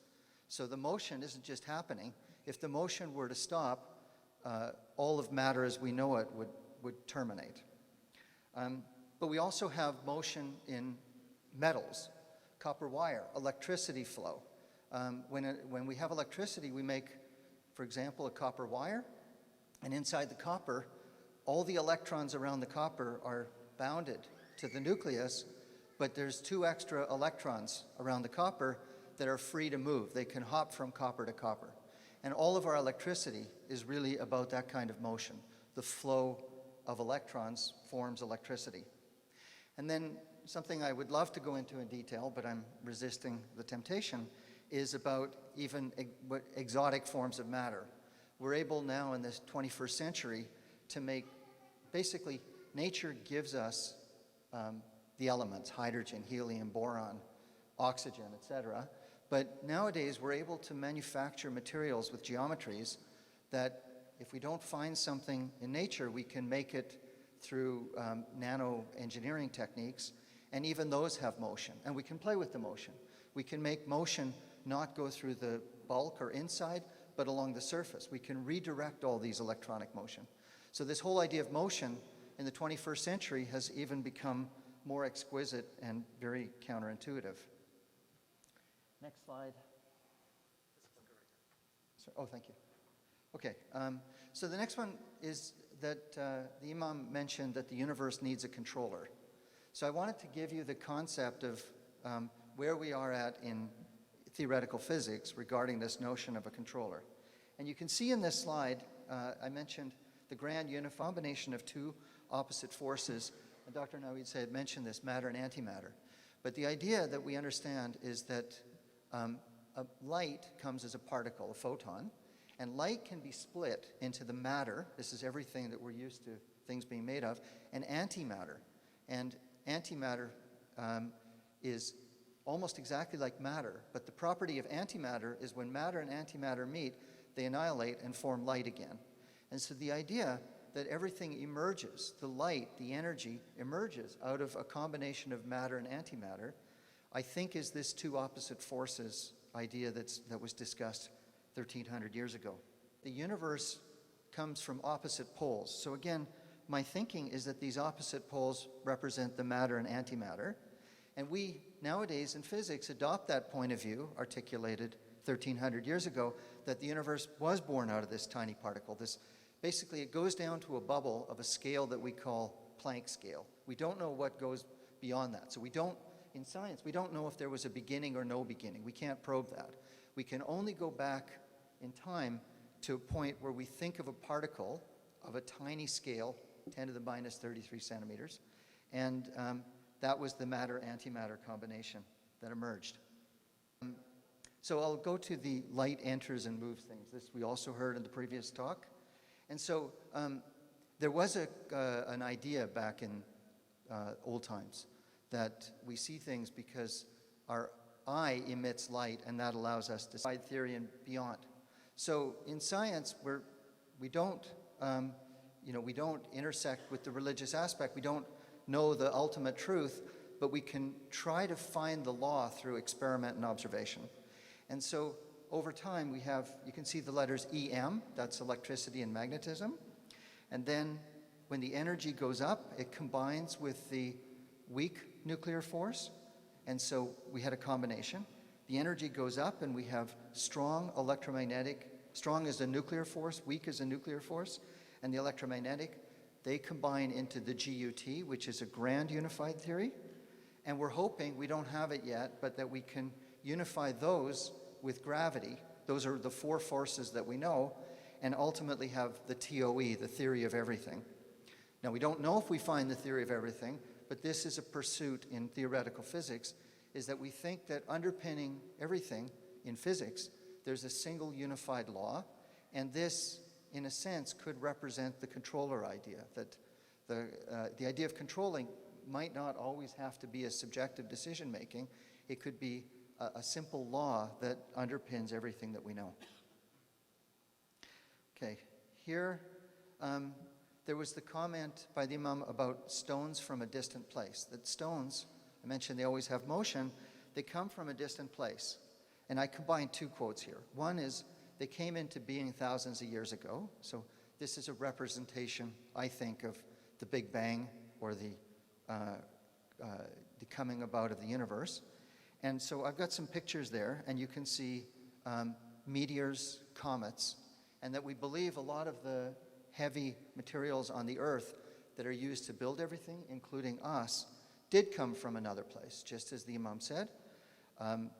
So the motion isn't just happening. If the motion were to stop, all of matter as we know it would terminate. But we also have motion in metals, copper wire, electricity flow. When we have electricity, we make, for example, a copper wire, and inside the copper, all the electrons around the copper are bounded to the nucleus, but there's 2 extra electrons around the copper that are free to move. They can hop from copper to copper. And all of our electricity is really about that kind of motion. The flow of electrons forms electricity. And then something I would love to go into in detail, but I'm resisting the temptation, is about even exotic forms of matter. We're able now in this 21st century to make, basically, nature gives us the elements, hydrogen, helium, boron, oxygen, etc. But nowadays we're able to manufacture materials with geometries that if we don't find something in nature, we can make it through nano engineering techniques, and even those have motion, and we can play with the motion. We can make motion not go through the bulk or inside, but along the surface. We can redirect all these electronic motion. So this whole idea of motion in the 21st century has even become more exquisite and very counterintuitive. Next slide. Oh, thank you. Okay, so the next one is that the Imam mentioned that the universe needs a controller. So I wanted to give you the concept of where we are at in theoretical physics regarding this notion of a controller. And you can see in this slide, I mentioned the grand unified combination of 2 opposite forces, and Dr. Naweed Sayed mentioned this, matter and antimatter. But the idea that we understand is that a light comes as a particle, a photon, and light can be split into the matter, this is everything that we're used to things being made of, and antimatter. And antimatter is almost exactly like matter, but the property of antimatter is when matter and antimatter meet, they annihilate and form light again. And so the idea that everything emerges, the light, the energy emerges out of a combination of matter and antimatter, I think is this two opposite forces idea that was discussed 1,300 years ago. The universe comes from opposite poles. So again, my thinking is that these opposite poles represent the matter and antimatter. And we, nowadays in physics, adopt that point of view, articulated 1,300 years ago, that the universe was born out of this tiny particle. Basically, it goes down to a bubble of a scale that we call Planck scale. We don't know what goes beyond that. So in science, we don't know if there was a beginning or no beginning. We can't probe that. We can only go back in time to a point where we think of a particle of a tiny scale, 10 to the minus 33 centimeters, and that was the matter-antimatter combination that emerged. So I'll go to the light enters and moves things. This we also heard in the previous talk. And so there was an idea back in old times that we see things because our eye emits light, and that allows us to see theory and beyond. So in science, we don't intersect with the religious aspect. We don't know the ultimate truth, but we can try to find the law through experiment and observation. And so over time, you can see the letters EM, that's electricity and magnetism. And then when the energy goes up, it combines with the weak nuclear force. And so we had a combination. The energy goes up and we have strong electromagnetic, strong as a nuclear force, weak as a nuclear force, and the electromagnetic, they combine into the GUT, which is a grand unified theory. And we're hoping, we don't have it yet, but that we can unify those with gravity. Those are the four forces that we know, and ultimately have the TOE, the theory of everything. Now, we don't know if we find the theory of everything, but this is a pursuit in theoretical physics, is that we think that underpinning everything in physics, there's a single unified law, and this, in a sense, could represent the controller idea, that the idea of controlling might not always have to be a subjective decision-making. It could be a simple law that underpins everything that we know. Okay, here there was the comment by the Imam about stones from a distant place. That stones, I mentioned they always have motion, they come from a distant place. And I combined two quotes here. One is, they came into being thousands of years ago. So this is a representation, I think, of the Big Bang or the coming about of the universe. And so I've got some pictures there, and you can see meteors, comets, and that we believe a lot of the heavy materials on the Earth that are used to build everything, including us, did come from another place, just as the Imam said. And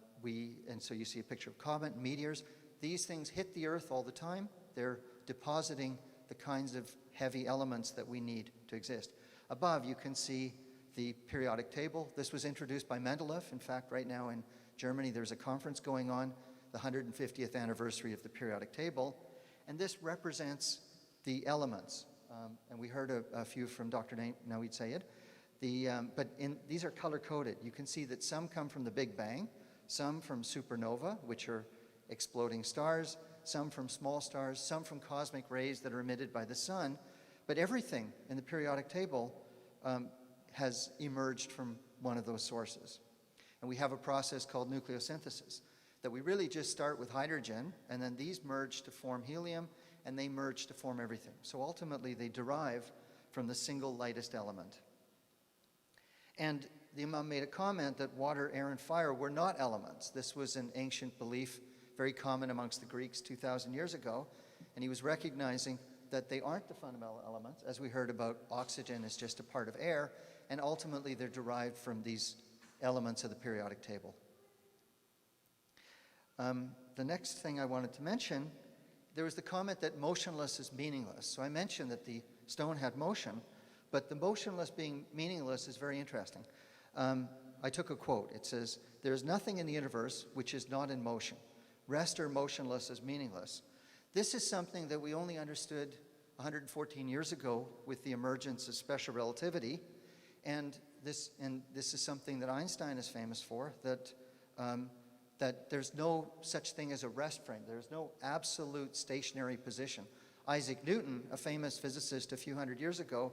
so you see a picture of comet, meteors. These things hit the Earth all the time. They're depositing the kinds of heavy elements that we need to exist. Above, you can see the periodic table. This was introduced by Mendeleev. In fact, right now in Germany, there's a conference going on, the 150th anniversary of the periodic table. And this represents the elements. And we heard a few from Dr. Naweed Sayed. These are color-coded. You can see that some come from the Big Bang, some from supernova, which are exploding stars, some from small stars, some from cosmic rays that are emitted by the sun. But everything in the periodic table has emerged from one of those sources. And we have a process called nucleosynthesis, that we really just start with hydrogen, and then these merge to form helium, and they merge to form everything. So ultimately, they derive from the single lightest element. And the Imam made a comment that water, air, and fire were not elements. This was an ancient belief, very common amongst the Greeks 2,000 years ago, and he was recognizing that they aren't the fundamental elements. As we heard about, oxygen is just a part of air, and ultimately they're derived from these elements of the periodic table. The next thing I wanted to mention, there was the comment that motionless is meaningless. So I mentioned that the stone had motion, but the motionless being meaningless is very interesting. I took a quote. It says, "There is nothing in the universe which is not in motion. Rest or motionless is meaningless." This is something that we only understood 114 years ago with the emergence of special relativity. And this is something that Einstein is famous for, that there's no such thing as a rest frame. There's no absolute stationary position. Isaac Newton, a famous physicist a few hundred years ago,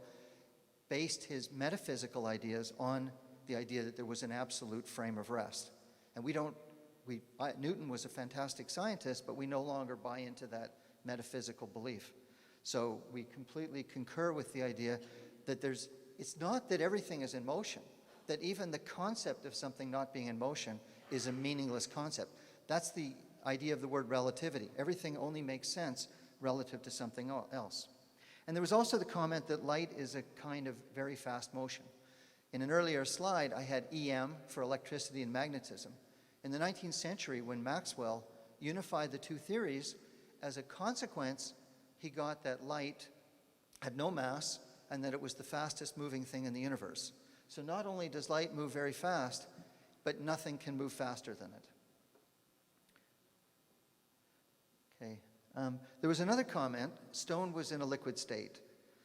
based his metaphysical ideas on the idea that there was an absolute frame of rest. And Newton was a fantastic scientist, but we no longer buy into that metaphysical belief. So we completely concur with the idea that it's not that everything is in motion, that even the concept of something not being in motion is a meaningless concept. That's the idea of the word relativity. Everything only makes sense relative to something else. And there was also the comment that light is a kind of very fast motion. In an earlier slide, I had EM for electricity and magnetism. In the 19th century, when Maxwell unified the two theories, as a consequence, he got that light had no mass and that it was the fastest moving thing in the universe. So not only does light move very fast, but nothing can move faster than it. Okay. There was another comment, stone was in a liquid state.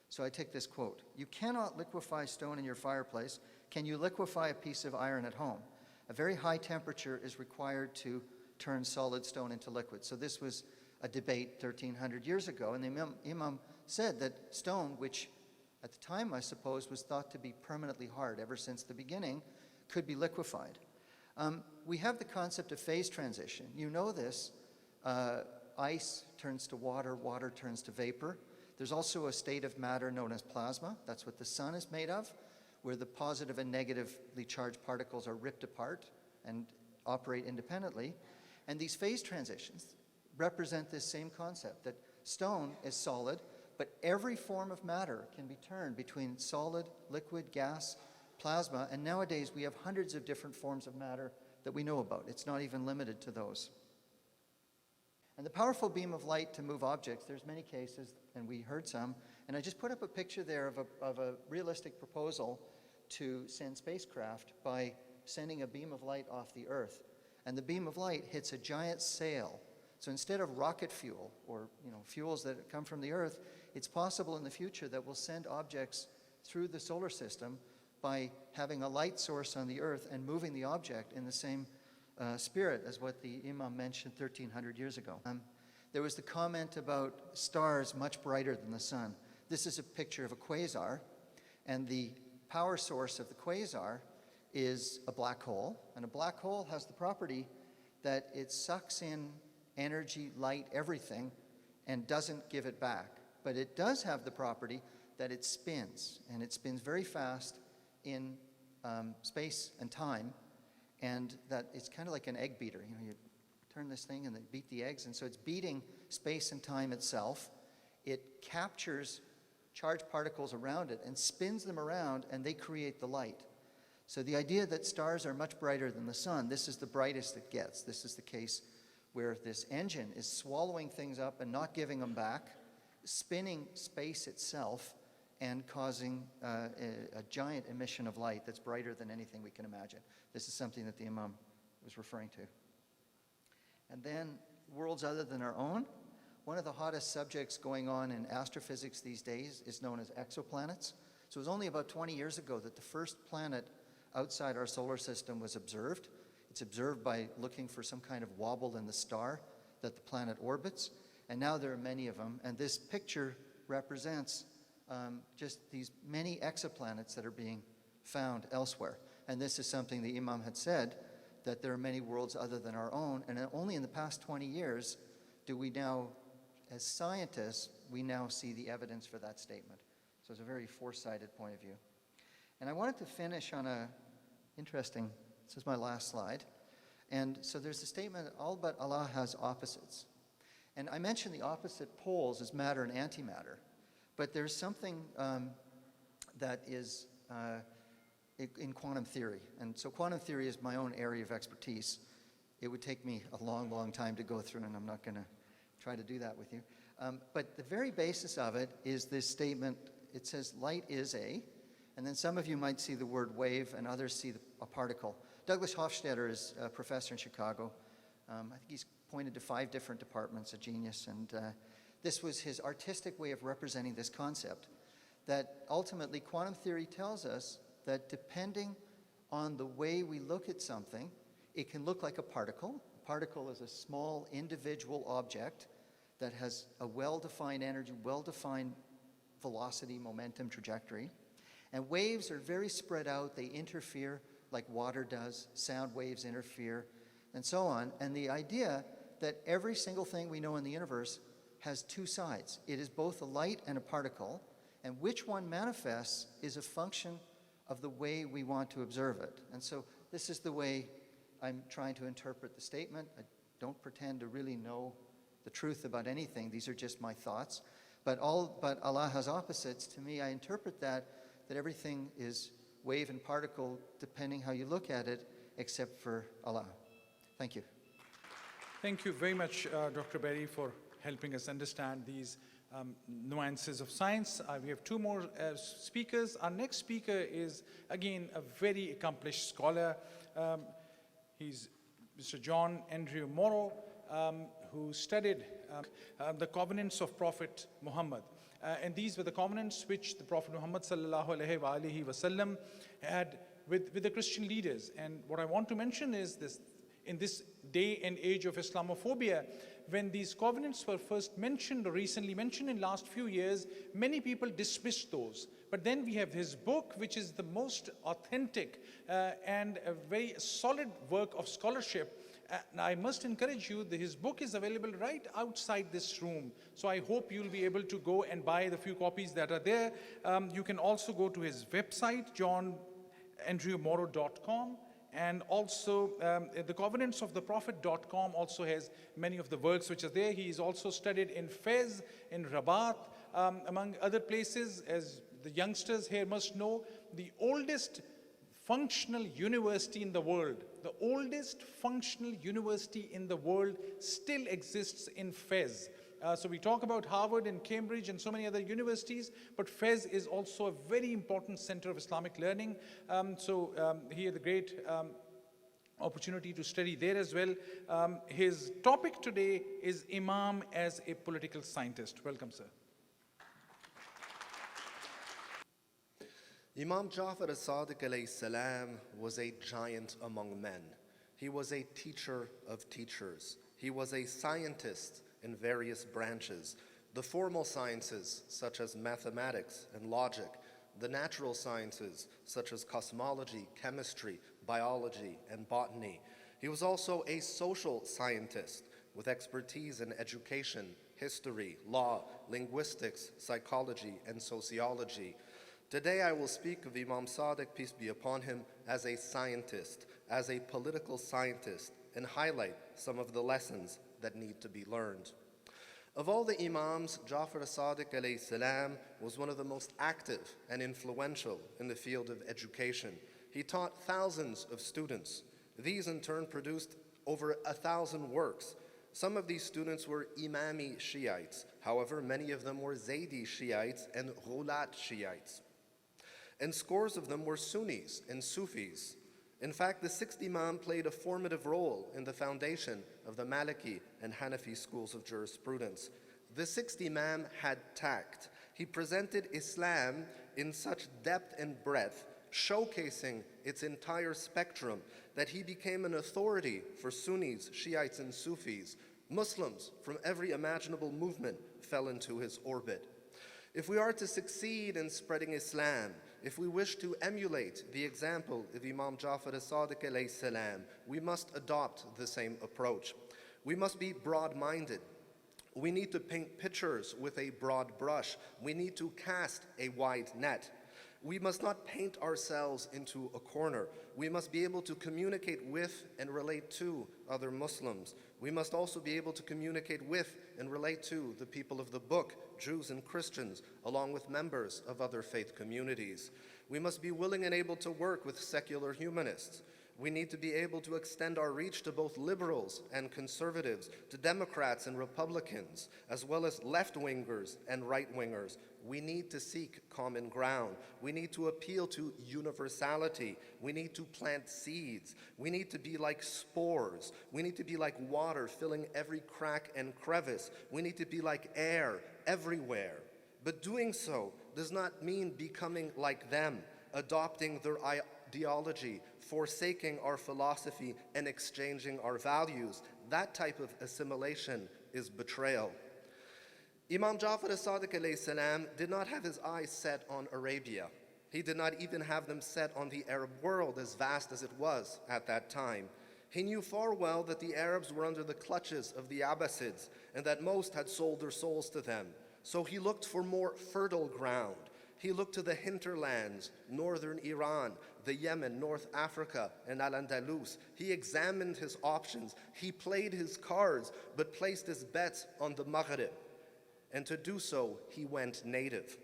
So I take this quote, "You cannot liquefy stone in your fireplace. Can you liquefy a piece of iron at home? A very high temperature is required to turn solid stone into liquid." So this was a debate 1,300 years ago, and the Imam said that stone, which at the time, I suppose, was thought to be permanently hard ever since the beginning, could be liquefied. We have the concept of phase transition. You know this. Ice turns to water, water turns to vapor. There's also a state of matter known as plasma. That's what the sun is made of, where the positive and negatively charged particles are ripped apart and operate independently. And these phase transitions represent this same concept, that stone is solid, but every form of matter can be turned between solid, liquid, gas, plasma, and nowadays we have hundreds of different forms of matter that we know about. It's not even limited to those. And the powerful beam of light to move objects, there's many cases, and we heard some, and I just put up a picture there of a realistic proposal to send spacecraft by sending a beam of light off the Earth. And the beam of light hits a giant sail. So instead of rocket fuel or fuels that come from the Earth, it's possible in the future that we'll send objects through the solar system by having a light source on the Earth and moving the object in the same spirit as what the Imam mentioned 1,300 years ago. There was the comment about stars much brighter than the sun. This is a picture of a quasar, and the power source of the quasar is a black hole. And a black hole has the property that it sucks in energy, light, everything, and doesn't give it back. But it does have the property that it spins, and it spins very fast in space and time, and that it's kind of like an egg beater. You turn this thing and they beat the eggs, and so it's beating space and time itself. It captures charged particles around it and spins them around, and they create the light. So the idea that stars are much brighter than the sun, this is the brightest it gets. This is the case where this engine is swallowing things up and not giving them back, spinning space itself, and causing a giant emission of light that's brighter than anything we can imagine. This is something that the Imam was referring to. And then worlds other than our own. One of the hottest subjects going on in astrophysics these days is known as exoplanets. So it was only about 20 years ago that the first planet outside our solar system was observed. It's observed by looking for some kind of wobble in the star that the planet orbits. And now there are many of them. And this picture represents just these many exoplanets that are being found elsewhere. And this is something the Imam had said, that there are many worlds other than our own. And only in the past 20 years do we now, as scientists, we now see the evidence for that statement. So it's a very foresighted point of view. And I wanted to finish on a interesting, this is my last slide. And so there's the statement, all but Allah has opposites. And I mentioned the opposite poles as matter and antimatter. But there's something that is in quantum theory. And so quantum theory is my own area of expertise. It would take me a long, long time to go through, and I'm not going to try to do that with you. But the very basis of it is this statement. It says light is a, and then some of you might see the word wave, and others see a particle. Douglas Hofstadter is a professor in Chicago. I think he's pointed to 5 different departments, a genius, and this was his artistic way of representing this concept, that ultimately quantum theory tells us that depending on the way we look at something, it can look like a particle. A particle is a small individual object that has a well-defined energy, well-defined velocity, momentum, trajectory. And waves are very spread out. They interfere like water does. Sound waves interfere, and so on. And the idea that every single thing we know in the universe has two sides. It is both a light and a particle, and which one manifests is a function of the way we want to observe it. And so this is the way I'm trying to interpret the statement. I don't pretend to really know the truth about anything. These are just my thoughts. But Allah has opposites. To me, I interpret that everything is wave and particle, depending how you look at it, except for Allah. Thank you. Thank you very much, Dr. Berry, for helping us understand these nuances of science. We have two more speakers. Our next speaker is, again, a very accomplished scholar. He's Mr. John Andrew Morrow, who studied the covenants of Prophet Muhammad. And these were the covenants which the Prophet Muhammad sallallahu alaihi wasallam had with the Christian leaders. And what I want to mention is this: in this day and age of Islamophobia, when these covenants were first mentioned or recently mentioned in last few years, many people dismissed those. But then we have his book, which is the most authentic and a very solid work of scholarship. I must encourage you that his book is available right outside this room. So I hope you'll be able to go and buy the few copies that are there. You can also go to his website, johnandrewmorrow.com. And also the covenants of the prophet.com also has many of the works which are there. He is also studied in Fez, in Rabat, among other places. As the youngsters here must know, the oldest functional university in the world, the oldest functional university in the world still exists in Fez. So we talk about Harvard and Cambridge and so many other universities, but Fez is also a very important center of Islamic learning. He had a great opportunity to study there as well. His topic today is Imam as a political scientist. Welcome, sir. Imam Jafar al-Sadiq alayhi salam was a giant among men. He was a teacher of teachers. He was a scientist in various branches. The formal sciences, such as mathematics and logic, the natural sciences, such as cosmology, chemistry, biology, and botany. He was also a social scientist with expertise in education, history, law, linguistics, psychology, and sociology. Today I will speak of Imam Sadiq, peace be upon him, as a scientist, as a political scientist, and highlight some of the lessons that need to be learned. Of all the Imams, Jafar al-Sadiq alayhi salam was one of the most active and influential in the field of education. He taught thousands of students. These in turn produced over 1,000 works. Some of these students were Imami Shiites. However, many of them were Zaydi Shiites and Ghulat Shiites. And scores of them were Sunnis and Sufis. In fact, the sixth Imam played a formative role in the foundation of the Maliki and Hanafi schools of jurisprudence. The sixth Imam had tact. He presented Islam in such depth and breadth, showcasing its entire spectrum, that he became an authority for Sunnis, Shiites, and Sufis. Muslims from every imaginable movement fell into his orbit. If we are to succeed in spreading Islam, if we wish to emulate the example of Imam Jafar al-Sadiq alayhi salam, we must adopt the same approach. We must be broad-minded. We need to paint pictures with a broad brush. We need to cast a wide net. We must not paint ourselves into a corner. We must be able to communicate with and relate to other Muslims. We must also be able to communicate with and relate to the people of the book, Jews and Christians, along with members of other faith communities. We must be willing and able to work with secular humanists. We need to be able to extend our reach to both liberals and conservatives, to Democrats and Republicans, as well as left-wingers and right-wingers. We need to seek common ground. We need to appeal to universality. We need to plant seeds. We need to be like spores. We need to be like water filling every crack and crevice. We need to be like air everywhere. But doing so does not mean becoming like them, adopting their ideology, forsaking our philosophy, and exchanging our values. That type of assimilation is betrayal. Imam Jafar al-Sadiq alayhi salam did not have his eyes set on Arabia. He did not even have them set on the Arab world, as vast as it was at that time. He knew far well that the Arabs were under the clutches of the Abbasids and that most had sold their souls to them. So he looked for more fertile ground. He looked to the hinterlands, northern Iran, the Yemen, North Africa, and Al-Andalus. He examined his options. He played his cards, but placed his bets on the Maghrib. And to do so, he went native.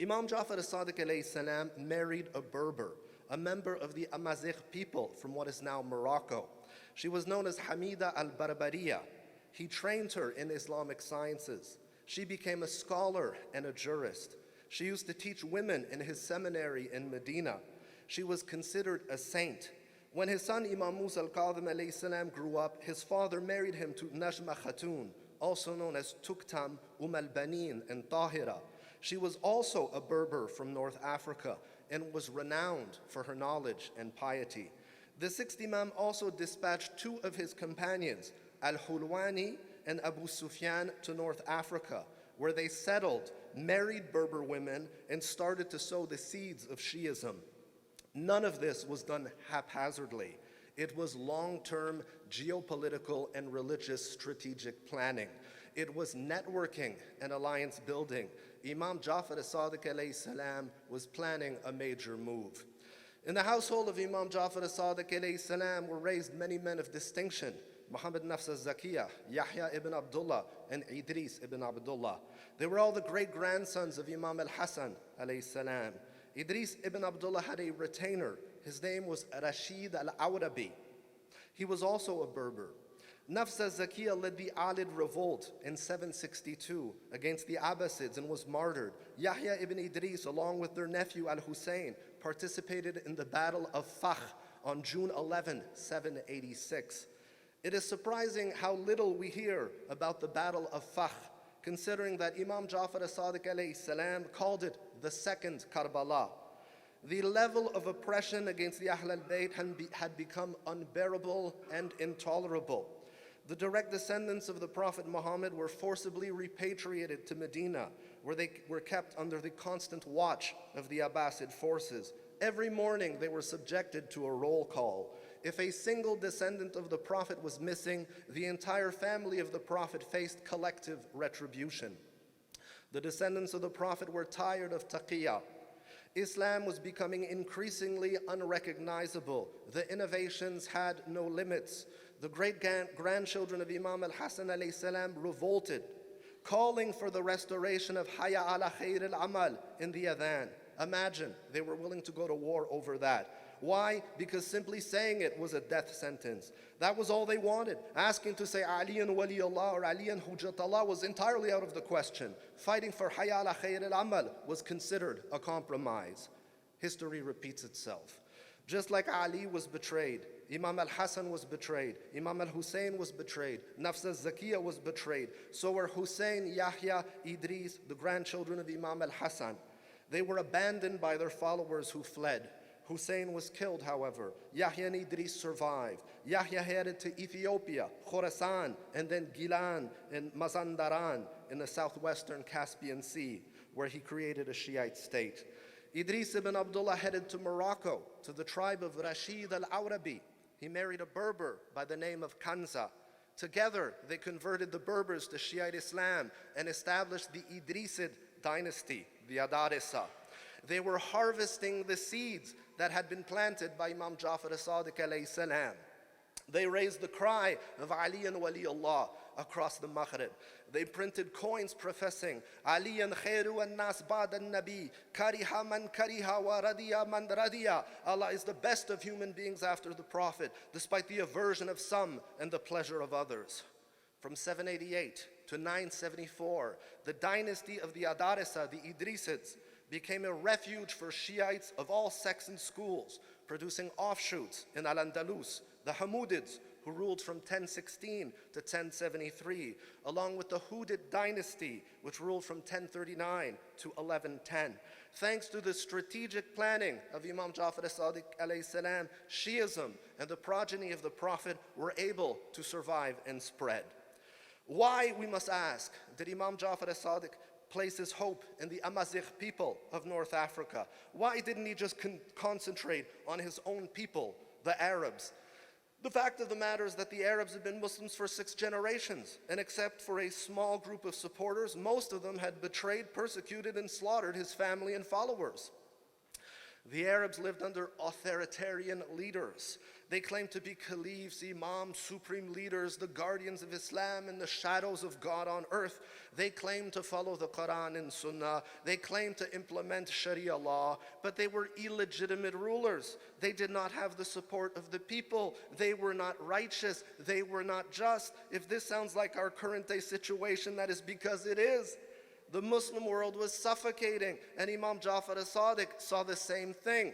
Imam Jafar al-Sadiq alayhi salam married a Berber, a member of the Amazigh people from what is now Morocco. She was known as Hamida al-Barbariya. He trained her in Islamic sciences. She became a scholar and a jurist. She used to teach women in his seminary in Medina. She was considered a saint. When his son Imam Musa al-Kadhim alayhi salam grew up, his father married him to Najma Khatun, also known as Tuktam, al-Banin, and Tahira. She was also a Berber from North Africa and was renowned for her knowledge and piety. The sixth Imam also dispatched two of his companions, Al-Hulwani and Abu Sufyan, to North Africa, where they settled, married Berber women, and started to sow the seeds of Shi'ism. None of this was done haphazardly. It was long-term geopolitical and religious strategic planning. It was networking and alliance building. Imam Jafar al-Sadiq alayhi salam was planning a major move. In the household of Imam Jafar al-Sadiq alayhi salam were raised many men of distinction: Muhammad Nafs al-Zakiyah, Yahya ibn Abdullah, and Idris ibn Abdullah. They were all the great-grandsons of Imam al-Hasan alayhi salam. Idris ibn Abdullah had a retainer. His name was Rashid al-Awrabi. He was also a Berber. Nafs al-Zakiyah led the Alid revolt in 762 against the Abbasids and was martyred. Yahya ibn Idris, along with their nephew al-Hussein, participated in the Battle of Fakh on June 11, 786. It is surprising how little we hear about the Battle of Fakh, considering that Imam Jafar al-Sadiq alayhi salam called it the second Karbala. The level of oppression against the Ahl al-Bayt had become unbearable and intolerable. The direct descendants of the Prophet Muhammad were forcibly repatriated to Medina, where they were kept under the constant watch of the Abbasid forces. Every morning they were subjected to a roll call. If a single descendant of the Prophet was missing, the entire family of the Prophet faced collective retribution. The descendants of the Prophet were tired of taqiyya. Islam was becoming increasingly unrecognizable. The innovations had no limits. The great-grandchildren of Imam al-Hasan alayhi salam revolted, calling for the restoration of Hayya ala khair al-amal in the adhan. Imagine, they were willing to go to war over that. Why? Because simply saying it was a death sentence. That was all they wanted. Asking to say Aliyan Waliullah or Aliyan Hujjatullah was entirely out of the question. Fighting for Hayya ala khair al-amal was considered a compromise. History repeats itself. Just like Ali was betrayed, Imam al-Hasan was betrayed, Imam al-Hussein was betrayed, Nafs al-Zakiyah was betrayed. So were Hussein, Yahya, Idris, the grandchildren of Imam al-Hasan. They were abandoned by their followers who fled. Hussein was killed, however. Yahya and Idris survived. Yahya headed to Ethiopia, Khorasan, and then Gilan and Mazandaran in the southwestern Caspian Sea, where he created a Shiite state. Idris ibn Abdullah headed to Morocco, to the tribe of Rashid al-Awrabi. He married a Berber by the name of Kanza. Together, they converted the Berbers to Shiite Islam and established the Idrisid dynasty, the Adarisa. They were harvesting the seeds that had been planted by Imam Jafar al-Sadiq alayhi salam. They raised the cry of Ali and Waliullah across the Maghrib. They printed coins professing Aliyan khairu an-nas ba'da an-nabi, kariha man kariha wa radiya man radiya. Allah is the best of human beings after the Prophet, despite the aversion of some and the pleasure of others. From 788 to 974, the dynasty of the Adarisa, the Idrisids, became a refuge for Shiites of all sects and schools, producing offshoots in Al-Andalus, the Hamudids, who ruled from 1016 to 1073, along with the Hudid dynasty, which ruled from 1039 to 1110. Thanks to the strategic planning of Imam Jafar al-Sadiq alayhi salam, Shi'ism and the progeny of the Prophet were able to survive and spread. Why, we must ask, did Imam Jafar al-Sadiq place his hope in the Amazigh people of North Africa? Why didn't he just concentrate on his own people, the Arabs? The fact of the matter is that the Arabs had been Muslims for 6 generations, and except for a small group of supporters, most of them had betrayed, persecuted, and slaughtered his family and followers. The Arabs lived under authoritarian leaders. They claimed to be caliphs, imams, supreme leaders, the guardians of Islam and the shadows of God on earth. They claimed to follow the Quran and Sunnah. They claimed to implement Sharia law, but they were illegitimate rulers. They did not have the support of the people. They were not righteous. They were not just. If this sounds like our current day situation, that is because it is. The Muslim world was suffocating, and Imam Jafar al-Sadiq saw the same thing.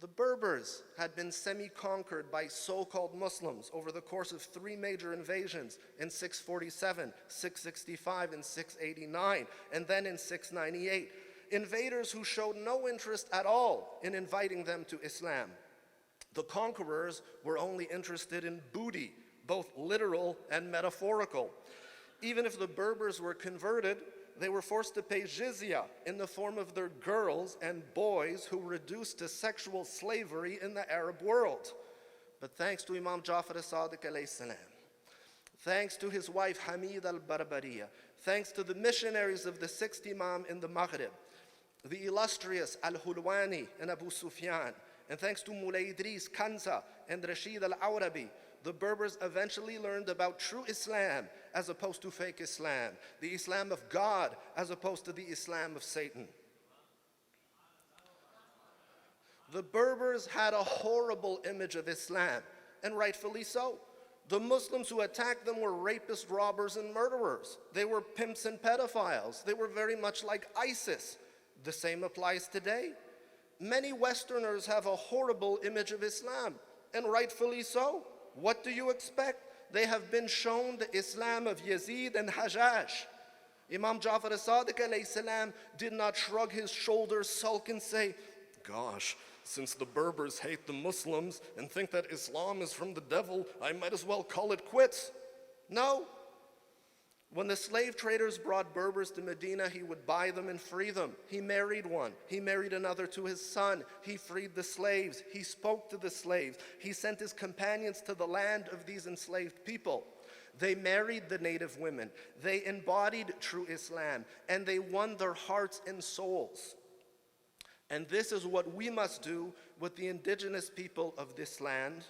The Berbers had been semi-conquered by so-called Muslims over the course of 3 major invasions in 647, 665, and 689, and then in 698. Invaders who showed no interest at all in inviting them to Islam. The conquerors were only interested in booty, both literal and metaphorical. Even if the Berbers were converted, they were forced to pay jizya in the form of their girls and boys who were reduced to sexual slavery in the Arab world. But thanks to Imam Jafar al-Sadiq alayhi salam, thanks to his wife Hamid al-Barbariya, thanks to the missionaries of the 6th Imam in the Maghrib, the illustrious al-Hulwani and Abu Sufyan, and thanks to Mulay Idris Kanza and Rashid al-Awrabi, the Berbers eventually learned about true Islam as opposed to fake Islam, the Islam of God as opposed to the Islam of Satan. The Berbers had a horrible image of Islam, and rightfully so. The Muslims who attacked them were rapists, robbers, and murderers. They were pimps and pedophiles. They were very much like ISIS. The same applies today. Many Westerners have a horrible image of Islam, and rightfully so. What do you expect? They have been shown the Islam of Yazid and Hajjaj. Imam Jafar al-Sadiq alayhi salam did not shrug his shoulders, sulk, and say, gosh, since the Berbers hate the Muslims and think that Islam is from the devil, I might as well call it quits. No. When the slave traders brought Berbers to Medina, he would buy them and free them. He married one. He married another to his son. He freed the slaves. He spoke to the slaves. He sent his companions to the land of these enslaved people. They married the native women. They embodied true Islam, and they won their hearts and souls. And this is what we must do with the indigenous people of this land.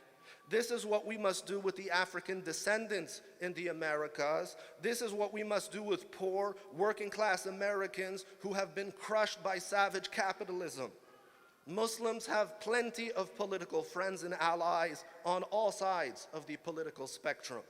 This is what we must do with the African descendants in the Americas. This is what we must do with poor, working-class Americans who have been crushed by savage capitalism. Muslims have plenty of political friends and allies on all sides of the political spectrum.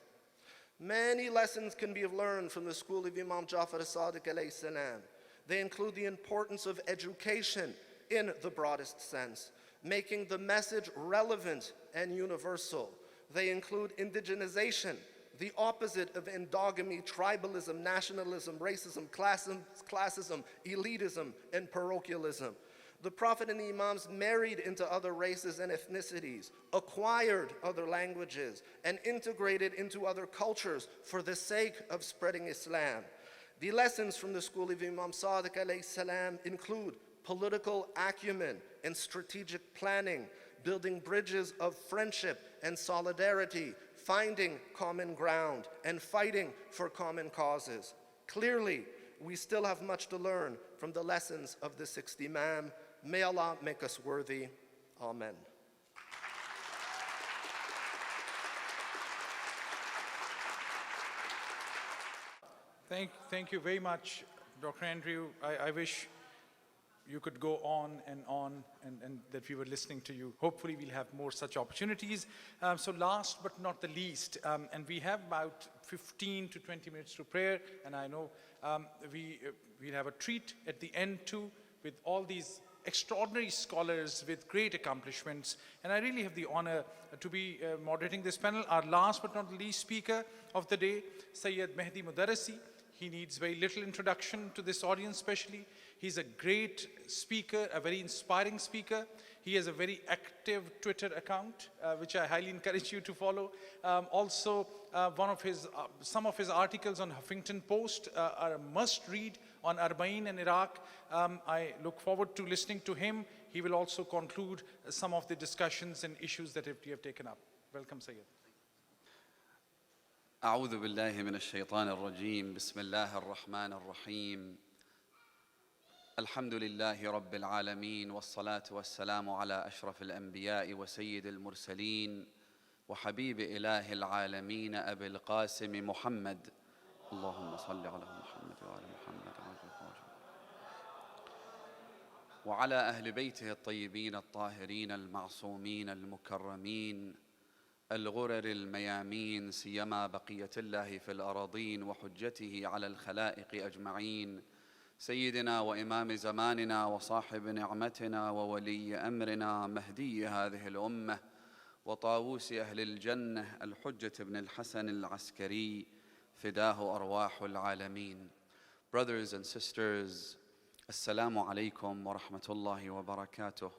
Many lessons can be learned from the school of Imam Jafar al-Sadiq alayhi salam. They include the importance of education in the broadest sense, making the message relevant and universal. They include indigenization, the opposite of endogamy, tribalism, nationalism, racism, classism, elitism, and parochialism. The Prophet and the Imams married into other races and ethnicities, acquired other languages, and integrated into other cultures for the sake of spreading Islam. The lessons from the school of Imam Sadiq alayhi salam include political acumen and strategic planning, building bridges of friendship and solidarity, finding common ground, and fighting for common causes. Clearly, we still have much to learn from the lessons of the 6th Imam. May Allah make us worthy. Amen. Thank you very much, Dr. Andrew. I wish you could go on and that we were listening to you. Hopefully we'll have more such opportunities. So last but not the least, and we have about 15 to 20 minutes to prayer, and I know we'll have a treat at the end too with all these extraordinary scholars with great accomplishments. And I really have the honor to be moderating this panel. Our last but not the least speaker of the day, Sayyid Mehdi Mudarrisi. He needs very little introduction to this audience especially. He's a great speaker, a very inspiring speaker. He has a very active Twitter account, which I highly encourage you to follow. Also, some of his articles on Huffington Post are a must-read on Arba'in and Iraq. I look forward to listening to him. He will also conclude some of the discussions and issues that we have taken up. Welcome, Sayyid. أعوذ بالله من الشيطان الرجيم بسم الله الرحمن الرحيم الحمد لله رب العالمين والصلاة والسلام على أشرف الأنبياء وسيد المرسلين وحبيب إله العالمين أبي القاسم محمد اللهم صل على محمد وعلى محمد وعلى أهل بيته الطيبين الطاهرين المعصومين المكرمين الغرر الميامين سيما بقية الله في الأراضين وحجته على الخلائق أجمعين سيدنا وإمام زماننا وصاحب نعمتنا وولي أمرنا مهدي هذه الأمة وطاووس أهل الجنة الحجة بن الحسن العسكري فداه أرواح العالمين. Brothers and sisters, Assalamu alaikum wa rahmatullahi wa barakatuh.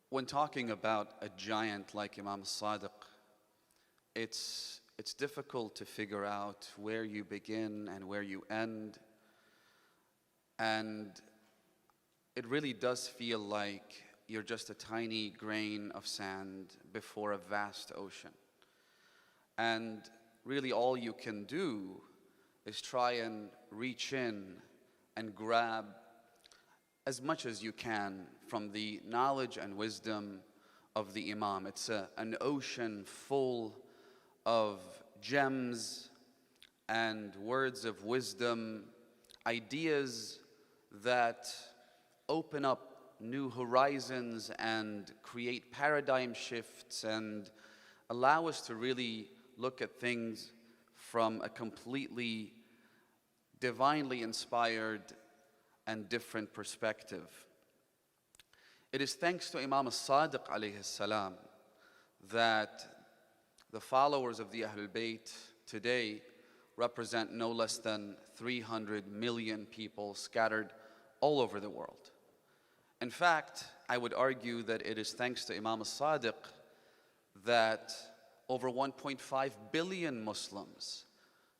When talking about a giant like Imam Sadiq, it's difficult to figure out where you begin and where you end. And it really does feel like you're just a tiny grain of sand before a vast ocean. And really all you can do is try and reach in and grab as much as you can from the knowledge and wisdom of the Imam. It's an ocean full of gems and words of wisdom, ideas that open up new horizons and create paradigm shifts and allow us to really look at things from a completely divinely inspired and different perspective. It is thanks to Imam As-Sadiq alayhi salam that the followers of the Ahlul Bayt today represent no less than 300 million people scattered all over the world. In fact, I would argue that it is thanks to Imam As-Sadiq that over 1.5 billion Muslims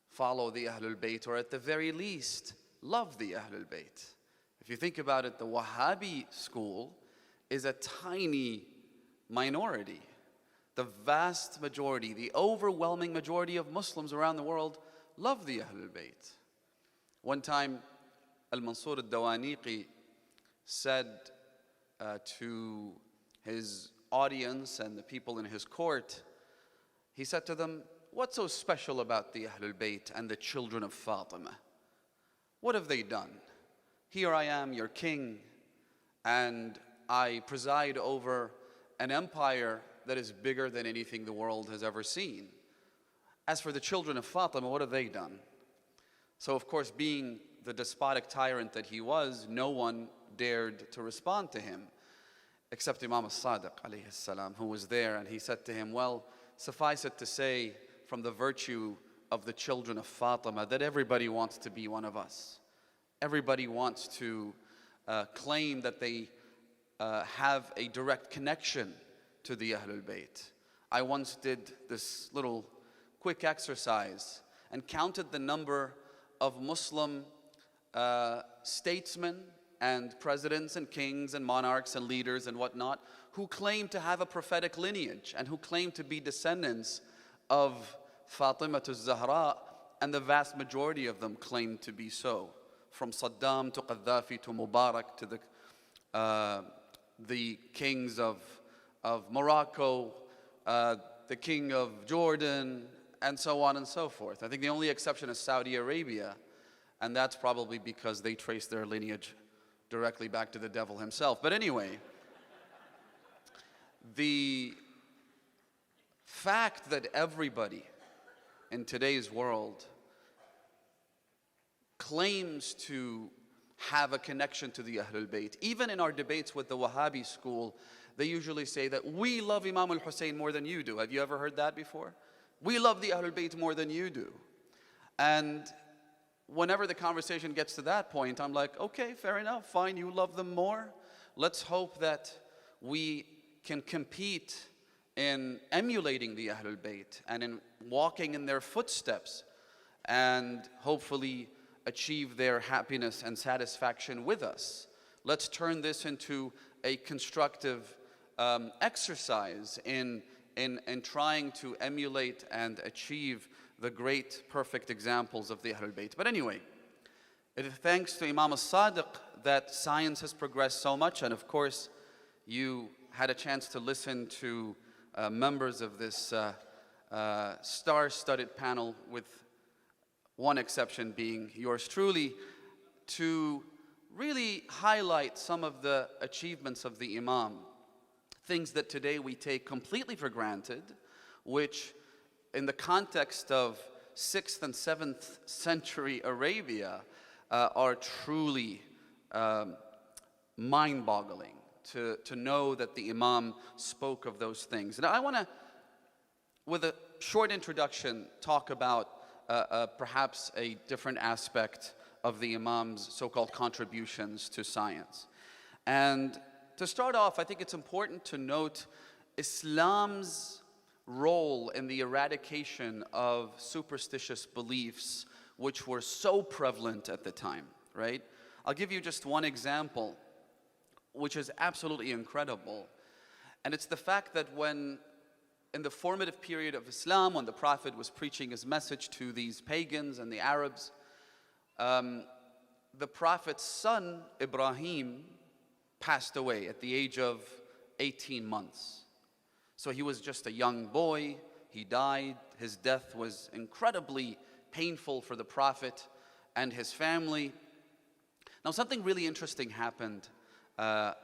follow the Ahlul Bayt, or at the very least, love the Ahlul Bayt. If you think about it, the Wahhabi school is a tiny minority. The vast majority, the overwhelming majority of Muslims around the world love the Ahlul Bayt. One time, Al-Mansur al-Dawaniqi said to his audience and the people in his court, he said to them, "What's so special about the Ahlul Bayt and the children of Fatima? What have they done? Here I am, your king, and I preside over an empire that is bigger than anything the world has ever seen. As for the children of Fatima, what have they done?" So of course, being the despotic tyrant that he was, no one dared to respond to him, except Imam As-Sadiq alayhi salam, who was there, and he said to him, "Well, suffice it to say, from the virtue of the children of Fatima, that everybody wants to be one of us. Everybody wants to claim that they have a direct connection to the Ahlul Bayt. I once did this little quick exercise and counted the number of Muslim statesmen and presidents and kings and monarchs and leaders and whatnot who claim to have a prophetic lineage and who claim to be descendants of Fatima al-Zahra, and the vast majority of them claim to be so. From Saddam to Gaddafi to Mubarak to the kings of Morocco, the king of Jordan, and so on and so forth. I think the only exception is Saudi Arabia, and that's probably because they trace their lineage directly back to the devil himself. But anyway, the fact that everybody in today's world claims to have a connection to the Ahlul Bayt. Even in our debates with the Wahhabi school, they usually say that we love Imam al-Hussein more than you do. Have you ever heard that before? We love the Ahlul Bayt more than you do. And whenever the conversation gets to that point, I'm like, okay, fair enough, fine, you love them more. Let's hope that we can compete in emulating the Ahlul Bayt and in walking in their footsteps and hopefully achieve their happiness and satisfaction with us. Let's turn this into a constructive exercise in trying to emulate and achieve the great, perfect examples of the Ahlul Bayt. But anyway, it is thanks to Imam As-Sadiq that science has progressed so much, and of course, you had a chance to listen to members of this star-studded panel, with one exception being yours truly, to really highlight some of the achievements of the Imam, things that today we take completely for granted, which in the context of 6th and 7th century Arabia are truly mind-boggling to know that the Imam spoke of those things. Now I want to, with a short introduction, talk about perhaps a different aspect of the Imam's so-called contributions to science. And to start off, I think it's important to note Islam's role in the eradication of superstitious beliefs which were so prevalent at the time, right? I'll give you just one example, which is absolutely incredible. And it's the fact that when, in the formative period of Islam, when the Prophet was preaching his message to these pagans and the Arabs, the Prophet's son, Ibrahim, passed away at the age of 18 months. So he was just a young boy, he died, his death was incredibly painful for the Prophet and his family. Now something really interesting happened the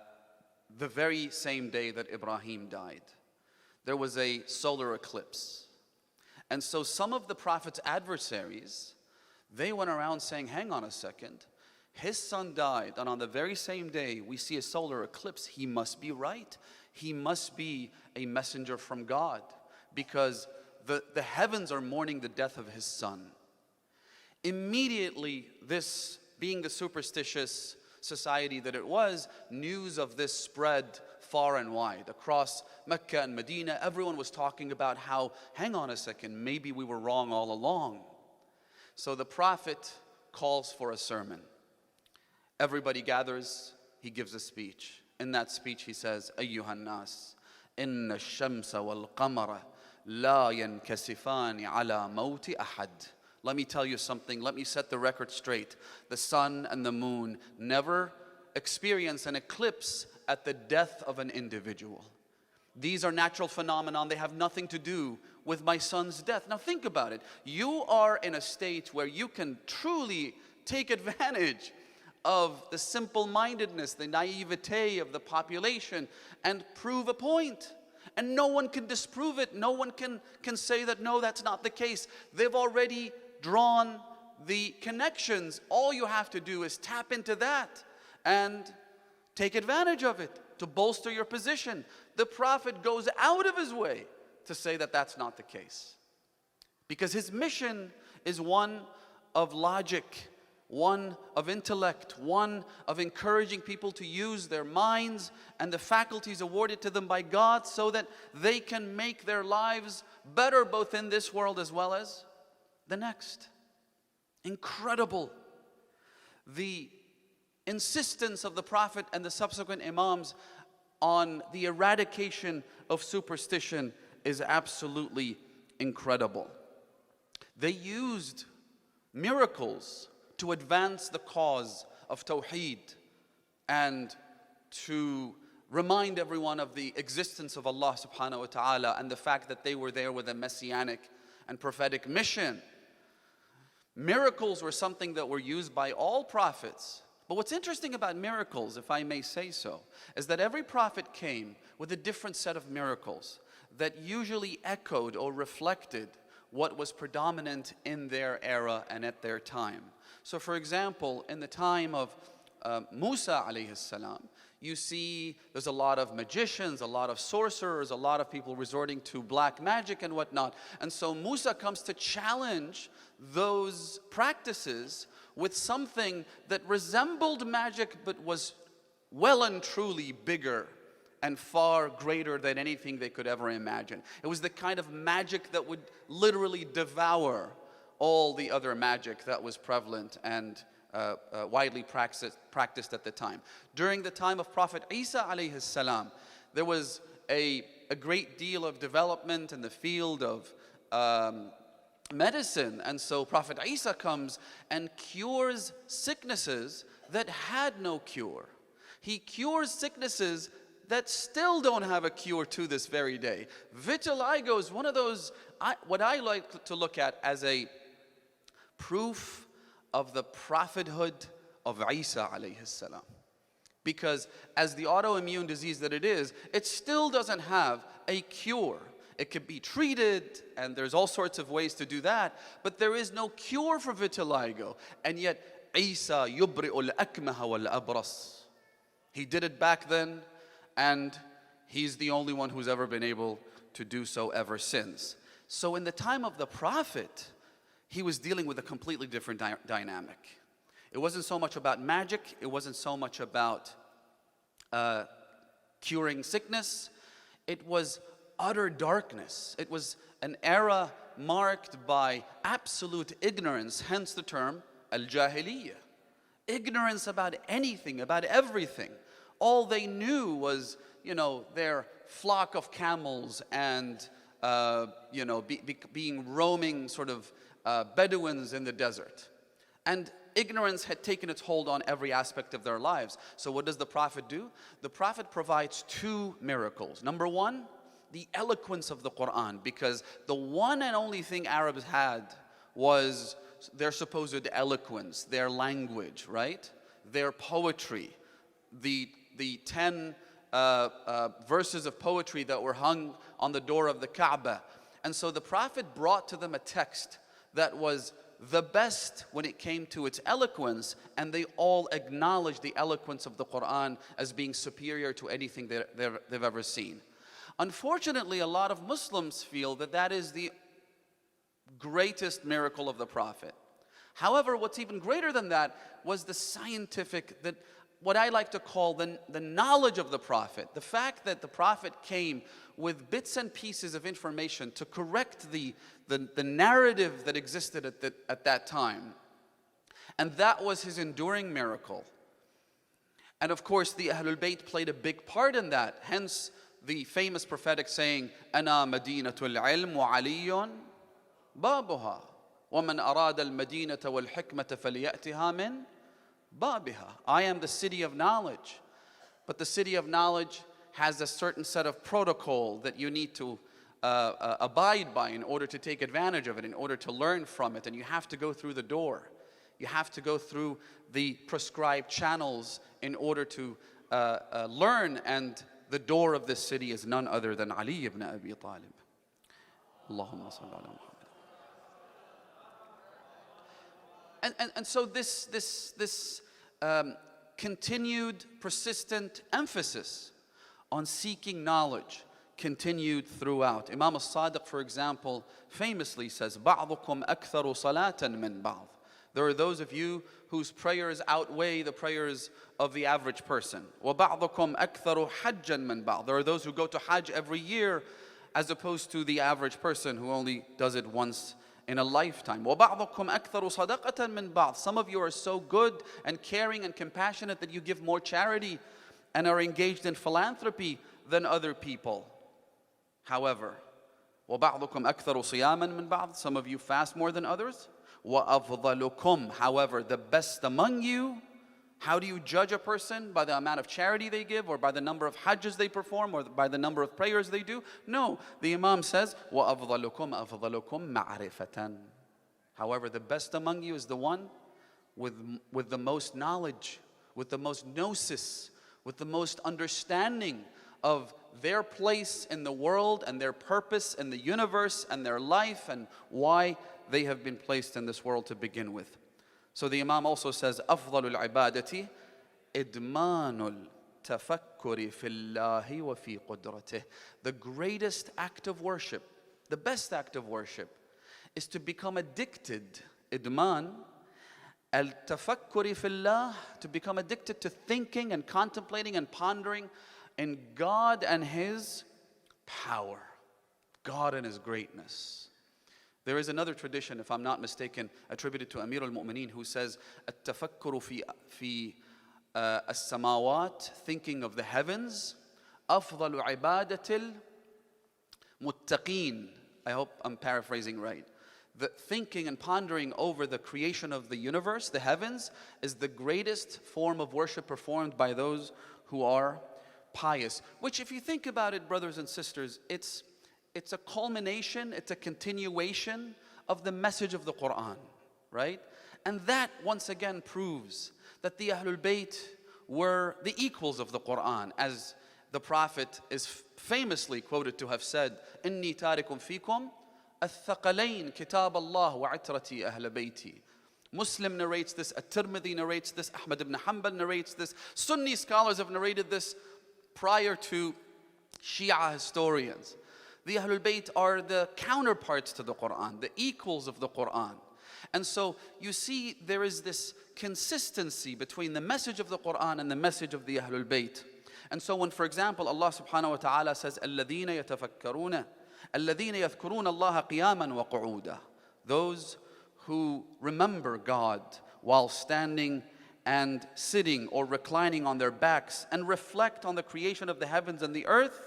very same day that Ibrahim died. There was a solar eclipse. And so some of the Prophet's adversaries, they went around saying, hang on a second, his son died, and on the very same day we see a solar eclipse. He must be right. He must be a messenger from God, because the heavens are mourning the death of his son. Immediately, this being the superstitious society that it was, news of this spread far and wide. Across Mecca and Medina, everyone was talking about how, hang on a second, maybe we were wrong all along. So the Prophet calls for a sermon. Everybody gathers, he gives a speech. In that speech he says, Ayyuhan nas, inna ash-shamsa wal-qamara la yankasifani ala mawti ahad. Let me tell you something, let me set the record straight. The sun and the moon never experience an eclipse at the death of an individual. These are natural phenomena, they have nothing to do with my son's death. Now think about it. You are in a state where you can truly take advantage of the simple-mindedness, the naivete of the population and prove a point. And no one can disprove it. No one can say that, no, that's not the case. They've already drawn the connections. All you have to do is tap into that and take advantage of it to bolster your position. The Prophet goes out of his way to say that that's not the case, because his mission is one of logic, one of intellect, one of encouraging people to use their minds and the faculties awarded to them by God so that they can make their lives better both in this world as well as the next. Incredible. The insistence of the Prophet and the subsequent Imams on the eradication of superstition is absolutely incredible. They used miracles to advance the cause of Tawheed and to remind everyone of the existence of Allah subhanahu wa ta'ala and the fact that they were there with a messianic and prophetic mission. Miracles were something that were used by all prophets. But what's interesting about miracles, if I may say so, is that every prophet came with a different set of miracles that usually echoed or reflected what was predominant in their era and at their time. So for example, in the time of Musa alayhi salam, you see there's a lot of magicians, a lot of sorcerers, a lot of people resorting to black magic and whatnot. And so Musa comes to challenge those practices with something that resembled magic but was well and truly bigger and far greater than anything they could ever imagine. It was the kind of magic that would literally devour all the other magic that was prevalent and widely practiced at the time. During the time of Prophet Isa alayhi salam, there was a great deal of development in the field of medicine. And so Prophet Isa comes and cures sicknesses that had no cure. He cures sicknesses that still don't have a cure to this very day. Vitiligo is one of those, what I like to look at as a proof of the prophethood of Isa alayhi salam. Because as the autoimmune disease that it is, it still doesn't have a cure. It could be treated, and there's all sorts of ways to do that, but there is no cure for vitiligo. And yet, Isa yubri'ul akmaha wal abras. He did it back then, and he's the only one who's ever been able to do so ever since. So in the time of the Prophet, he was dealing with a completely different dynamic. It wasn't so much about magic. It wasn't so much about curing sickness. It was utter darkness. It was an era marked by absolute ignorance, hence the term al-Jahiliyyah. Ignorance about anything, about everything. All they knew was, their flock of camels and, being roaming sort of Bedouins in the desert. And ignorance had taken its hold on every aspect of their lives. So what does the Prophet do? The Prophet provides two miracles. Number one, the eloquence of the Quran, because the one and only thing Arabs had was their supposed eloquence, their language, right? Their poetry, the 10 verses of poetry that were hung on the door of the Kaaba. And so the Prophet brought to them a text that was the best when it came to its eloquence, and they all acknowledged the eloquence of the Quran as being superior to anything they've ever seen. Unfortunately, a lot of Muslims feel that that is the greatest miracle of the Prophet. However, what's even greater than that was the scientific, what I like to call the knowledge of the Prophet. The fact that the Prophet came with bits and pieces of information to correct the narrative that existed at that time. And that was his enduring miracle. And of course, the Ahlul Bayt played a big part in that. Hence, the famous prophetic saying, أَنَا مَدِينَةُ الْعِلْمِ وَعَلِيٌّ بَابُهَا وَمَنْ أَرَادَ الْمَدِينَةَ وَالْحِكْمَةَ فَلْيَأْتِهَا مِنْ بَابِهَا. I am the city of knowledge. But the city of knowledge has a certain set of protocol that you need to abide by in order to take advantage of it, in order to learn from it. And you have to go through the door. You have to go through the prescribed channels in order to learn. And the door of this city is none other than Ali ibn Abi Talib. Allahumma salli ala Muhammad. And so this continued, persistent emphasis on seeking knowledge continued throughout. Imam As-Sadiq, for example, famously says, بَعْضُكُمْ أَكْثَرُ صَلَاةً مِّن بَعْضٍ. There are those of you whose prayers outweigh the prayers of the average person. وَبَعْضُكُمْ أَكْثَرُ حَجًّا مِّن بَعْضٍ. There are those who go to Hajj every year as opposed to the average person who only does it once in a lifetime. وَبَعْضُكُمْ أَكْثَرُ صَدَقَةً مِّن بَعْضٍ. Some of you are so good and caring and compassionate that you give more charity and are engaged in philanthropy than other people. However, وَبَعْضُكُمْ أَكْثَرُ صِيَامًا مِّن بَعْضٍ. Some of you fast more than others. وَأَفْضَلُكُمْ. However, the best among you. How do you judge a person? By the amount of charity they give, or by the number of hajjs they perform, or by the number of prayers they do? No, the Imam says, وَأَفْضَلُكُمْ أَفْضَلُكُمْ مَعْرِفَةً. However, the best among you is the one with the most knowledge, with the most gnosis, with the most understanding of their place in the world and their purpose in the universe and their life and why they have been placed in this world to begin with. So the Imam also says, أفضل العبادة إدمان التفكر في الله وفي قدرته. The greatest act of worship, the best act of worship, is to become addicted. إدمان التفكر في الله, to become addicted to thinking and contemplating and pondering in God and His power, God and His greatness. There is another tradition, if I'm not mistaken, attributed to Amir al-Mu'mineen, who says, التفكر في السماوات, thinking of the heavens, أفضل عبادة المتقين. I hope I'm paraphrasing right. The thinking and pondering over the creation of the universe, the heavens, is the greatest form of worship performed by those who are pious. Which, if you think about it, brothers and sisters, it's a culmination, it's a continuation of the message of the Quran, right? And that once again proves that the Ahlul Bayt were the equals of the Quran, as the Prophet is famously quoted to have said, إِنِّي تَارِكٌ فِيكُمْ الثَّقَلَيْنِ كِتَابَ اللَّهِ وَعِتْرَتِي أَهْلَ بَيْتِي. Muslim narrates this, At-Tirmidhi narrates this, Ahmad ibn Hanbal narrates this, Sunni scholars have narrated this prior to Shia historians. The Ahlul Bayt are the counterparts to the Quran, the equals of the Quran. And so you see there is this consistency between the message of the Quran and the message of the Ahlul Bayt. And so when, for example, Allah subhanahu wa ta'ala says, الَّذِينَ يَتَفَكَّرُونَ الَّذِينَ يَذْكُرُونَ اللَّهَ قِيَامًا وَقُعُودًا, those who remember God while standing and sitting or reclining on their backs and reflect on the creation of the heavens and the earth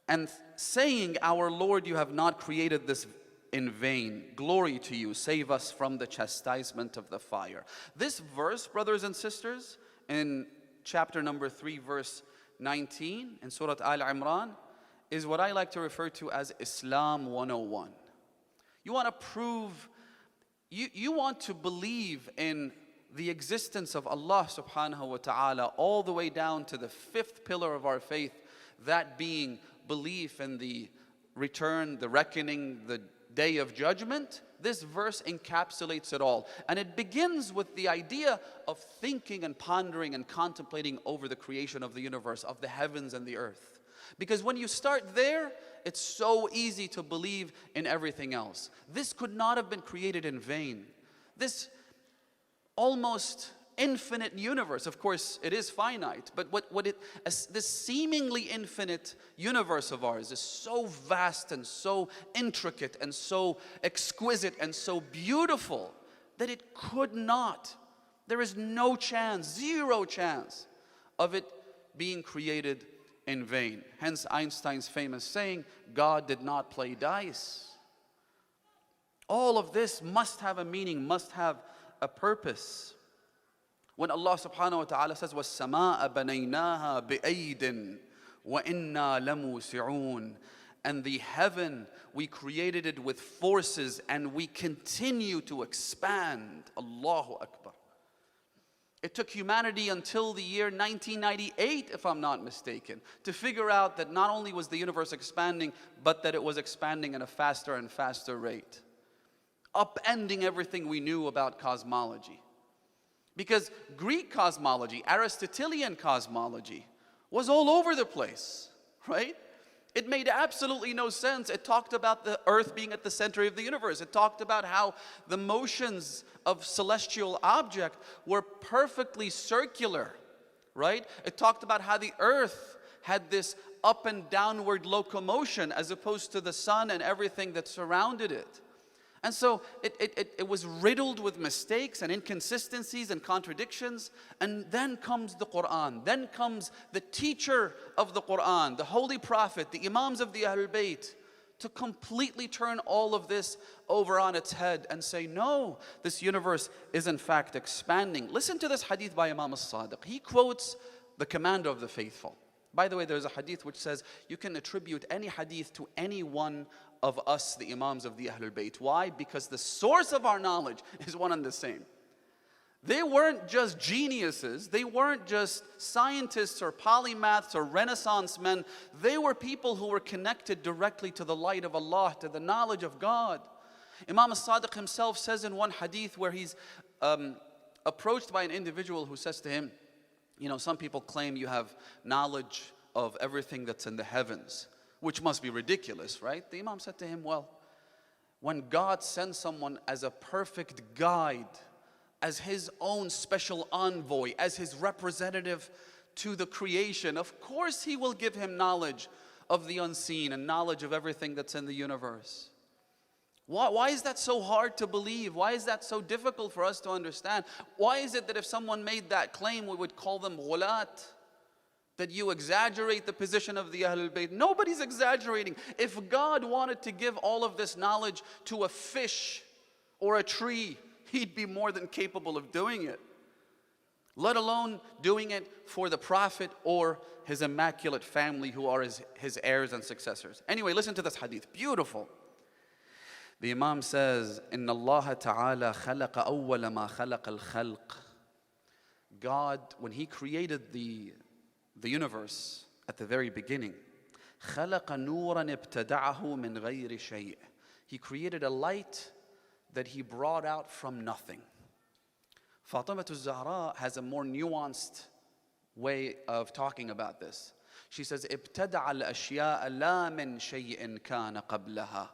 and saying, our Lord, you have not created this in vain. Glory to you. Save us from the chastisement of the fire. This verse, brothers and sisters, in chapter number 3, verse 19 in Surah Al-Imran, is what I like to refer to as Islam 101. You want to prove, you want to believe in the existence of Allah subhanahu wa ta'ala all the way down to the fifth pillar of our faith, that being belief in the return, the reckoning, the day of judgment. This verse encapsulates it all. And it begins with the idea of thinking and pondering and contemplating over the creation of the universe, of the heavens and the earth. Because when you start there, it's so easy to believe in everything else. This could not have been created in vain. This almost infinite universe, of course it is finite, but this seemingly infinite universe of ours is so vast and so intricate and so exquisite and so beautiful that it could not, there is no chance, zero chance of it being created in vain. Hence Einstein's famous saying, God did not play dice. All of this must have a meaning, must have a purpose. When Allah subhanahu wa ta'ala says, وَالسَّمَاءَ بَنَيْنَاهَا بِأَيْدٍ وَإِنَّا لَمُوسِعُونَ, and the heaven, we created it with forces and we continue to expand. Allahu Akbar. It took humanity until the year 1998, if I'm not mistaken, to figure out that not only was the universe expanding, but that it was expanding at a faster and faster rate, upending everything we knew about cosmology. Because Greek cosmology, Aristotelian cosmology, was all over the place, right? It made absolutely no sense. It talked about the earth being at the center of the universe. It talked about how the motions of celestial object were perfectly circular, right? It talked about how the earth had this up and downward locomotion as opposed to the sun and everything that surrounded it. And so it was riddled with mistakes and inconsistencies and contradictions. And then comes the Quran. Then comes the teacher of the Quran, the Holy Prophet, the Imams of the Ahlul Bayt, to completely turn all of this over on its head and say, no, this universe is in fact expanding. Listen to this hadith by Imam As-Sadiq. He quotes the commander of the faithful. By the way, there's a hadith which says you can attribute any hadith to any one of us, the Imams of the Ahlul Bayt. Why? Because the source of our knowledge is one and the same. They weren't just geniuses. They weren't just scientists or polymaths or Renaissance men. They were people who were connected directly to the light of Allah, to the knowledge of God. Imam As-Sadiq himself says in one hadith where he's approached by an individual who says to him, You know, some people claim you have knowledge of everything that's in the heavens, which must be ridiculous, right? The Imam said to him, well, when God sends someone as a perfect guide, as his own special envoy, as his representative to the creation, of course he will give him knowledge of the unseen and knowledge of everything that's in the universe. Why is that so hard to believe? Why is that so difficult for us to understand? Why is it that if someone made that claim, we would call them ghulat? That you exaggerate the position of the Ahlul Bayt. Nobody's exaggerating. If God wanted to give all of this knowledge to a fish or a tree, He'd be more than capable of doing it. Let alone doing it for the Prophet or his immaculate family who are his heirs and successors. Anyway, listen to this hadith. Beautiful. The Imam says, إِنَّ اللَّهَ تَعَالَى خَلَقَ أَوَّلَ مَا خَلَقَ الْخَلْقِ. God, when He created the universe at the very beginning, خَلَقَ نُورًا ابْتَدَعَهُ مِنْ غَيْرِ شَيْءٍ. He created a light that He brought out from nothing. Fatima al-Zahra has a more nuanced way of talking about this. She says, ابْتَدَعَ الْأَشْيَاءَ لَا مِنْ شَيْءٍ كَانَ قَبْلَهَا.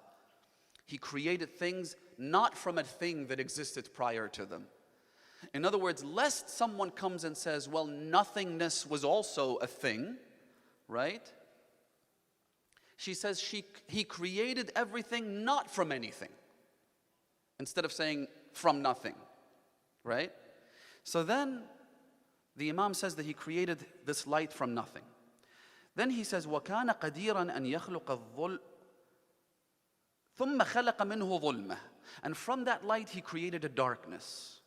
He created things not from a thing that existed prior to them. In other words, lest someone comes and says, well, nothingness was also a thing, right? She says He created everything not from anything, instead of saying from nothing, right? So then the Imam says that He created this light from nothing. Then he says, وَكَانَ قَدِيرًا أَنْ يَخْلُقَ الظُّلْمَ ثُمَّ خَلَقَ مِنْهُ ظُلْمَةً. And from that light He created a darkness.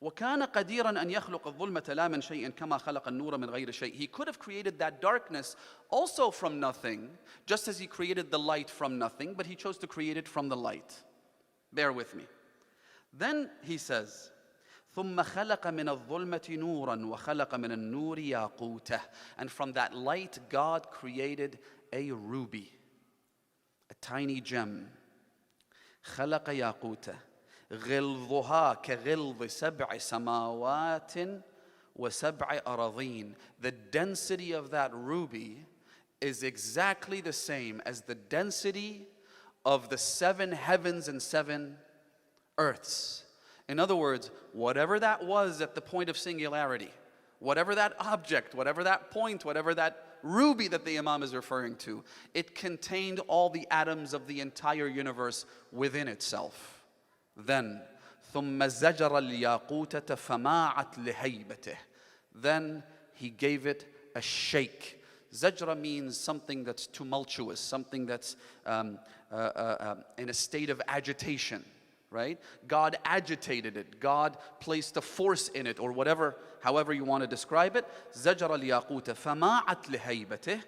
وَكَانَ قَدِيرًا أَنْ يَخْلُقَ الظُّلْمَةَ لَا مِنْ شَيْءٍ كَمَا خَلَقَ النُّورَ مِنْ غَيْرِ شَيْءٍ. He could have created that darkness also from nothing, just as He created the light from nothing, but He chose to create it from the light. Bear with me. Then he says, ثُمَّ خَلَقَ مِنَ الظُّلْمَةِ نُورًا وَخَلَقَ مِنَ النُّورِ يَاقُوتَهُ. And from that light God created a ruby, a tiny gem. خَلَقَ يَاقُوتَهُ غِلْظُهَا كَغِلْظِ سَبْعِ سَمَاوَاتٍ وَسَبْعِ أَرَضِينَ. The density of that ruby is exactly the same as the density of the 7 heavens and 7 earths. In other words, whatever that was at the point of singularity, whatever that object, whatever that point, whatever that ruby that the Imam is referring to, it contained all the atoms of the entire universe within itself. Then, ثُمَّ زَجَرَ الْيَاقُوتَةَ فَمَاعَتْ لِهَيْبَتِهِ. Then He gave it a shake. Zajra means something that's tumultuous, something that's in a state of agitation, right? God agitated it. God placed a force in it, or whatever, however you want to describe it. زَجَرَ الْيَاقُوتَ فَمَاعَتْ لِهَيْبَتِهِ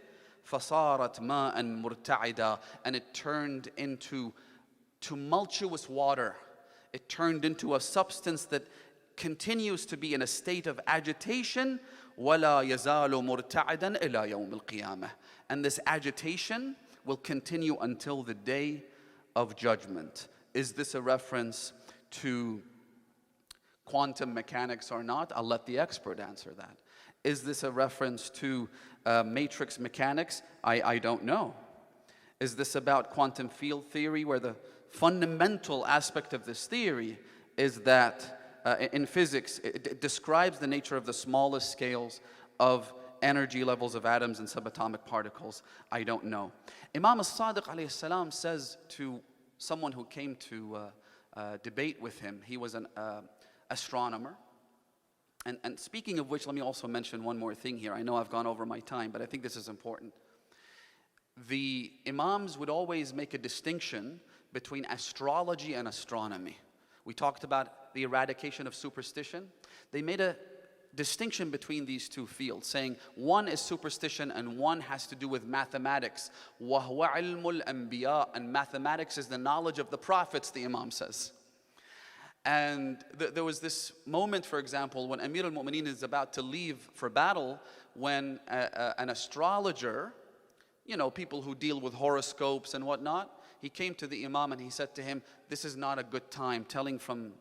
فَصَارَتْ مَاءً مُرْتَعِدًا. And it turned into tumultuous water. It turned into a substance that continues to be in a state of agitation. وَلَا يَزَالُ مُرْتَعِدًا إِلَى يَوْمِ الْقِيَامَةِ. And this agitation will continue until the day of judgment. Is this a reference to quantum mechanics or not? I'll let the expert answer that. Is this a reference to matrix mechanics? I don't know. Is this about quantum field theory, where the fundamental aspect of this theory is that in physics, it describes the nature of the smallest scales of energy levels of atoms and subatomic particles? I don't know. Imam As-Sadiq alayhi salam says to someone who came to debate with him, he was an astronomer. And speaking of which, let me also mention one more thing here. I know I've gone over my time, but I think this is important. The Imams would always make a distinction between astrology and astronomy. We talked about the eradication of superstition. They made a distinction between these two fields, saying one is superstition and one has to do with mathematics. وَهُوَ عِلْمُ الْأَنْبِيَاءِ. And mathematics is the knowledge of the prophets, the Imam says. And there was this moment, for example, when Amir al-Mu'mineen is about to leave for battle, when an astrologer, you know, people who deal with horoscopes and whatnot, he came to the Imam and he said to him, this is not a good time, telling from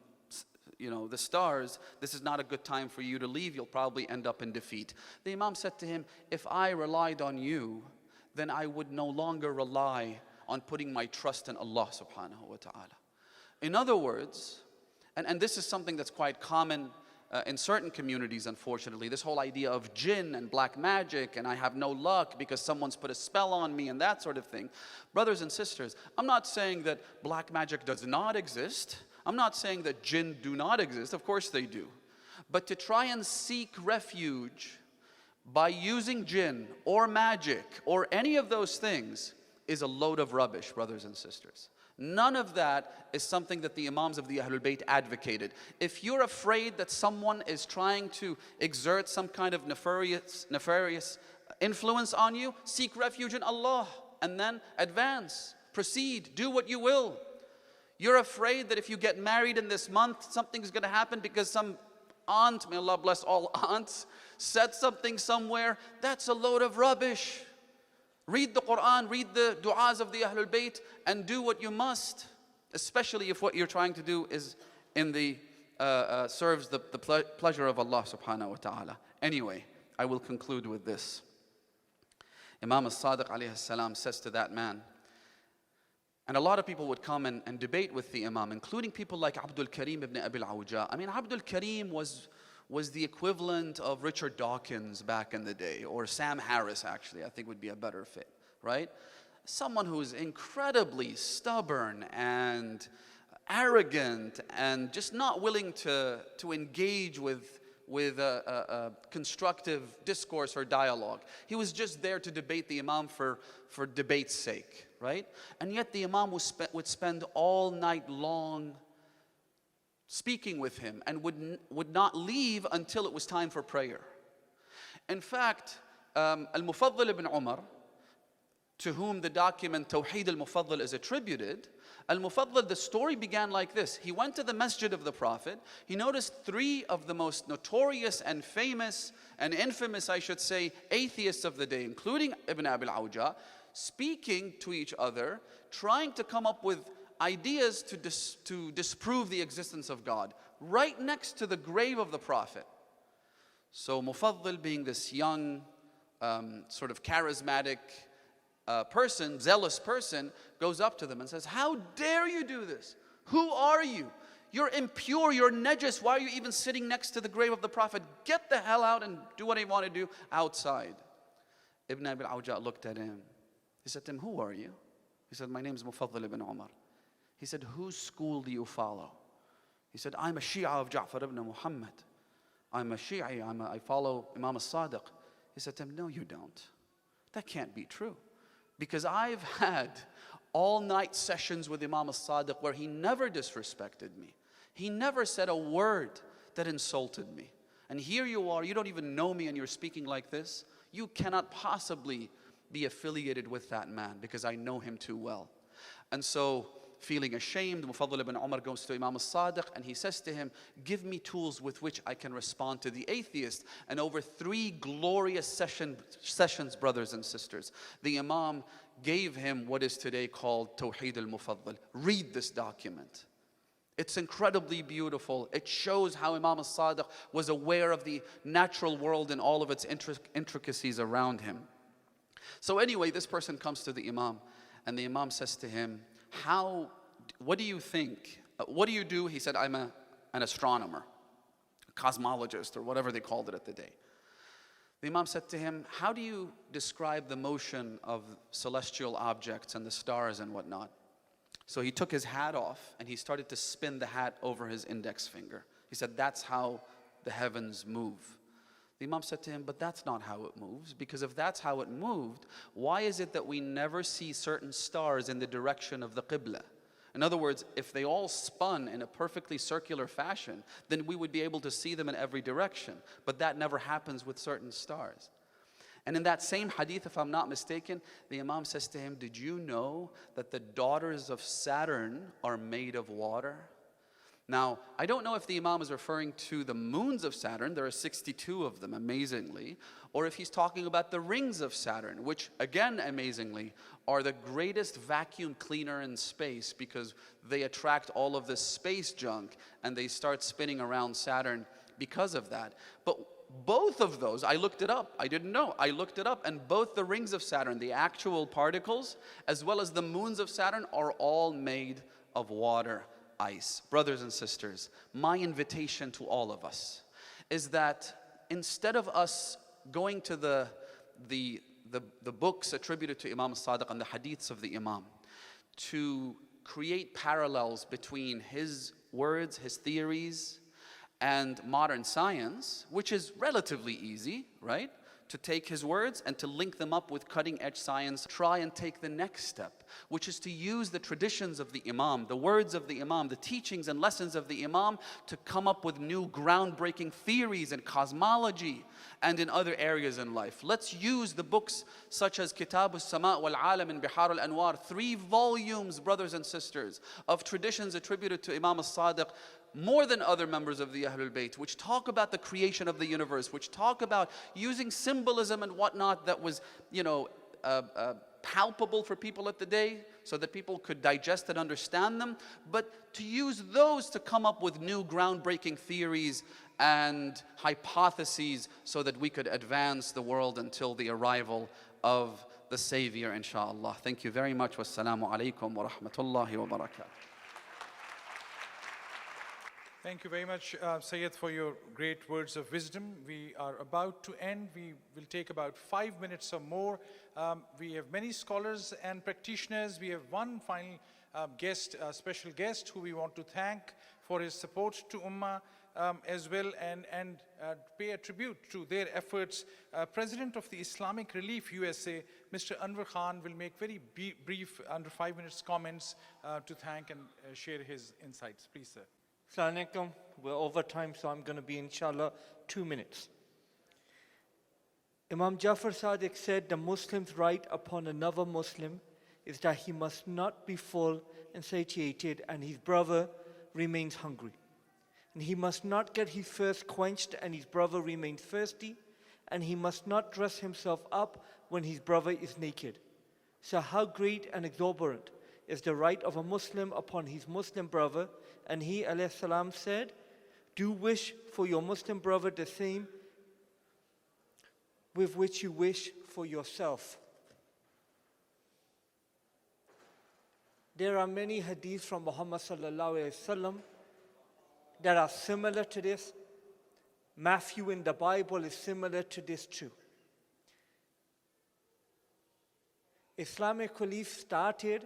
the stars, this is not a good time for you to leave. You'll probably end up in defeat. The Imam said to him, if I relied on you, then I would no longer rely on putting my trust in Allah subhanahu wa ta'ala. In other words, and this is something that's quite common in certain communities, unfortunately, this whole idea of jinn and black magic and I have no luck because someone's put a spell on me and that sort of thing. Brothers and sisters, I'm not saying that black magic does not exist. I'm not saying that jinn do not exist. Of course they do. But to try and seek refuge by using jinn or magic or any of those things is a load of rubbish, brothers and sisters. None of that is something that the Imams of the Ahlul Bayt advocated. If you're afraid that someone is trying to exert some kind of nefarious influence on you, seek refuge in Allah and then advance, proceed, do what you will. You're afraid that if you get married in this month, something's going to happen because some aunt, may Allah bless all aunts, said something somewhere. That's a load of rubbish. Read the Quran, read the du'as of the Ahlul Bayt and do what you must, especially if what you're trying to do is in the serves the pleasure of Allah subhanahu wa ta'ala. Anyway, I will conclude with this. Imam As-Sadiq alayhi salam says to that man, and a lot of people would come and debate with the Imam, including people like Abdul Karim ibn Abil Awja. I mean, Abdul Karim was the equivalent of Richard Dawkins back in the day, or Sam Harris actually, I think would be a better fit, right? Someone who's incredibly stubborn and arrogant and just not willing to engage with a constructive discourse or dialogue. He was just there to debate the Imam for debate's sake, right? And yet the Imam would spend all night long speaking with him and would not leave until it was time for prayer. In fact, Al-Mufaddal ibn Umar, to whom the document Tawheed al-Mufaddal is attributed, Al-Mufaddal, the story began like this. He went to the masjid of the Prophet. He noticed 3 of the most notorious and famous and infamous, I should say, atheists of the day, including Ibn Abil Awja, speaking to each other, trying to come up with ideas to disprove the existence of God, right next to the grave of the Prophet. So Mufaddal, being this young, sort of charismatic person, zealous person, goes up to them and says, how dare you do this? Who are you? You're impure, you're najis. Why are you even sitting next to the grave of the Prophet? Get the hell out and do what you want to do outside. Ibn Abil Awja looked at him. He said to him, who are you? He said, my name is Mufaddal ibn Umar. He said, whose school do you follow? He said, I'm a Shia of Ja'far ibn Muhammad. I'm a Shi'i, I follow Imam As-Sadiq. He said to him, no, you don't. That can't be true. Because I've had all-night sessions with Imam As-Sadiq where he never disrespected me. He never said a word that insulted me. And here you are, you don't even know me and you're speaking like this. You cannot possibly be affiliated with that man because I know him too well. And so, feeling ashamed, Mufaddal ibn Umar goes to Imam As-Sadiq and he says to him, give me tools with which I can respond to the atheist. And over 3 glorious sessions, brothers and sisters, the Imam gave him what is today called Tawheed al-Mufaddal. Read this document. It's incredibly beautiful. It shows how Imam As-Sadiq was aware of the natural world and all of its intricacies around him. So anyway, this person comes to the Imam and the Imam says to him, what do you think? What do you do? He said, I'm an astronomer, a cosmologist, or whatever they called it at the day. The Imam said to him, how do you describe the motion of celestial objects and the stars and whatnot? So he took his hat off and he started to spin the hat over his index finger. He said, that's how the heavens move. The Imam said to him, but that's not how it moves, because if that's how it moved, why is it that we never see certain stars in the direction of the Qibla? In other words, if they all spun in a perfectly circular fashion, then we would be able to see them in every direction. But that never happens with certain stars. And in that same hadith, if I'm not mistaken, the Imam says to him, did you know that the daughters of Saturn are made of water? Now, I don't know if the Imam is referring to the moons of Saturn, there are 62 of them, amazingly, or if he's talking about the rings of Saturn, which, again, amazingly, are the greatest vacuum cleaner in space because they attract all of this space junk and they start spinning around Saturn because of that. But both of those, I looked it up, I didn't know, I looked it up, and both the rings of Saturn, the actual particles, as well as the moons of Saturn, are all made of water. Ice. Brothers and sisters, my invitation to all of us is that instead of us going to the books attributed to Imam As-Sadiq and the hadiths of the Imam to create parallels between his words, his theories, and modern science, which is relatively easy, right? To take his words and to link them up with cutting-edge science, try and take the next step, which is to use the traditions of the Imam, the words of the Imam, the teachings and lessons of the Imam to come up with new groundbreaking theories in cosmology and in other areas in life. Let's use the books such as Kitab al-Sama' wal-Alam and Bihar al-Anwar, 3 volumes, brothers and sisters, of traditions attributed to Imam As-Sadiq, more than other members of the Ahlul Bayt, which talk about the creation of the universe, which talk about using symbolism and whatnot that was, palpable for people at the day so that people could digest and understand them, but to use those to come up with new groundbreaking theories and hypotheses so that we could advance the world until the arrival of the Savior, inshallah. Thank you very much. Wassalamu alaikum wa rahmatullahi wa barakatuh. Thank you very much, Sayyid, for your great words of wisdom. We are about to end. We will take about 5 minutes or more. We have many scholars and practitioners. We have one final guest, special guest, who we want to thank for his support to Ummah as well, and pay a tribute to their efforts. President of the Islamic Relief USA, Mr. Anwar Khan, will make very brief, under 5 minutes, comments to thank and share his insights. Please, sir. Assalamu alaikum. We're over time, so I'm going to be, inshallah, 2 minutes. Imam Jafar Sadiq said the Muslim's right upon another Muslim is that he must not be full and satiated and his brother remains hungry. And he must not get his thirst quenched and his brother remains thirsty. And he must not dress himself up when his brother is naked. So how great and exorbitant is the right of a Muslim upon his Muslim brother. And he, alayhi salam, said, do wish for your Muslim brother the same with which you wish for yourself. There are many hadiths from Muhammad sallallahu alaihi wasallam that are similar to this. Matthew in the Bible is similar to this too. Islamic Relief started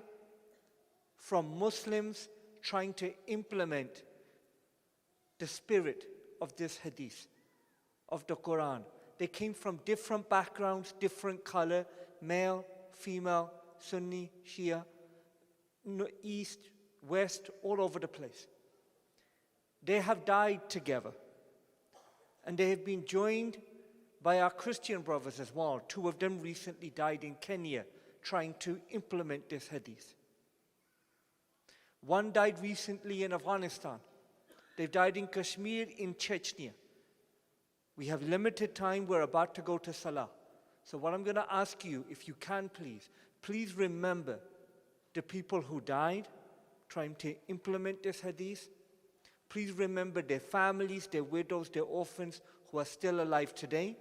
from Muslims trying to implement the spirit of this hadith, of the Quran. They came from different backgrounds, different color, male, female, Sunni, Shia, East, West, all over the place. They have died together. And they have been joined by our Christian brothers as well. 2 of them recently died in Kenya trying to implement this hadith. One died recently in Afghanistan. They've died in Kashmir, in Chechnya. We have limited time. We're about to go to Salah. So what I'm going to ask you, if you can please remember the people who died trying to implement this hadith. Please remember their families, their widows, their orphans who are still alive today.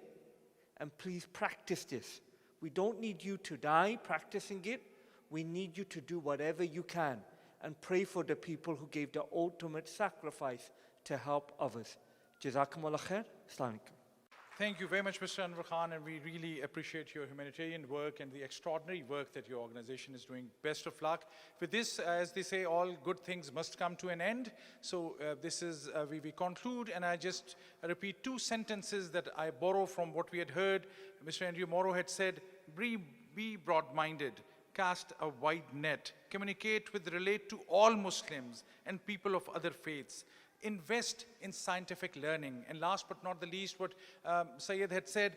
And please practice this. We don't need you to die practicing it. We need you to do whatever you can and pray for the people who gave the ultimate sacrifice to help others. Jazakumullah khair. Assalamu alaikum. Thank you very much, Mr. Anwar Khan, and we really appreciate your humanitarian work and the extraordinary work that your organization is doing. Best of luck. With this, as they say, all good things must come to an end. So we conclude, and I just repeat 2 sentences that I borrow from what we had heard. Mr. Andrew Morrow had said, be broad-minded, cast a wide net, communicate with, relate to all Muslims and people of other faiths. Invest in scientific learning. And last but not the least, what Sayyid had said,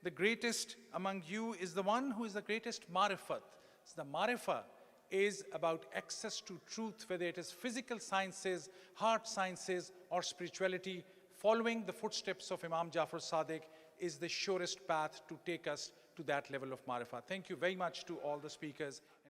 the greatest among you is the one who is the greatest marifat. So the marifat is about access to truth, whether it is physical sciences, heart sciences, or spirituality. Following the footsteps of Imam Jafar Sadiq is the surest path to take us to that level of marifat. Thank you very much to all the speakers.